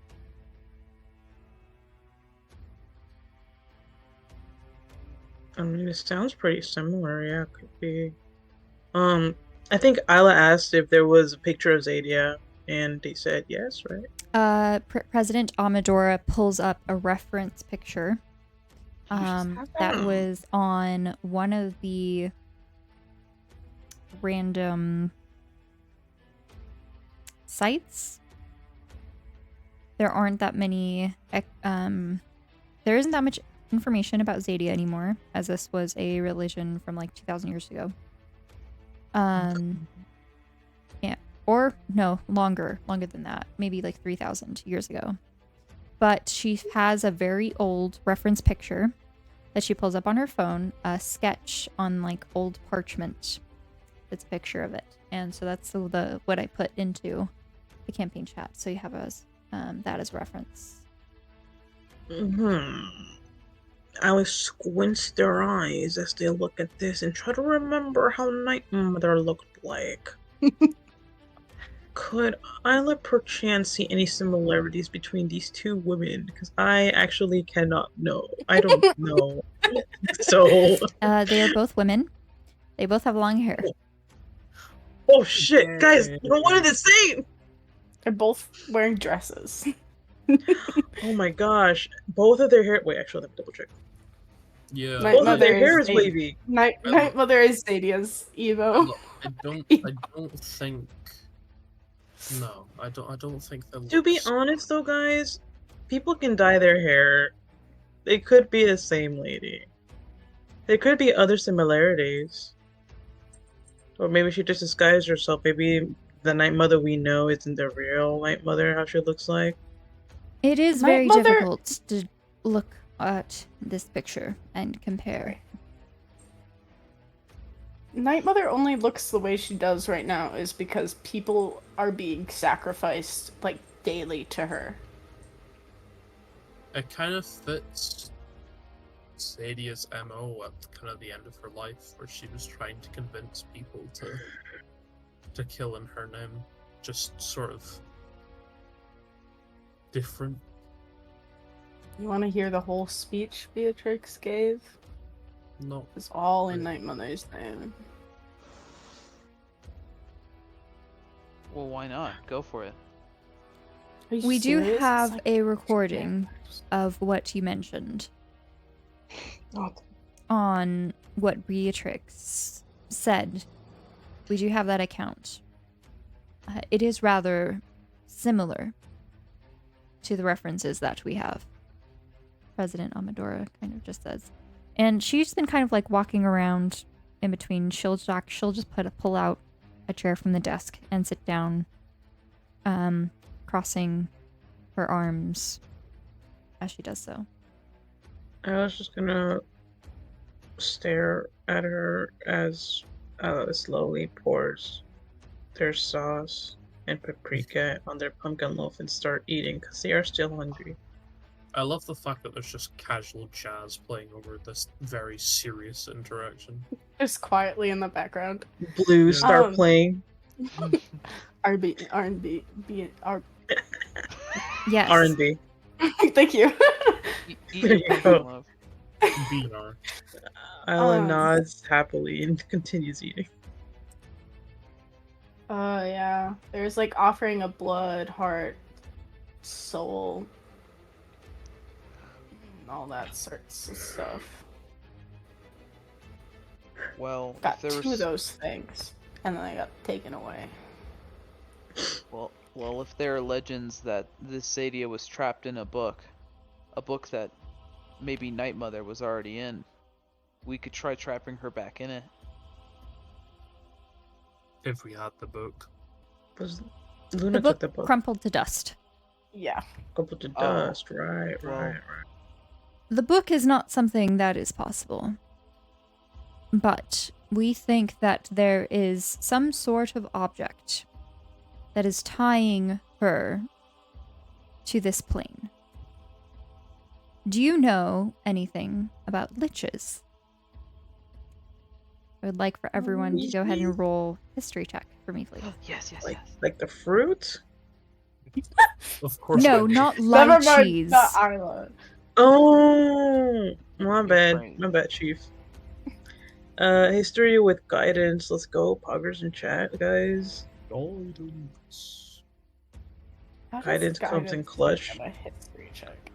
Speaker 4: I mean, it sounds pretty similar. Yeah, it could be. I think Ila asked if there was a picture of Zadia, and they said yes, right?
Speaker 1: President Amadora pulls up a reference picture that was on one of the random sites. There aren't that many there isn't that much information about Zadia anymore, as this was a religion from like 2,000 years ago. Yeah, or no, longer than that, maybe like 3,000 years ago. But she has a very old reference picture that she pulls up on her phone, a sketch on like old parchment. It's a picture of it, and so that's the what I put into the campaign chat, so you have that as reference.
Speaker 4: Alice squints their eyes as they look at this and try to remember how Night Mother looked like. Could Isla perchance see any similarities between these two women? Because I actually cannot know. I don't know. So.
Speaker 1: They are both women. They both have long hair.
Speaker 4: Oh shit, guys! They're one and the same!
Speaker 3: They're both wearing dresses.
Speaker 4: Oh my gosh. Both of their hair. Wait, actually, let me double check.
Speaker 2: Yeah.
Speaker 4: Both of their hair is wavy.
Speaker 3: Night Mother is Zadia's Evo.
Speaker 2: I don't think. No, I don't think that.
Speaker 4: To be honest, though, guys, people can dye their hair. They could be the same lady. There could be other similarities. Or maybe she just disguised herself. Maybe the Night Mother we know isn't the real Night Mother, how she looks like.
Speaker 1: It is
Speaker 3: Night
Speaker 1: very
Speaker 3: Mother-
Speaker 1: difficult to look at this picture and compare.
Speaker 3: Night Mother only looks the way she does right now is because people are being sacrificed like daily to her.
Speaker 2: It kind of fits Zadia's MO at kind of the end of her life, where she was trying to convince people to kill in her name. Just sort of different.
Speaker 3: You want to hear the whole speech Beatrix gave?
Speaker 2: No.
Speaker 3: It's all in Night Mother's name.
Speaker 5: Well, why not? Go for it.
Speaker 3: Are you
Speaker 1: We do
Speaker 3: serious? It's
Speaker 1: have
Speaker 3: like-
Speaker 1: a recording of what you mentioned on what Beatrix said. We do have that account. It is rather similar to the references that we have. President Amadora kind of just says. And she's been kind of like walking around in between. She'll just pull out a chair from the desk and sit down, crossing her arms as she does so.
Speaker 4: I was just gonna stare at her as slowly pours their sauce and paprika on their pumpkin loaf and start eating because they are still hungry.
Speaker 2: I love the fact that there's just casual jazz playing over this very serious interaction.
Speaker 3: Just quietly in the background.
Speaker 4: Blues start
Speaker 3: Um,
Speaker 4: playing.
Speaker 3: R&B, R.
Speaker 1: Yes.
Speaker 4: R&B.
Speaker 3: Thank you.
Speaker 5: Eat
Speaker 4: There
Speaker 5: your
Speaker 4: you
Speaker 5: pudding,
Speaker 4: go.
Speaker 5: love.
Speaker 2: VR.
Speaker 4: Isla
Speaker 3: Um,
Speaker 4: nods happily and continues eating.
Speaker 3: Yeah. There's like offering a blood, heart, soul, and all that sorts of stuff.
Speaker 5: Well,
Speaker 3: Got
Speaker 5: if there
Speaker 3: 2 of
Speaker 5: was,
Speaker 3: those things, and then I got taken away.
Speaker 5: well, if there are legends that this Sadia was trapped in a book that maybe Night Mother was already in, we could try trapping her back in it.
Speaker 2: If we had the book.
Speaker 4: Was
Speaker 1: The
Speaker 4: Luna
Speaker 1: book
Speaker 4: took the book.
Speaker 1: crumpled to dust.
Speaker 3: Yeah.
Speaker 4: Couple to
Speaker 5: Oh,
Speaker 4: dust. Right.
Speaker 5: well.
Speaker 1: The book is not something that is possible. But we think that there is some sort of object that is tying her to this plane. Do you know anything about liches? I would like for everyone to go ahead and roll history check for me, please.
Speaker 5: Yes, yes,
Speaker 4: Like,
Speaker 5: yes.
Speaker 4: like the fruit?
Speaker 2: Of course.
Speaker 1: No,
Speaker 2: we do.
Speaker 1: not
Speaker 3: Never mind,
Speaker 1: lychees.
Speaker 3: not Isla.
Speaker 4: Oh, my
Speaker 5: Your
Speaker 4: bad.
Speaker 5: brain.
Speaker 4: My bad, Chief. History with guidance. Let's go. Poggers in chat, guys.
Speaker 2: Guidance.
Speaker 3: How does
Speaker 4: Guidance comes in clutch.
Speaker 3: have a history check?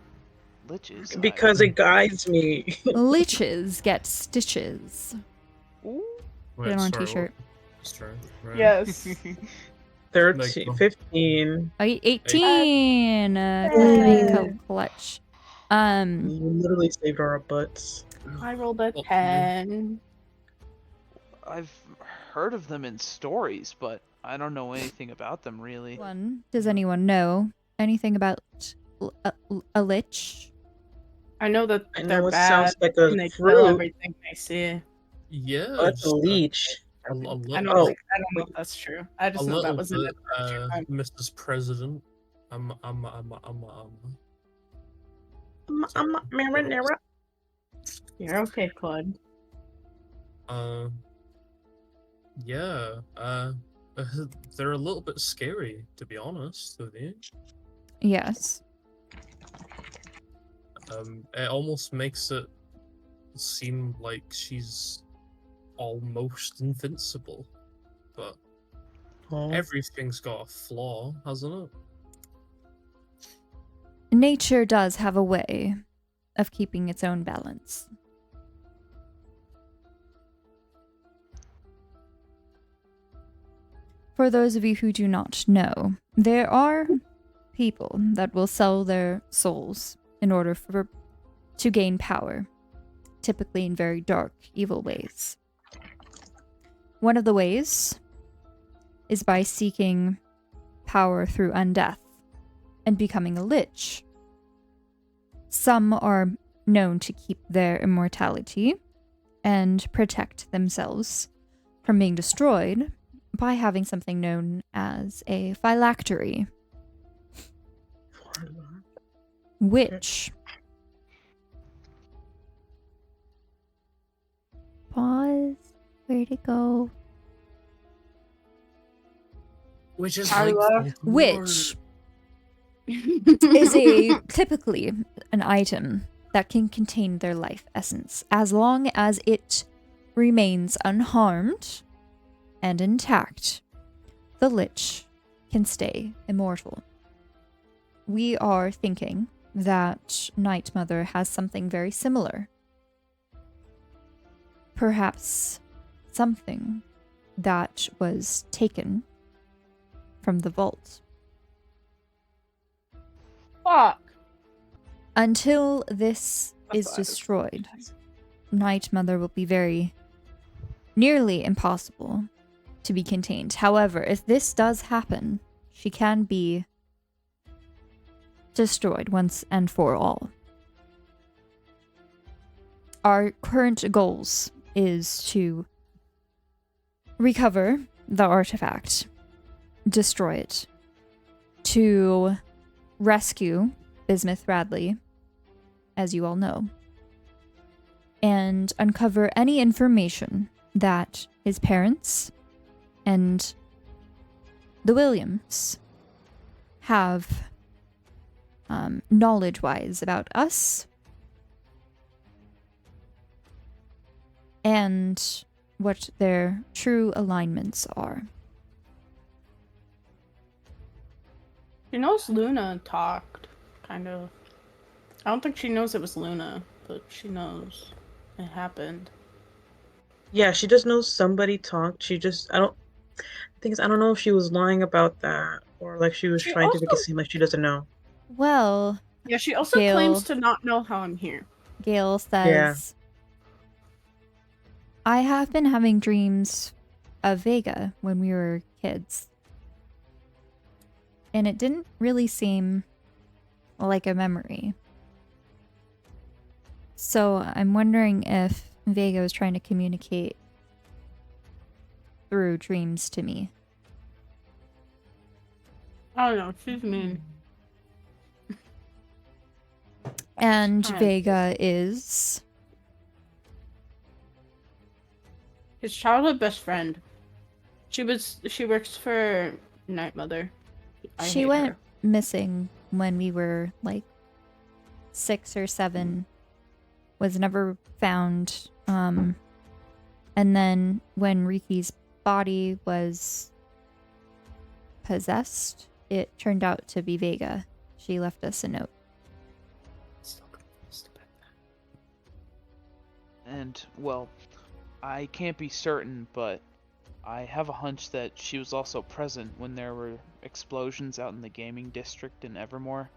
Speaker 5: Liches.
Speaker 4: Because it guides me.
Speaker 1: Leeches get stitches.
Speaker 5: Ooh.
Speaker 2: Wait,
Speaker 1: Get it on a
Speaker 2: sorry,
Speaker 1: t-shirt.
Speaker 2: what- Sorry, right.
Speaker 3: Yes.
Speaker 4: 13,
Speaker 2: Like,
Speaker 4: 15.
Speaker 1: 18. Coming
Speaker 3: Yay.
Speaker 1: clutch.
Speaker 4: You literally saved our butts.
Speaker 3: I rolled a
Speaker 2: Well,
Speaker 3: 10.
Speaker 5: I've heard of them in stories, but I don't know anything about them really.
Speaker 1: Does anyone know anything about a lich?
Speaker 3: I know that
Speaker 4: I
Speaker 3: they're
Speaker 4: know it
Speaker 3: bad,
Speaker 4: sounds like a
Speaker 3: and they kill
Speaker 4: fruit.
Speaker 3: everything they see.
Speaker 2: Yeah,
Speaker 4: Oh, that's a
Speaker 2: just
Speaker 4: leech.
Speaker 2: a
Speaker 3: I
Speaker 2: little,
Speaker 3: don't
Speaker 4: Oh.
Speaker 3: know if that's true. I
Speaker 2: a
Speaker 3: just know that
Speaker 2: little
Speaker 3: was in
Speaker 2: bit,
Speaker 3: it.
Speaker 2: Mrs. President.
Speaker 4: I'm
Speaker 2: Sorry,
Speaker 4: marinara.
Speaker 3: You're okay, Cludd.
Speaker 2: Yeah, they're a little bit scary, to be honest with you.
Speaker 1: Yes.
Speaker 2: It almost makes it seem like she's almost invincible, but
Speaker 4: Oh.
Speaker 2: everything's got a flaw, hasn't it?
Speaker 1: Nature does have a way of keeping its own balance. For those of you who do not know, there are people that will sell their souls in order to gain power, typically in very dark, evil ways. One of the ways is by seeking power through undeath and becoming a lich. Some are known to keep their immortality and protect themselves from being destroyed by having something known as a phylactery, which... Pause. Where'd it go?
Speaker 2: Which is
Speaker 3: I
Speaker 2: like
Speaker 3: love-
Speaker 1: Which is typically an item that can contain their life essence, as long as it remains unharmed and intact. The lich can stay immortal. We are thinking that Night Mother has something very similar. Perhaps something that was taken from the vault.
Speaker 3: Fuck.
Speaker 1: Until this
Speaker 3: That's
Speaker 1: is
Speaker 3: what I was
Speaker 1: destroyed, Night Mother will be very nearly impossible to be contained. However, if this does happen, she can be destroyed once and for all. Our current goals is to recover the artifact, destroy it, to rescue Bismuth Radley, as you all know, and uncover any information that his parents and the Williams have knowledge-wise about us and what their true alignments are.
Speaker 3: She knows Luna talked, kind of. I don't think she knows it was Luna, but she knows it happened.
Speaker 4: Yeah, she just knows somebody talked. She just, I don't, things, I don't know if she was lying about that or like she was
Speaker 3: She
Speaker 4: trying to make it
Speaker 3: also-
Speaker 4: seem like she doesn't know.
Speaker 1: Well,
Speaker 3: Yeah, she also
Speaker 1: Gail-
Speaker 3: claims to not know how I'm here.
Speaker 1: Gail says, I have been having dreams of Vega when we were kids. And it didn't really seem like a memory. So I'm wondering if Vega was trying to communicate through dreams to me.
Speaker 3: I don't know, she's mean.
Speaker 1: And
Speaker 3: Alright.
Speaker 1: Vega is...
Speaker 3: His childhood best friend. She works for Night Mother. I
Speaker 1: she
Speaker 3: hate
Speaker 1: went
Speaker 3: her.
Speaker 1: missing when we were like 6 or 7. Was never found. And then when Riki's body was possessed, it turned out to be Vega. She left us a note.
Speaker 3: Still confused about that.
Speaker 5: And, well, I can't be certain, but I have a hunch that she was also present when there were explosions out in the gaming district in Evermore.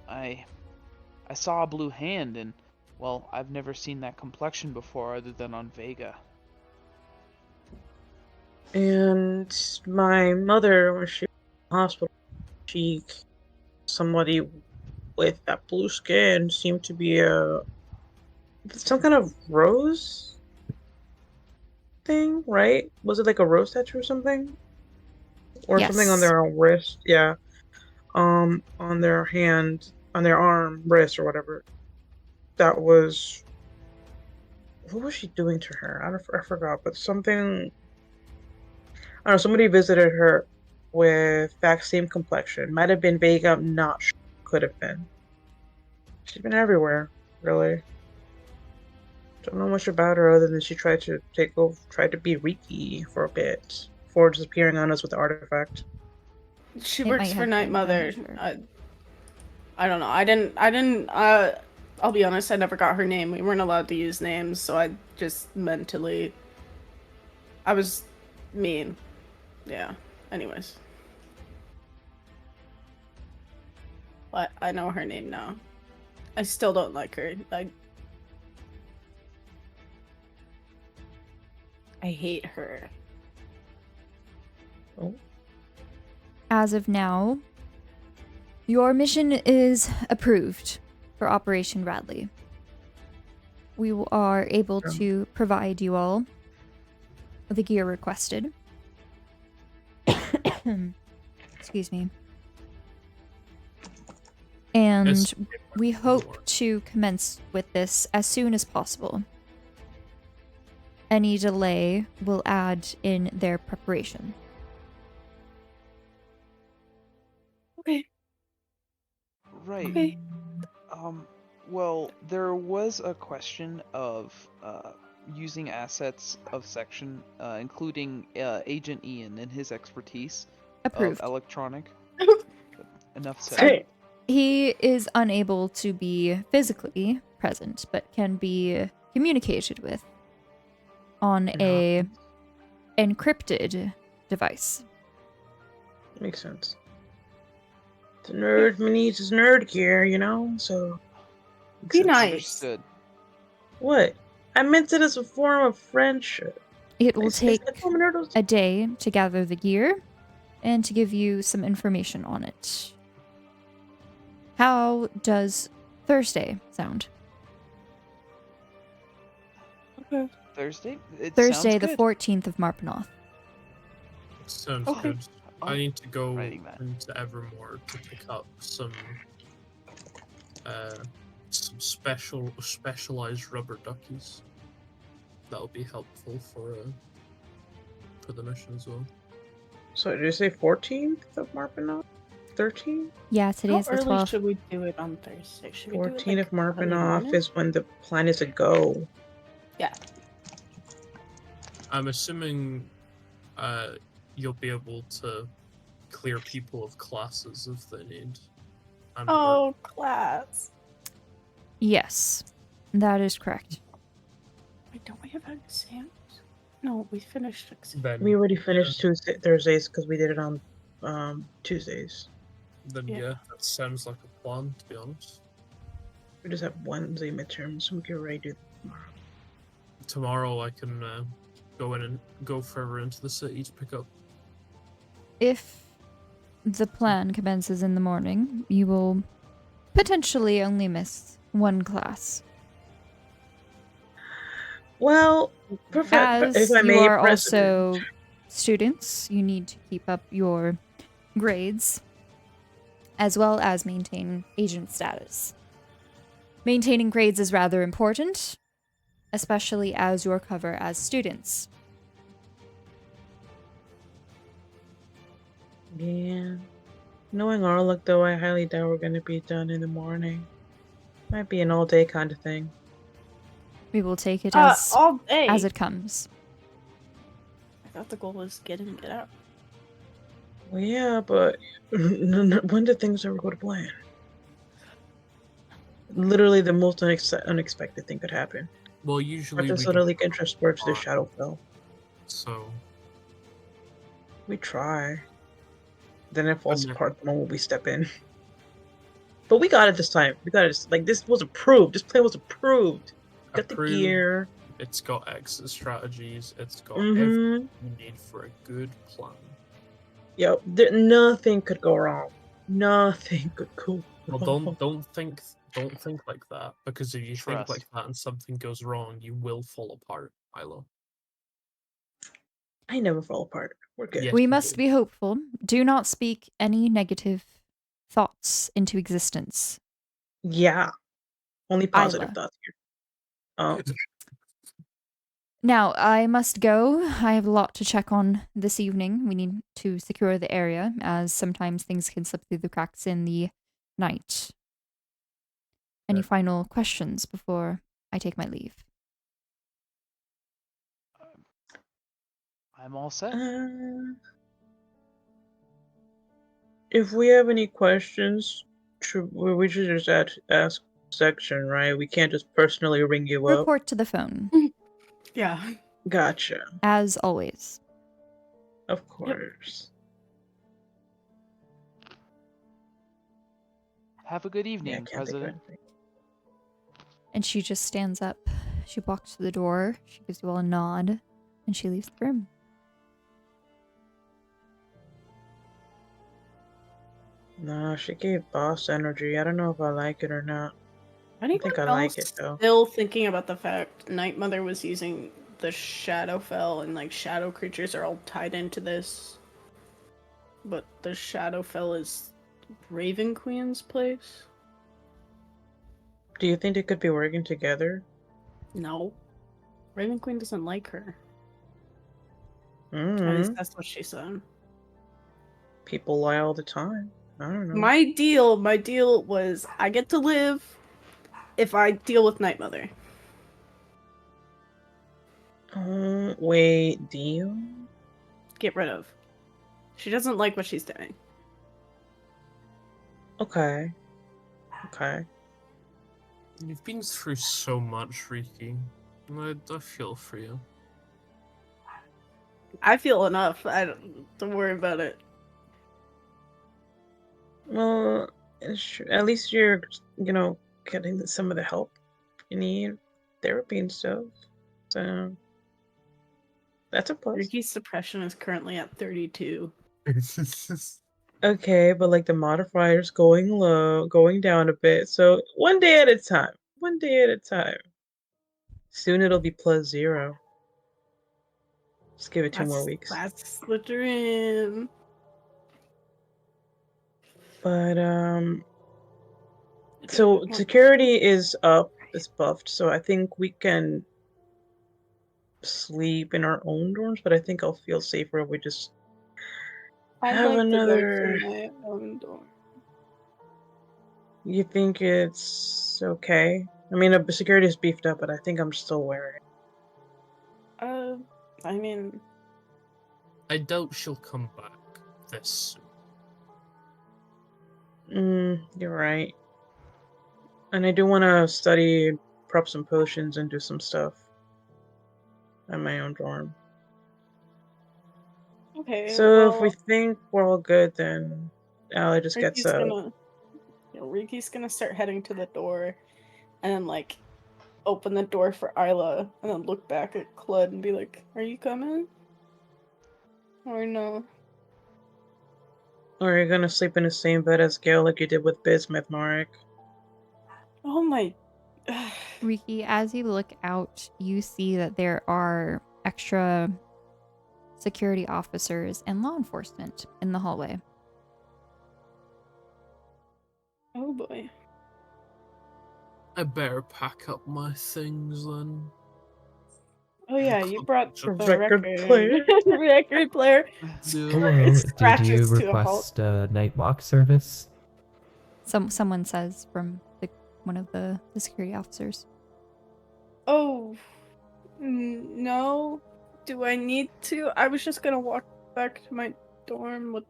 Speaker 5: I saw a blue hand, and, well, I've never seen that complexion before other than on Vega.
Speaker 4: And my mother, when she was in the hospital, somebody with that blue skin seemed to be some kind of rose thing, right? Was it like a rose tattoo or something? Or something on
Speaker 1: Yes.
Speaker 4: their wrist, yeah. On their hand, on their arm, wrist, or whatever. That was... What was she doing to her? I forgot, but something... I don't know, somebody visited her with that same complexion. Might have been Vega, I'm not sure. Could have been. She's been everywhere, really. Don't know much about her other than she tried to be Riki for a bit before disappearing on us with the artifact.
Speaker 3: She
Speaker 1: It
Speaker 3: works
Speaker 1: might
Speaker 3: for
Speaker 1: have
Speaker 3: Night
Speaker 1: been,
Speaker 3: Mother.
Speaker 1: I'm not sure.
Speaker 3: I don't know. I'll be honest, I never got her name. We weren't allowed to use names, so I just mentally... I was mean. Yeah. Anyways. But I know her name now. I still don't like her. I hate her.
Speaker 4: Oh.
Speaker 1: As of now, your mission is approved for Operation Radley. We are able to provide you all the gear requested. Excuse me. And
Speaker 2: Yes.
Speaker 1: we hope to commence with this as soon as possible. Any delay will add in their preparation.
Speaker 3: Okay.
Speaker 5: Right.
Speaker 3: Okay.
Speaker 5: Well, there was a question of using assets of Section, including Agent Ian and his expertise
Speaker 1: Approved.
Speaker 5: of electronic. Enough said.
Speaker 4: Hey.
Speaker 1: He is unable to be physically present, but can be communicated with on a encrypted device.
Speaker 4: Makes sense. The nerd needs his nerd gear, you know? So.
Speaker 3: Be
Speaker 4: Makes sense.
Speaker 3: nice.
Speaker 5: Understood.
Speaker 4: What? I meant it as a form of friendship.
Speaker 1: It will
Speaker 4: I
Speaker 1: take
Speaker 4: told nerd was-
Speaker 1: a day to gather the gear and to give you some information on it. How does Thursday sound?
Speaker 3: Okay.
Speaker 5: Thursday? It
Speaker 1: Thursday,
Speaker 5: sounds
Speaker 1: the
Speaker 5: good.
Speaker 1: 14th of Marpenoth.
Speaker 2: Sounds
Speaker 3: Okay.
Speaker 2: good. I need to go
Speaker 5: writing that.
Speaker 2: into Evermore to pick up some specialized rubber duckies. That'll be helpful for the mission as well.
Speaker 4: So did you say 14th of Marpenoff? 13?
Speaker 1: Yeah,
Speaker 3: How
Speaker 1: today's the
Speaker 3: early
Speaker 1: 12th.
Speaker 3: should we do it on Thursday? Should we do it
Speaker 4: 14
Speaker 3: like
Speaker 4: of
Speaker 3: early
Speaker 4: Marpenoff
Speaker 3: morning?
Speaker 4: is when the plan is to go.
Speaker 3: Yeah.
Speaker 2: I'm assuming you'll be able to clear people of classes if they need. And
Speaker 3: Oh, class.
Speaker 1: Yes, that is correct.
Speaker 3: Wait, don't we have exams? No, we finished exams.
Speaker 2: then
Speaker 4: We already finished Thursdays because we did it on Tuesdays.
Speaker 2: yeah, that sounds like a plan, to be honest.
Speaker 4: We just have Wednesday midterms, so we can already do that tomorrow.
Speaker 2: Tomorrow I can go in and go further into the city to pick up.
Speaker 1: If the plan commences in the morning, you will potentially only miss one class.
Speaker 4: Well,
Speaker 1: As
Speaker 4: if I
Speaker 1: you
Speaker 4: may,
Speaker 1: are
Speaker 4: President.
Speaker 1: also students, you need to keep up your grades, as well as maintain agent status. Maintaining grades is rather important, especially as your cover as students.
Speaker 4: Yeah. Knowing our luck, though, I highly doubt we're going to be done in the morning. Might be an all-day kind of thing.
Speaker 1: We will take it
Speaker 3: All day.
Speaker 1: as it comes.
Speaker 3: I thought the goal was get in and get out.
Speaker 4: Well, yeah, but when did things ever go to plan? Literally, the most unexpected thing could happen.
Speaker 2: Well, usually
Speaker 4: Arthur's
Speaker 2: we do,
Speaker 4: literally interest works the Shadowfell.
Speaker 2: so
Speaker 4: We try. Then it falls
Speaker 2: And then-
Speaker 4: apart the moment we step in. But we got it this time. We got it. Like, this was approved. This plan was approved. Got the
Speaker 2: approved.
Speaker 4: gear.
Speaker 2: It's got exit strategies. It's got
Speaker 4: Mm-hmm.
Speaker 2: everything you need for a good plan.
Speaker 4: Yep. Nothing could go wrong. Nothing could go
Speaker 2: Well,
Speaker 4: wrong.
Speaker 2: don't think like that, because if you think
Speaker 5: Trust.
Speaker 2: like that and something goes wrong, you will fall apart, Ilo.
Speaker 4: I never fall apart. We're good.
Speaker 2: Yes,
Speaker 1: We
Speaker 2: you
Speaker 1: must
Speaker 2: do.
Speaker 1: be hopeful. Do not speak any negative thoughts into existence.
Speaker 4: Yeah. Only positive
Speaker 1: Ila.
Speaker 4: thoughts here. Oh.
Speaker 1: Now, I must go. I have a lot to check on this evening. We need to secure the area, as sometimes things can slip through the cracks in the night. Any
Speaker 2: Okay.
Speaker 1: final questions before I take my leave?
Speaker 5: I'm all set.
Speaker 4: If we have any questions, we should just ask section, right? We can't just personally ring you up.
Speaker 1: Report to the phone,
Speaker 3: Yeah.
Speaker 4: Gotcha.
Speaker 1: as always.
Speaker 4: Of course.
Speaker 5: Have a good
Speaker 4: Yeah, I
Speaker 5: evening,
Speaker 4: can't think of
Speaker 5: President.
Speaker 4: anything.
Speaker 1: And she just stands up. She walks to the door. She gives you all a nod, and she leaves the room.
Speaker 4: Nah, she gave boss energy. I don't know if I like it or not.
Speaker 3: Anyone
Speaker 4: think I
Speaker 3: else
Speaker 4: like it, though.
Speaker 3: still thinking about the fact Night Mother was using the Shadowfell and like shadow creatures are all tied into this? But the Shadowfell is Raven Queen's place?
Speaker 4: Do you think they could be working together?
Speaker 3: No. Raven Queen doesn't like her. At
Speaker 4: Mm-hmm.
Speaker 3: least that's what she said.
Speaker 4: People lie all the time. I don't know.
Speaker 3: My deal was I get to live if I deal with Night Mother.
Speaker 4: Wait, deal?
Speaker 3: Get rid of. She doesn't like what she's doing.
Speaker 4: Okay. Okay.
Speaker 2: You've been through so much, Riki. I feel for you.
Speaker 3: I feel enough. Don't worry about it.
Speaker 4: Well, at least you're, getting some of the help you need, therapy and stuff. So that's a plus.
Speaker 3: Riki's suppression is currently at 32.
Speaker 4: Okay, but like the modifier's going low, going down a bit. So one day at a time. One day at a time. Soon it'll be +0. Just give it 2 more weeks.
Speaker 3: That's the dream.
Speaker 4: But So security is up, is buffed, so I think we can sleep in our own dorms, but I think I'll feel safer if we just
Speaker 3: I'd
Speaker 4: have
Speaker 3: like
Speaker 4: another.
Speaker 3: to go to my own dorm.
Speaker 4: You think it's okay? I mean, the security is beefed up, but I think I'm still wearing it.
Speaker 3: I mean,
Speaker 2: I doubt she'll come back this soon.
Speaker 4: You're right. And I do want to study, prep some potions, and do some stuff at my own dorm.
Speaker 3: okay.
Speaker 4: So if
Speaker 3: well,
Speaker 4: we think we're all good, then Ally just gets
Speaker 3: Ricky's Ricky's gonna start heading to the door, and then like open the door for Isla, and then look back at Cludd and be like, "Are you coming? Or no?"
Speaker 4: Or are you gonna sleep in the same bed as Gail like you did with Bismuth, Marek?
Speaker 3: Oh my.
Speaker 1: Riki, as you look out, you see that there are extra security officers and law enforcement in the hallway.
Speaker 3: Oh boy.
Speaker 2: I better pack up my things then.
Speaker 3: Oh yeah, you brought
Speaker 2: The
Speaker 3: the
Speaker 4: record
Speaker 3: record
Speaker 4: player.
Speaker 3: record player.
Speaker 8: Hello, did you
Speaker 3: Scratches to a halt.
Speaker 8: request a night walk service?
Speaker 1: Someone says from one of the security officers.
Speaker 3: Oh, no. Do I need to? I was just gonna walk back to my dorm with.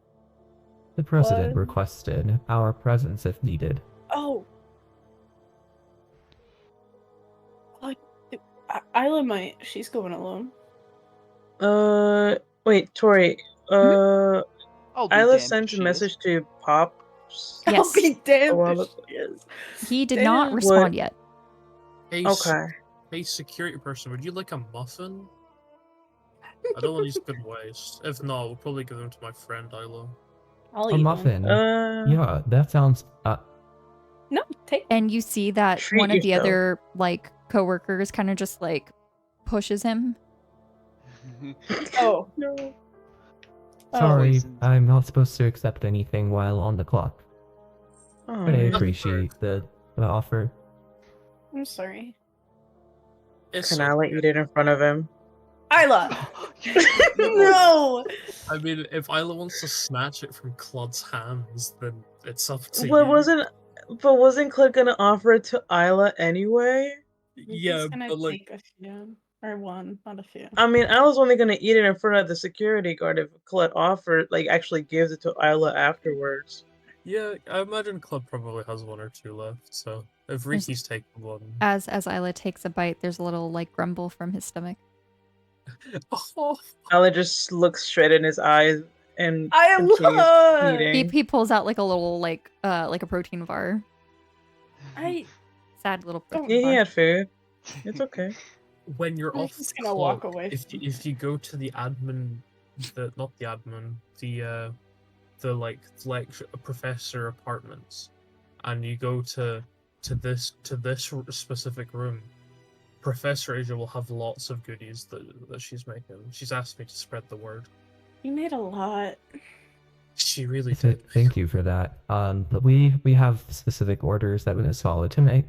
Speaker 8: The president
Speaker 3: What?
Speaker 8: requested our presence if needed.
Speaker 3: Oh. Like, Isla might. She's going alone.
Speaker 4: Wait, Torii.
Speaker 5: I'll be
Speaker 4: Isla
Speaker 5: damned if
Speaker 4: sent a
Speaker 5: she is.
Speaker 4: message to Pop.
Speaker 3: I'll
Speaker 1: Yes.
Speaker 3: be damned
Speaker 4: while
Speaker 3: if she is.
Speaker 1: He did not
Speaker 3: Damn.
Speaker 1: respond yet.
Speaker 2: Hey,
Speaker 4: Okay.
Speaker 2: hey, security person, would you like a muffin? I don't want these good waste. If not, we'll probably give them to my friend Isla.
Speaker 3: I'll
Speaker 8: A
Speaker 3: eat
Speaker 8: muffin.
Speaker 3: one.
Speaker 8: Yeah, that sounds.
Speaker 3: No, take.
Speaker 1: And you see that
Speaker 4: Treat
Speaker 1: one of the
Speaker 4: yourself.
Speaker 1: other like coworkers kind of just like pushes him.
Speaker 3: Oh.
Speaker 4: No.
Speaker 8: Sorry,
Speaker 5: Poisoned.
Speaker 8: I'm not supposed to accept anything while on the clock.
Speaker 4: Oh,
Speaker 8: But I
Speaker 4: man.
Speaker 8: appreciate the offer.
Speaker 3: I'm sorry.
Speaker 2: It's
Speaker 4: Can Isla
Speaker 2: okay.
Speaker 4: eat it in front of him?
Speaker 3: Isla! No!
Speaker 2: I mean, if Isla wants to snatch it from Cludd's hands, then it's up to
Speaker 4: But
Speaker 2: you.
Speaker 4: wasn't Cludd gonna offer it to Isla anyway?
Speaker 2: Yeah,
Speaker 3: He's gonna
Speaker 2: but like,
Speaker 3: take a few. Or one, not a few.
Speaker 4: I mean, Isla's only gonna eat it in front of the security guard if Cludd actually gives it to Isla afterwards.
Speaker 2: yeah, I imagine Cludd probably has one or two left. So if Riki's taking one,
Speaker 1: As Isla takes a bite, there's a little like grumble from his stomach.
Speaker 2: oh,
Speaker 4: Isla just looks straight in his eyes and
Speaker 3: Isla!
Speaker 4: continues eating.
Speaker 1: He pulls out like a little like a protein bar.
Speaker 3: I.
Speaker 1: Sad little
Speaker 3: Don't-
Speaker 1: protein
Speaker 4: He
Speaker 1: bar.
Speaker 4: had food. It's okay.
Speaker 2: when you're
Speaker 3: I'm
Speaker 2: off
Speaker 3: just
Speaker 2: the
Speaker 3: gonna walk
Speaker 2: clock,
Speaker 3: away
Speaker 2: if
Speaker 3: from
Speaker 2: if you go to the admin, the like lecture professor apartments, and you go to this specific room, Professor Eyja will have lots of goodies that she's making. She's asked me to spread the word.
Speaker 3: You made a lot.
Speaker 2: She really did.
Speaker 8: Thank you for that. But we have specific orders that Miss followed to make.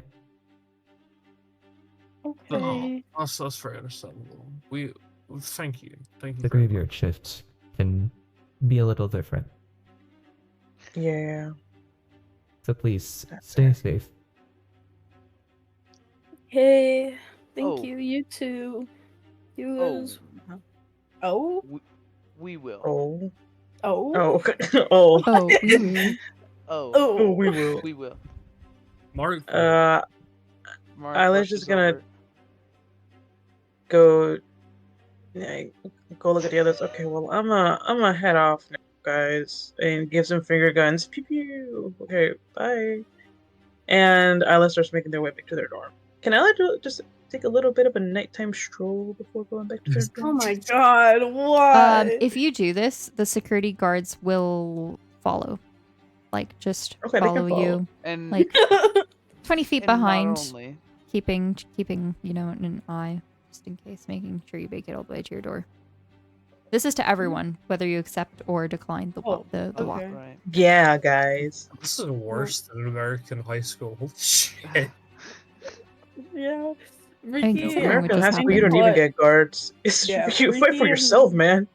Speaker 3: Okay.
Speaker 2: Oh, that's very understandable. Thank you. Thank you.
Speaker 8: The
Speaker 2: very
Speaker 8: graveyard shifts can be a little different.
Speaker 4: Yeah.
Speaker 8: So please
Speaker 4: That's
Speaker 8: stay
Speaker 4: fair.
Speaker 8: safe.
Speaker 3: Hey. Thank
Speaker 5: Oh.
Speaker 3: you. You too. You
Speaker 5: Oh.
Speaker 3: as. Oh?
Speaker 5: We will.
Speaker 4: Oh.
Speaker 3: Oh?
Speaker 4: Oh. Okay. Oh.
Speaker 1: Oh, ooh.
Speaker 5: Oh.
Speaker 4: Oh, we will.
Speaker 5: We will.
Speaker 2: Mark.
Speaker 5: Mark
Speaker 4: Isla's
Speaker 5: rushes
Speaker 4: just gonna
Speaker 5: over.
Speaker 4: go. Yeah, go look at the others. Okay, well, I'm gonna head off now, guys, and give some finger guns. Pew pew. Okay, bye. And Isla starts making their way back to their dorm. Can Isla just take a little bit of a nighttime stroll before going back to their
Speaker 3: Oh
Speaker 4: dorm?
Speaker 3: my god, why?
Speaker 1: If you do this, the security guards will follow. Like just
Speaker 4: Okay, they can
Speaker 1: follow
Speaker 4: follow.
Speaker 1: you.
Speaker 5: And,
Speaker 1: Like 20 feet
Speaker 5: and not
Speaker 1: behind,
Speaker 5: only,
Speaker 1: keeping an eye just in case, making sure you make it all the way to your door. This is to everyone, whether you accept or decline the walk.
Speaker 3: Oh,
Speaker 1: The walk.
Speaker 3: okay.
Speaker 5: Right.
Speaker 4: Yeah, guys.
Speaker 2: This is worse than an American high school. Holy shit.
Speaker 3: Yeah.
Speaker 1: mean,
Speaker 3: Ricky
Speaker 1: considering what
Speaker 4: American
Speaker 1: just
Speaker 4: high school, you don't
Speaker 1: happened.
Speaker 4: even get guards. It's
Speaker 3: Yeah,
Speaker 4: you fight for
Speaker 3: Ricky
Speaker 4: yourself,
Speaker 3: and-
Speaker 4: man.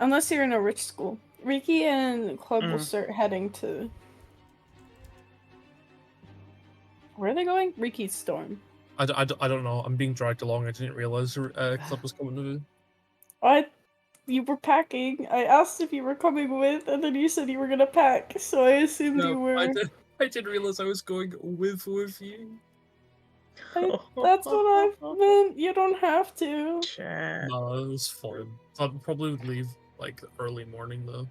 Speaker 3: Unless you're in a rich school. Ricky and Cludd will
Speaker 4: Mm.
Speaker 3: start heading to... Where are they going? Ricky's storm.
Speaker 2: I don't know. I'm being dragged along. I didn't realize Club was coming to me.
Speaker 3: You were packing. I asked if you were coming with, and then you said you were gonna pack, so I assumed you
Speaker 2: No,
Speaker 3: were.
Speaker 2: I didn't realize I was going with you.
Speaker 3: That's what I meant. You don't have to.
Speaker 4: Chat.
Speaker 2: No, it was fine. I probably would leave like early morning though.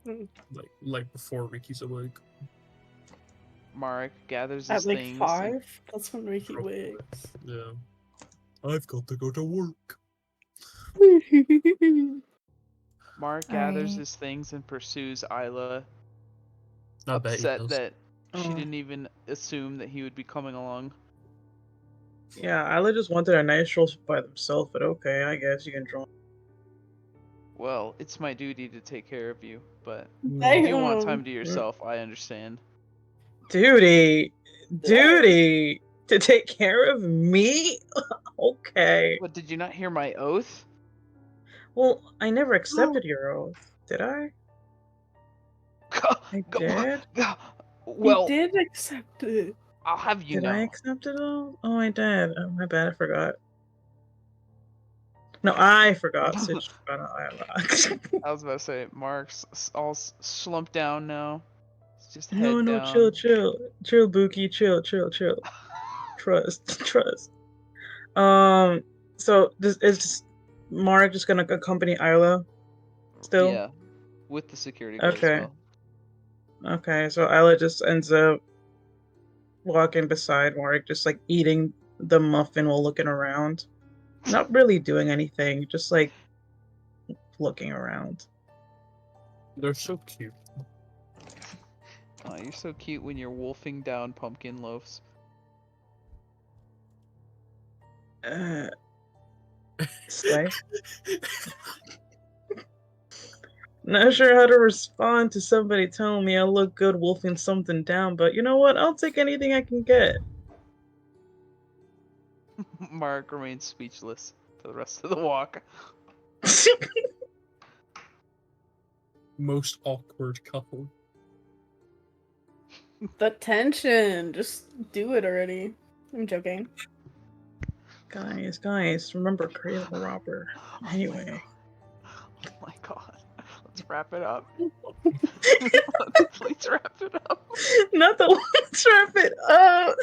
Speaker 3: Mm.
Speaker 2: Like before Ricky's awake.
Speaker 5: Mark gathers
Speaker 3: At
Speaker 5: his
Speaker 3: like
Speaker 5: things.
Speaker 3: 5? That's when Ricky
Speaker 2: Probably.
Speaker 3: wakes.
Speaker 2: Yeah. I've got to go to work.
Speaker 5: Mark gathers
Speaker 1: Alright.
Speaker 5: his things and pursues Isla,
Speaker 2: I bet he
Speaker 5: upset
Speaker 2: does.
Speaker 5: that she
Speaker 4: Oh.
Speaker 5: didn't even assume that he would be coming along.
Speaker 4: Yeah, Isla just wanted a nice stroll by themselves, but okay, I guess you can join.
Speaker 5: Well, it's my duty to take care of you, but
Speaker 3: Damn.
Speaker 5: if you want time to yourself, I understand.
Speaker 4: Duty to take care of me? Okay.
Speaker 5: What, did you not hear my oath?
Speaker 4: Well, I never accepted your oath, did I? I did?
Speaker 5: Well,
Speaker 3: He did accept it.
Speaker 5: I'll have you
Speaker 4: Did I
Speaker 5: know.
Speaker 4: accept it all? Oh, I did. Oh, my bad, I forgot. No, I forgot. Sitch forgot Isla.
Speaker 5: I was about to say, Mark's all slumped down now. It's just head
Speaker 4: No,
Speaker 5: down.
Speaker 4: chill, Buki, chill. Trust. So this is Mark just gonna accompany Isla still?
Speaker 5: Yeah, with the security guard
Speaker 4: Okay.
Speaker 5: as well.
Speaker 4: Okay, so Isla just ends up walking beside Mark, just like eating the muffin while looking around. Not really doing anything, just like looking around.
Speaker 2: They're so cute.
Speaker 5: Oh, you're so cute when you're wolfing down pumpkin loaves.
Speaker 4: Slay. Not sure how to respond to somebody telling me I look good wolfing something down, but you know what? I'll take anything I can get.
Speaker 5: Mark remains speechless for the rest of the walk.
Speaker 2: Most awkward couple.
Speaker 3: The tension. Just do it already. I'm joking.
Speaker 4: Guys, remember Cradle Robber. Anyway.
Speaker 5: Oh my god. Let's wrap it up. Please wrap it up.
Speaker 4: Not the let's wrap it up.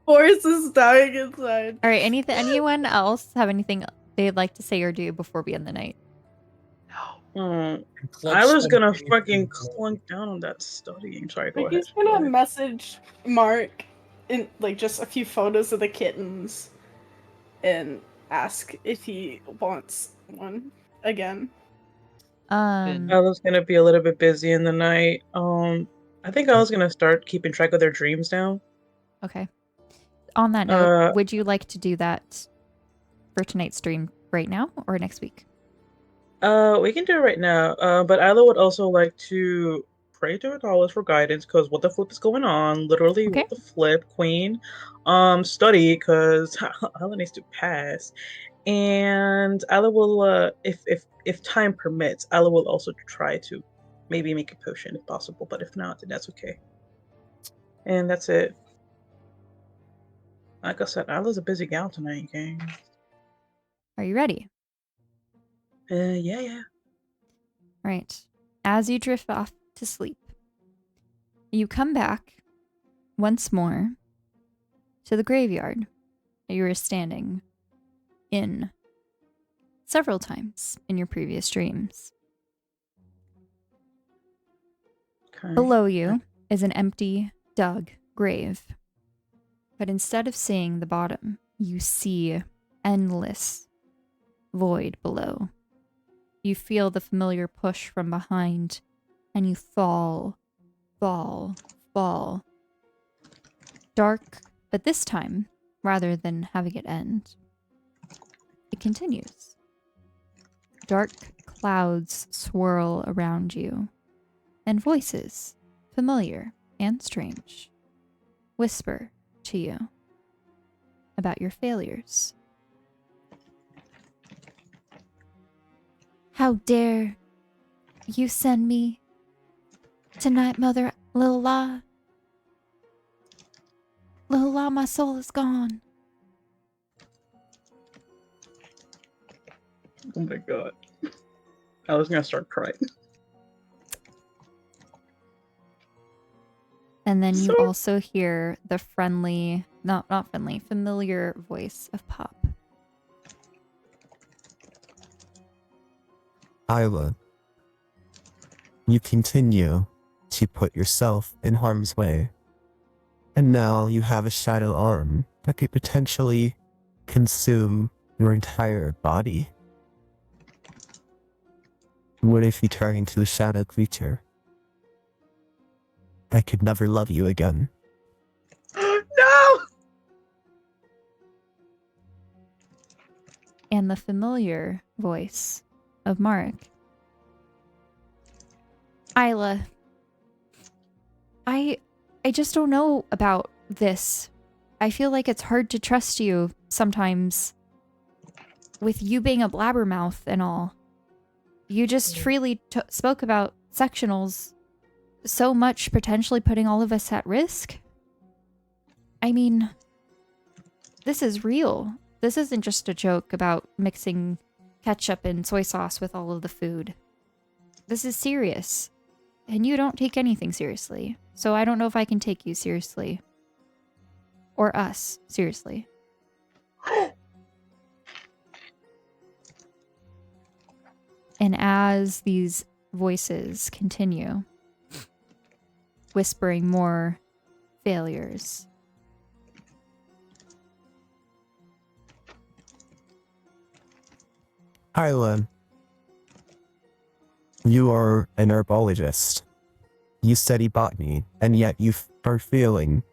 Speaker 3: Boris is dying inside.
Speaker 1: All right. Anyone else have anything they'd like to say or do before we end the night?
Speaker 4: Isla's gonna fucking clunk down on that studying. Sorry, go ahead.
Speaker 3: Ricky's gonna message Mark in like just a few photos of the kittens and ask if he wants one again.
Speaker 4: Isla's gonna be a little bit busy in the night. I think I was gonna start keeping track of their dreams now.
Speaker 1: Okay. On that note, would you like to do that for tonight's stream right now or next week?
Speaker 4: We can do it right now. But Isla would also like to pray to Adalis for guidance, because what the flip is going on? Literally, what the flip, Queen? Study, because Isla needs to pass. And Isla will, if time permits, Isla will also try to maybe make a potion if possible. But if not, then that's okay. And that's it. Like I said, Isla's a busy gal tonight, gang.
Speaker 1: Are you ready?
Speaker 4: Yeah.
Speaker 1: Right. As you drift off to sleep, you come back once more to the graveyard that you were standing in several times in your previous dreams.
Speaker 4: Okay.
Speaker 1: Below you is an empty, dug grave. But instead of seeing the bottom, you see endless void below. You feel the familiar push from behind, and you fall. Dark, but this time, rather than having it end, it continues. Dark clouds swirl around you, and voices, familiar and strange, whisper to you about your failures. How dare you send me to Night Mother Lil La? Lil La, my soul is gone.
Speaker 4: Oh my god. I was gonna start crying.
Speaker 1: And then you
Speaker 4: So-
Speaker 1: also hear the friendly, not friendly, familiar voice of Pop.
Speaker 9: Ila, you continue to put yourself in harm's way. And now you have a shadow arm that could potentially consume your entire body. What if you turn into a shadow creature? I could never love you again.
Speaker 4: No!
Speaker 1: And the familiar voice of Mark. Ila, I just don't know about this. I feel like it's hard to trust you sometimes with you being a blabbermouth and all. You just freely spoke about sectionals, so much potentially putting all of us at risk. I mean, this is real. This isn't just a joke about mixing ketchup and soy sauce with all of the food. This is serious. And you don't take anything seriously. So I don't know if I can take you seriously. Or us seriously. And as these voices continue, whispering more failures,
Speaker 9: Ila, you are an herbologist. You study botany, and yet you are failing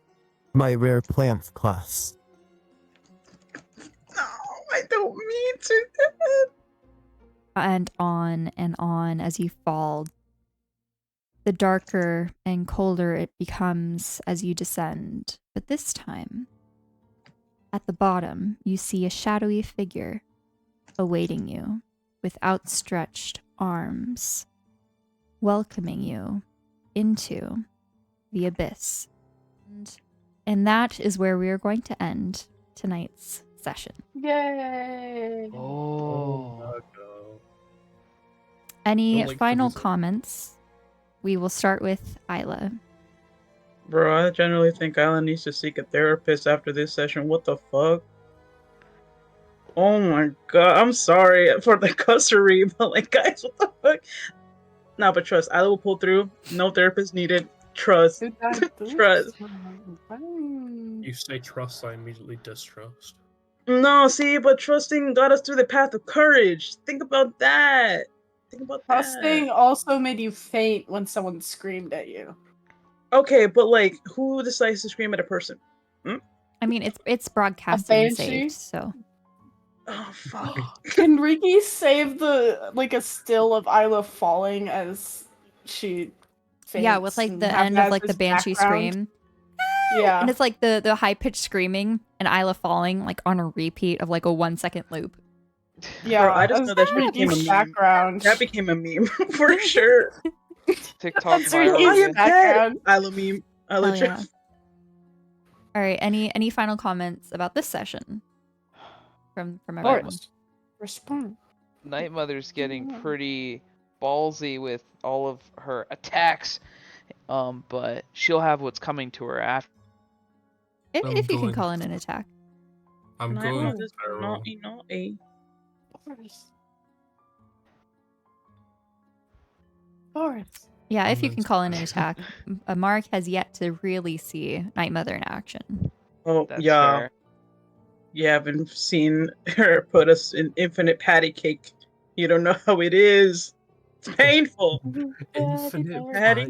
Speaker 9: my rare plants class.
Speaker 4: No, I don't mean to.
Speaker 1: and on as you fall. The darker and colder it becomes as you descend. But this time, at the bottom, you see a shadowy figure awaiting you with outstretched arms, welcoming you into the abyss. And that is where we are going to end tonight's session.
Speaker 3: Yay!
Speaker 5: Oh.
Speaker 2: no.
Speaker 1: Any
Speaker 2: Don't like
Speaker 1: final
Speaker 2: freezing.
Speaker 1: comments? We will start with Ila.
Speaker 4: Bro, I generally think Alan needs to seek a therapist after this session. What the fuck? Oh my god, I'm sorry for the cussery, but like, guys, what the fuck? Nah, but trust, I will pull through. No therapist needed. Trust.
Speaker 3: Did I do
Speaker 4: Trust.
Speaker 3: something?
Speaker 2: You say trust, I immediately distrust.
Speaker 4: No, see, but trusting got us through the path of courage. Think about that. Think about
Speaker 3: Trusting
Speaker 4: that.
Speaker 3: also made you faint when someone screamed at you.
Speaker 4: Okay, but like, who decides to scream at a person?
Speaker 1: I mean, it's broadcasted and
Speaker 3: banshee?
Speaker 1: saved, so.
Speaker 4: Oh fuck.
Speaker 3: Can Riki save a still of Isla falling as she faints?
Speaker 1: Yeah, with like
Speaker 3: and
Speaker 1: the
Speaker 3: have
Speaker 1: end
Speaker 3: that
Speaker 1: of
Speaker 3: as
Speaker 1: like the
Speaker 3: his
Speaker 1: banshee
Speaker 3: background?
Speaker 1: scream.
Speaker 3: Yeah.
Speaker 1: And it's like the high-pitched screaming and Isla falling like on a repeat of like a 1-second loop.
Speaker 3: Yeah,
Speaker 4: Bro, I just
Speaker 3: as
Speaker 4: know that shit became a
Speaker 3: Riki's
Speaker 4: meme.
Speaker 3: background.
Speaker 4: That became a meme for sure.
Speaker 5: TikTok
Speaker 3: That's
Speaker 5: viral.
Speaker 3: Riki's
Speaker 4: I am
Speaker 5: again.
Speaker 3: background.
Speaker 4: dead. Isla meme. Isla
Speaker 1: Hell yeah.
Speaker 4: Jeff.
Speaker 1: All right, any final comments about this session from everyone?
Speaker 3: Boris, respond.
Speaker 5: Night Mother's getting pretty ballsy with all of her attacks, but she'll have what's coming to her after.
Speaker 1: If
Speaker 2: I'm
Speaker 1: you can
Speaker 2: going-
Speaker 1: call in an attack.
Speaker 2: I'm
Speaker 4: Night
Speaker 2: going
Speaker 4: Mother's
Speaker 2: feral.
Speaker 4: naughty, naughty.
Speaker 3: Boris. Boris.
Speaker 1: Yeah, if you
Speaker 2: I'm
Speaker 1: can call in an attack. Mark has yet to really see Night Mother in action.
Speaker 4: Oh,
Speaker 5: That's
Speaker 4: yeah.
Speaker 5: fair.
Speaker 4: You haven't seen her put us in infinite patty cake. You don't know how it is. It's painful.
Speaker 2: Infinite
Speaker 4: Patty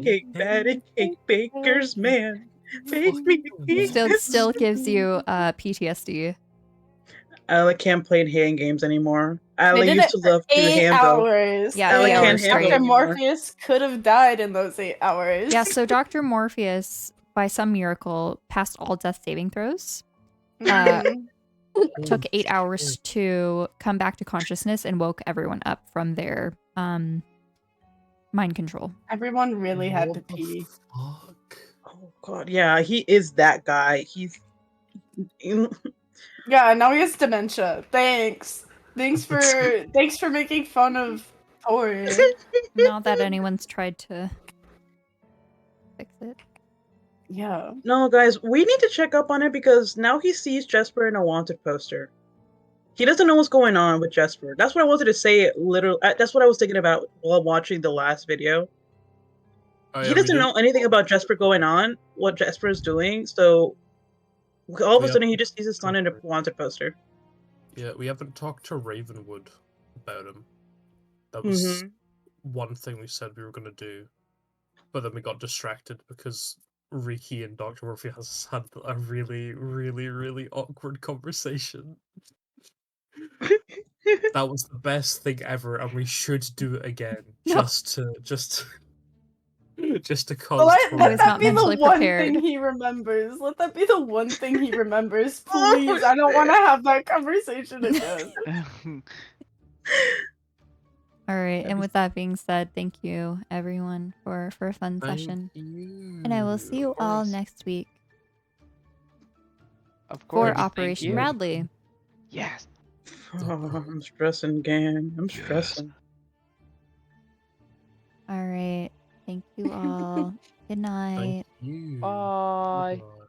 Speaker 4: cake, baker's man. Bake me.
Speaker 1: Still gives you PTSD.
Speaker 4: I like can't play hand games anymore.
Speaker 3: They
Speaker 4: Allie
Speaker 3: did
Speaker 4: used
Speaker 3: it
Speaker 4: to
Speaker 3: for
Speaker 4: love to
Speaker 3: 8
Speaker 4: handle.
Speaker 3: hours.
Speaker 1: Yeah,
Speaker 4: Allie
Speaker 1: 8
Speaker 4: can't
Speaker 1: hours
Speaker 4: handle
Speaker 1: straight.
Speaker 3: Dr.
Speaker 4: anymore.
Speaker 3: Morpheus could have died in those 8 hours.
Speaker 1: Yeah, so Dr. Morpheus, by some miracle, passed all death saving throws.
Speaker 3: Mhm.
Speaker 1: Took 8 hours to come back to consciousness and woke everyone up from their mind control.
Speaker 3: Everyone really had to
Speaker 2: What the
Speaker 3: pee.
Speaker 2: fuck?
Speaker 4: Oh god, yeah, he is that guy. He's
Speaker 3: Yeah, now he has dementia. Thanks for making fun of Torii.
Speaker 1: Not that anyone's tried to fix it.
Speaker 3: Yeah.
Speaker 4: No, guys, we need to check up on it because now he sees Jesper in a wanted poster. He doesn't know what's going on with Jesper. That's what I wanted to say. Literally, that's what I was thinking about while watching the last video.
Speaker 2: Oh,
Speaker 4: He
Speaker 2: yeah, we
Speaker 4: doesn't know
Speaker 2: didn't-
Speaker 4: anything about Jesper going on, what Jesper is doing. So all of
Speaker 2: We
Speaker 4: a sudden, he
Speaker 2: haven't
Speaker 4: just sees his son in a
Speaker 2: talked-
Speaker 4: wanted poster.
Speaker 2: Yeah, we haven't talked to Ravenwood about him. That was one thing we said we were going to do. But then we got distracted because Riki and Dr. Morpheus had a really, really, really awkward conversation. That was the best thing ever, and we should do it again.
Speaker 1: No.
Speaker 2: Just to cause
Speaker 3: Well,
Speaker 1: I
Speaker 3: let
Speaker 1: was
Speaker 3: that
Speaker 1: not
Speaker 3: be the
Speaker 1: mentally
Speaker 3: one
Speaker 1: prepared.
Speaker 3: thing he remembers. Let that be the one thing he remembers.
Speaker 4: Oh,
Speaker 3: Please, I don't want to have that conversation again.
Speaker 1: All right, and with that being said, thank you everyone for a fun session. And I will see you all next week
Speaker 5: Of course.
Speaker 1: for
Speaker 5: thank
Speaker 1: Operation
Speaker 5: you.
Speaker 1: Bradley.
Speaker 5: Yes.
Speaker 4: Oh, I'm stressing, gang. I'm stressing.
Speaker 1: All right. Thank you all. Good night.
Speaker 2: Thank you.
Speaker 5: Bye.
Speaker 2: Bye.